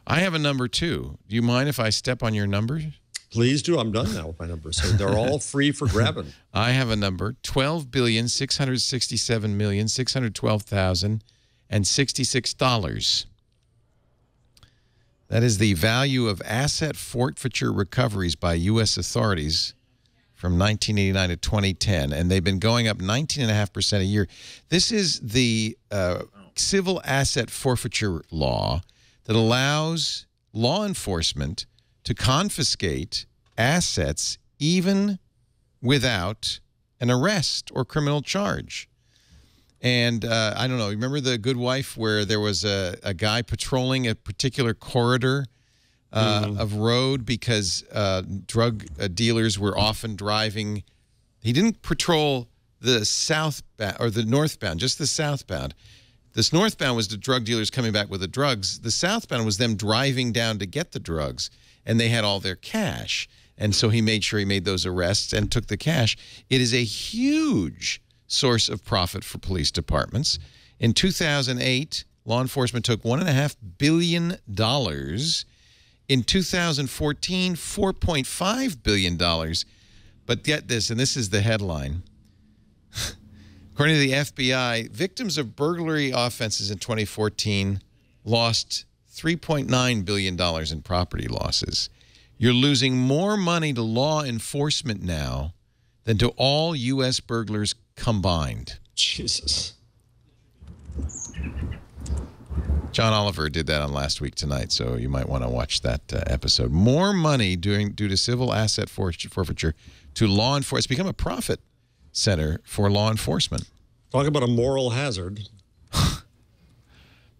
I have a number, too. Do you mind if I step on your number? Please do. I'm done now with my numbers. So they're all free for grabbing. I have a number, $12,667,612,066. That is the value of asset forfeiture recoveries by U.S. authorities from 1989 to 2010, and they've been going up 19.5% a year. This is the civil asset forfeiture law that allows law enforcement to confiscate assets even without an arrest or criminal charge. And I don't know, remember The Good Wife where there was a guy patrolling a particular corridor of road because drug dealers were often driving. He didn't patrol the southbound or the northbound, just the southbound. This northbound was the drug dealers coming back with the drugs. The southbound was them driving down to get the drugs, and they had all their cash. And so he made sure he made those arrests and took the cash. It is a huge source of profit for police departments. In 2008, law enforcement took $1.5 billion. In 2014, $4.5 billion. But get this, and this is the headline. According to the FBI, victims of burglary offenses in 2014 lost $3.9 billion in property losses. You're losing more money to law enforcement now than to all U.S. burglars combined. Jesus. John Oliver did that on Last Week Tonight, so you might want to watch that episode. More money due to civil asset forfeiture to law enforcement. It's become a profit center for law enforcement. Talk about a moral hazard.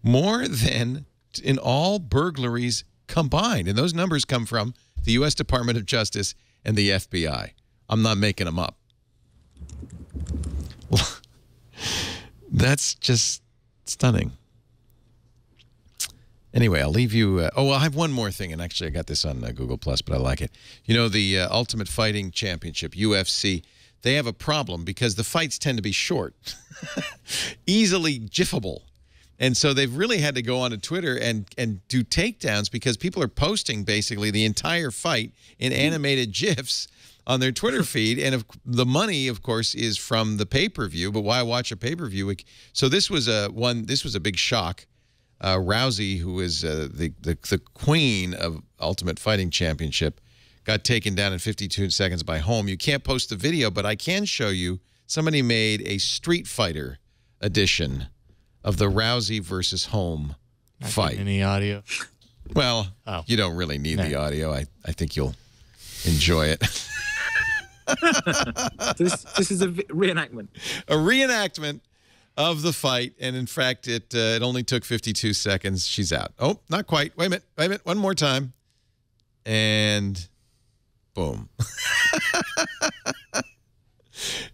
More than in all burglaries combined. And those numbers come from the U.S. Department of Justice and the FBI. I'm not making them up. That's just stunning. Anyway, I'll leave you. I have one more thing, and actually I got this on Google+, but I like it. You know, the Ultimate Fighting Championship, UFC, they have a problem because the fights tend to be short, easily jiffable. And so they've really had to go onto Twitter and do takedowns because people are posting basically the entire fight in animated GIFs on their Twitter feed. And the money, of course, is from the pay-per-view. But why watch a pay-per-view? So this was a big shock. Rousey, who is the queen of Ultimate Fighting Championship, got taken down in 52 seconds by Holm. You can't post the video, but I can show you somebody made a Street Fighter edition of the Rousey versus Holm fight. Any audio? Well, you don't really need the audio. I think you'll enjoy it. This is a reenactment. A reenactment of the fight, and in fact, it only took 52 seconds. She's out. Oh, not quite. Wait a minute. One more time. And boom.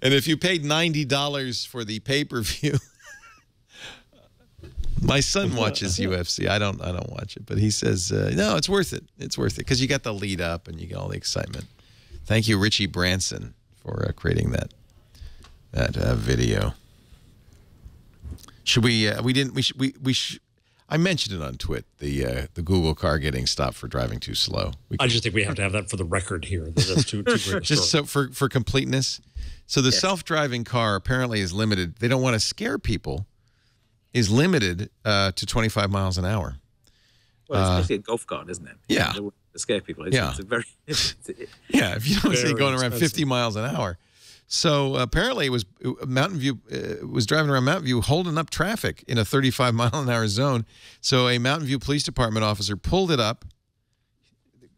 And if you paid $90 for the pay-per-view, my son watches UFC. I don't watch it, but he says no, it's worth it. It's worth it because you got the lead up and you get all the excitement. Thank you, Richie Branson, for creating that video. Should we? We didn't. We should. I mentioned it on Twit. The Google car getting stopped for driving too slow. I just think we have to have that for the record here. That's too great a story. Just so for completeness. So the self-driving car apparently is limited. They don't want to scare people. Is limited to 25 miles an hour. Well, it's basically a golf cart, isn't it? Yeah. To scare people. It's a very. Yeah, if you don't say going around 50 miles an hour. So apparently, Mountain View was driving around Mountain View, holding up traffic in a 35-mile-an-hour zone. So a Mountain View Police Department officer pulled it up.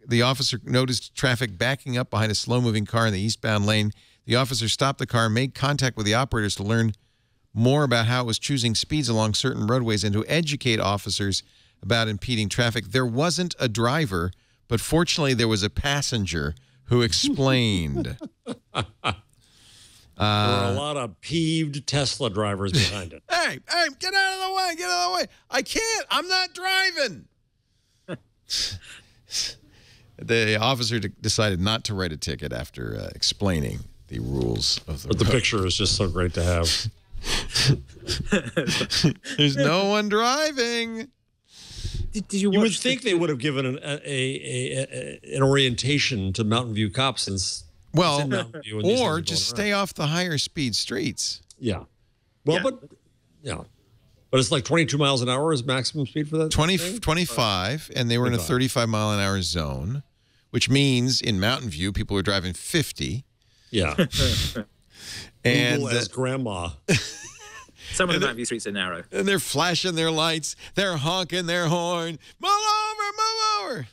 The officer noticed traffic backing up behind a slow-moving car in the eastbound lane. The officer stopped the car, made contact with the operators to learn more about how it was choosing speeds along certain roadways and to educate officers about impeding traffic. There wasn't a driver, but fortunately there was a passenger who explained. There were a lot of peeved Tesla drivers behind it. Hey, get out of the way, get out of the way. I can't, I'm not driving. The officer decided not to write a ticket after explaining the rules of the road. But the picture is just so great to have. There's no one driving. Did you watch? You would think they would have given an orientation to Mountain View cops since. Well, View and these or things are just going stay off the higher speed streets. Yeah. Well, but it's like 22 miles an hour is maximum speed for that 25, and they were in a 35-mile-an-hour zone, which means in Mountain View, people were driving 50. Yeah. And Google as grandma. Some of the Mountain View streets are narrow. And they're flashing their lights. They're honking their horn. Move over.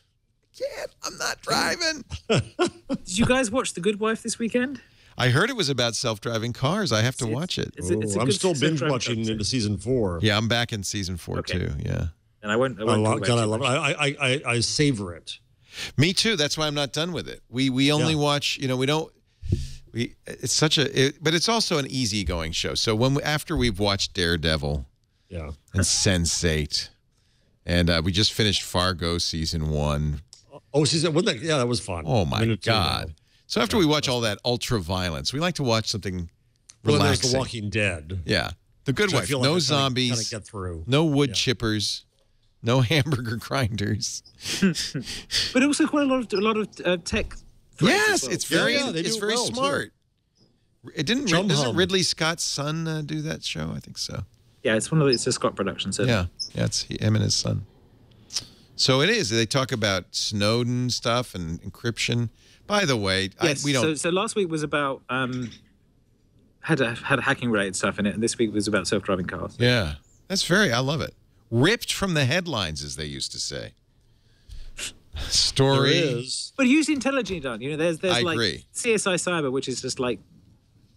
Can't. I'm not driving. Did you guys watch The Good Wife this weekend? I heard it was about self-driving cars. I have to watch it. I'm still binge watching into season 4. Yeah, I'm back in season 4 too. Yeah. And I won't I love it. I savor it. Me too. That's why I'm not done with it. We only watch. We don't. It's such but it's also an easygoing show. So after we've watched Daredevil, and Sense8, and we just finished Fargo season 1. Oh, season 1. Yeah, that was fun. Oh my God! So after we watch all that ultra violence, we like to watch something relaxing. There's The Walking Dead. Yeah, The Good Wife. No zombies. Get through. No wood chippers. No hamburger grinders. But also quite a lot of tech. Yes, well. it's very smart. Doesn't Ridley Scott's son do that show? I think so. Yeah, it's a Scott production. So yeah, it's him and his son. So it is. They talk about Snowden stuff and encryption. By the way, yes. We don't. So last week was about had hacking related stuff in it, and this week was about self-driving cars. Yeah, I love it. Ripped from the headlines, as they used to say. Story is, but used intelligently done. There's I like agree. CSI Cyber, which is just like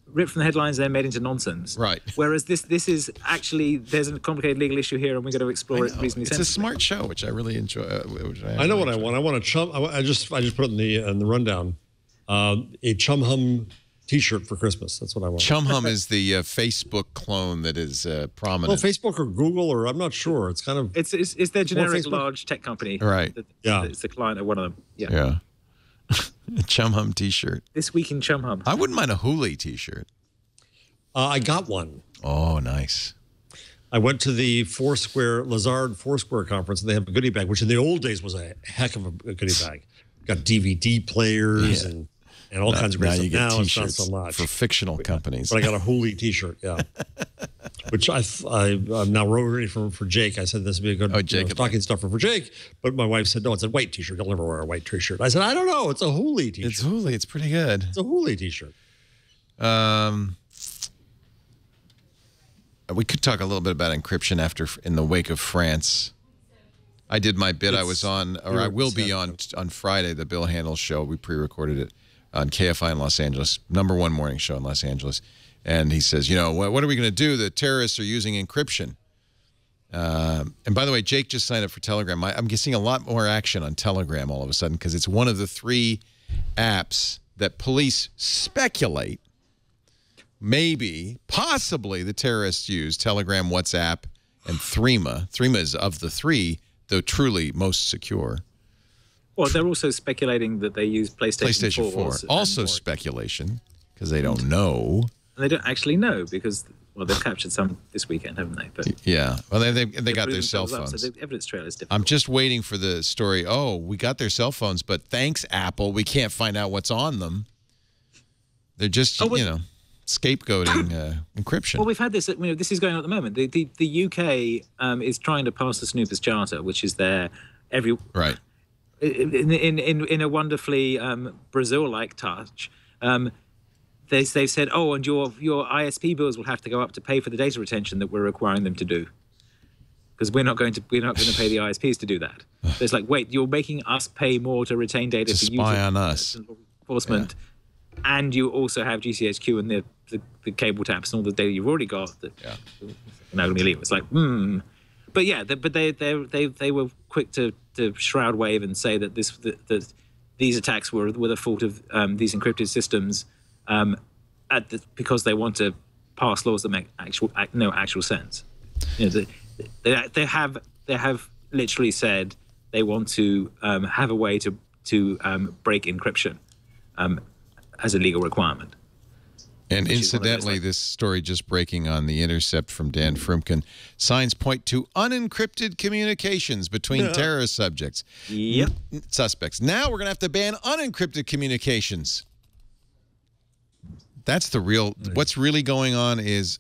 ripped from the headlines and then made into nonsense. Right. Whereas this is actually there's a complicated legal issue here, and we're going to explore it reasonably. It's a smart show, which I really enjoy. I know what I want. I want a chum. I just put it in the rundown. A Chum Hum T-shirt for Christmas. That's what I want. Chum Hum is the Facebook clone that is prominent. Oh, Facebook or Google, or I'm not sure. It's kind of it's their generic large tech company. Right. It's the client of one of them. Yeah. A Chum Hum T-shirt. This week in Chum Hum. I wouldn't mind a Hooli T-shirt. I got one. Oh, nice. I went to the Lazard Foursquare conference, and they have a goodie bag, which in the old days was a heck of a goodie bag. Got DVD players and all kinds of great stuff. You get now it's not T-shirts so much for fictional companies. But I got a Hooli T-shirt, which I'm now ready for Jake. I said this would be a good stocking stuffer for Jake, but my wife said no. It's a white T-shirt. You'll never wear a white T-shirt. I said I don't know. It's a Hooli T-shirt. It's Hooli. It's pretty good. It's a Hooli T-shirt. We could talk a little bit about encryption in the wake of France. I did my bit. I was on, or I will be on Friday, the Bill Handel show. We pre-recorded it on KFI in Los Angeles, #1 morning show in Los Angeles. And he says, what are we going to do? The terrorists are using encryption. And by the way, Jake just signed up for Telegram. I'm seeing a lot more action on Telegram all of a sudden because it's one of the 3 apps that police speculate maybe, possibly, the terrorists use Telegram, WhatsApp, and Threema. Threema is of the three, though truly most secure. Well, they're also speculating that they use PlayStation 4. Also speculation, because they don't know. And they don't actually know because, well, they've captured some this weekend, haven't they? But yeah. Well, they got their cell phones. So the evidence trail is difficult. I'm just waiting for the story. Oh, we got their cell phones, but thanks, Apple, we can't find out what's on them. They're just, scapegoating encryption. Well, we've had this. This is going on at the moment. The UK is trying to pass the Snoopers Charter, which is their right. In a wonderfully Brazil-like touch. They've said, oh, and your ISP bills will have to go up to pay for the data retention that we're requiring them to do, because we're not going to pay the ISPs to do that. So it's like, wait, you're making us pay more to retain data to spy on us, enforcement, and you also have GCHQ and the cable taps and all the data you've already got. That now going to leave. It's like, but yeah, they were quick to shroud wave and say that that these attacks were the fault of these encrypted systems. Because they want to pass laws that make no actual sense. They have literally said they want to have a way to break encryption as a legal requirement. And incidentally, this story just breaking on The Intercept from Dan Frumkin, signs point to unencrypted communications between terrorist suspects. Now we're going to have to ban unencrypted communications. That's the real. What's really going on is,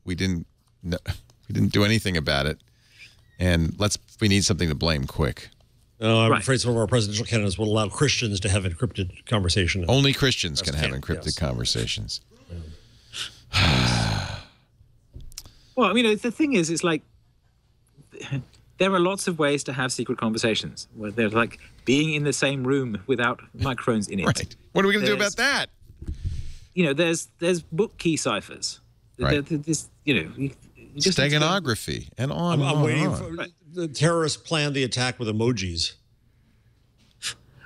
we didn't do anything about it, and we need something to blame quick. I'm afraid some of our presidential candidates will allow Christians to have encrypted conversation. Only Christians can have encrypted conversations. Well, the thing is, it's like there are lots of ways to have secret conversations. Where they're like being in the same room without microphones in it. Right. What are we going to do about that? There's book key ciphers. Right. Just steganography and on. I'm waiting for the terrorists planned the attack with emojis.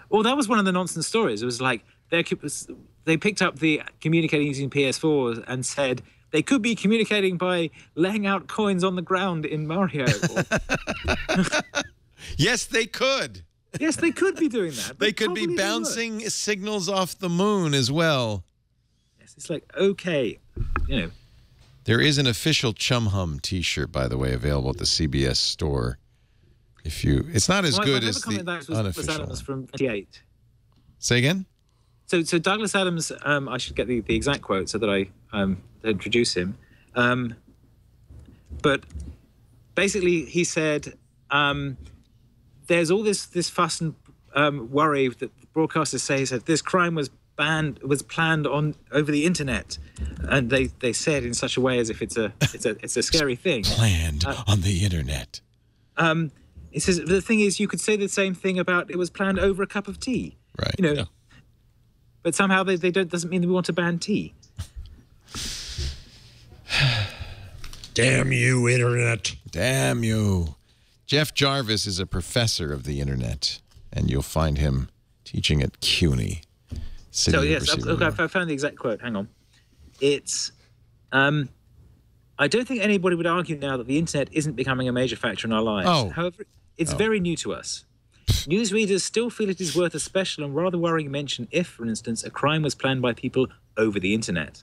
Well, that was one of the nonsense stories. It was like they picked up the communicating using PS4 and said they could be communicating by laying out coins on the ground in Mario. Yes, they could. Yes, they could be doing that. They could be bouncing signals off the moon as well. It's like, okay, There is an official Chum Hum T-shirt, by the way, available at the CBS store. It's not as good as the unofficial. Adams from 28. Say again? So Douglas Adams, I should get the exact quote so that I introduce him. But basically, he said, "There's all this fuss and worry that broadcasters say." He said this crime was planned over the internet, and they said in such a way as if it's a scary thing. Planned on the internet. He says the thing is, you could say the same thing about it was planned over a cup of tea. Right. But somehow they don't. Doesn't mean that we want to ban tea. Damn you, internet! Damn you! Jeff Jarvis is a professor of the internet, and you'll find him teaching at CUNY. So yes, I found the exact quote. Hang on. It's, I don't think anybody would argue now that the internet isn't becoming a major factor in our lives. However, it's very new to us. Newsreaders still feel it is worth a special and rather worrying mention if, for instance, a crime was planned by people over the internet.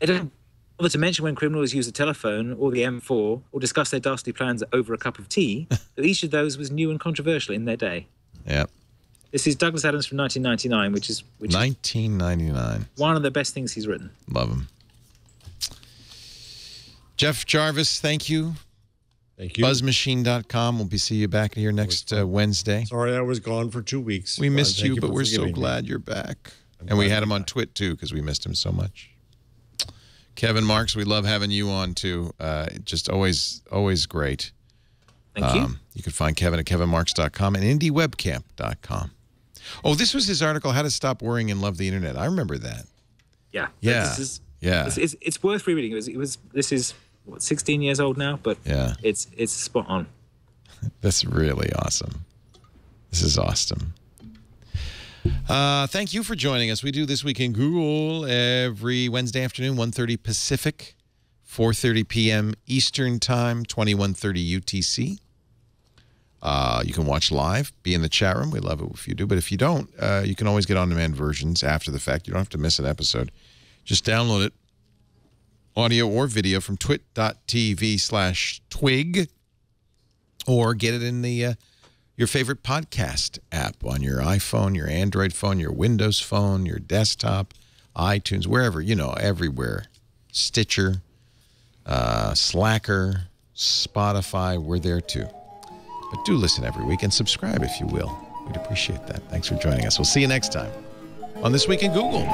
They don't bother to mention when criminals use the telephone or the M4 or discuss their dastardly plans over a cup of tea, though each of those was new and controversial in their day. Yeah. This is Douglas Adams from 1999, which is 1999. One of the best things he's written. Love him. Jeff Jarvis, thank you. Thank you. Buzzmachine.com. We'll see you back here next Wednesday. Sorry I was gone for 2 weeks. We missed you, but we're so glad you're back. And we had him on Twit, too, because we missed him so much. Kevin Marks, we love having you on, too. Just always great. Thank you. You can find Kevin at kevinmarks.com and indiewebcamp.com. Oh, this was his article, How to Stop Worrying and Love the Internet. I remember that. Yeah. Yeah. It's worth rereading. This is what, 16 years old now, but it's spot on. That's really awesome. This is awesome. Thank you for joining us. We do This Week in Google every Wednesday afternoon, 1:30 Pacific, 4:30 p.m. Eastern Time, 21:30 UTC. You can watch live, be in the chat room. We love it if you do. But if you don't, you can always get on-demand versions after the fact. You don't have to miss an episode. Just download it, audio or video, from twit.tv/twig, or get it in the your favorite podcast app on your iPhone, your Android phone, your Windows phone, your desktop, iTunes, wherever, everywhere. Stitcher, Slacker, Spotify, we're there too. But do listen every week and subscribe if you will. We'd appreciate that. Thanks for joining us. We'll see you next time on This Week in Google.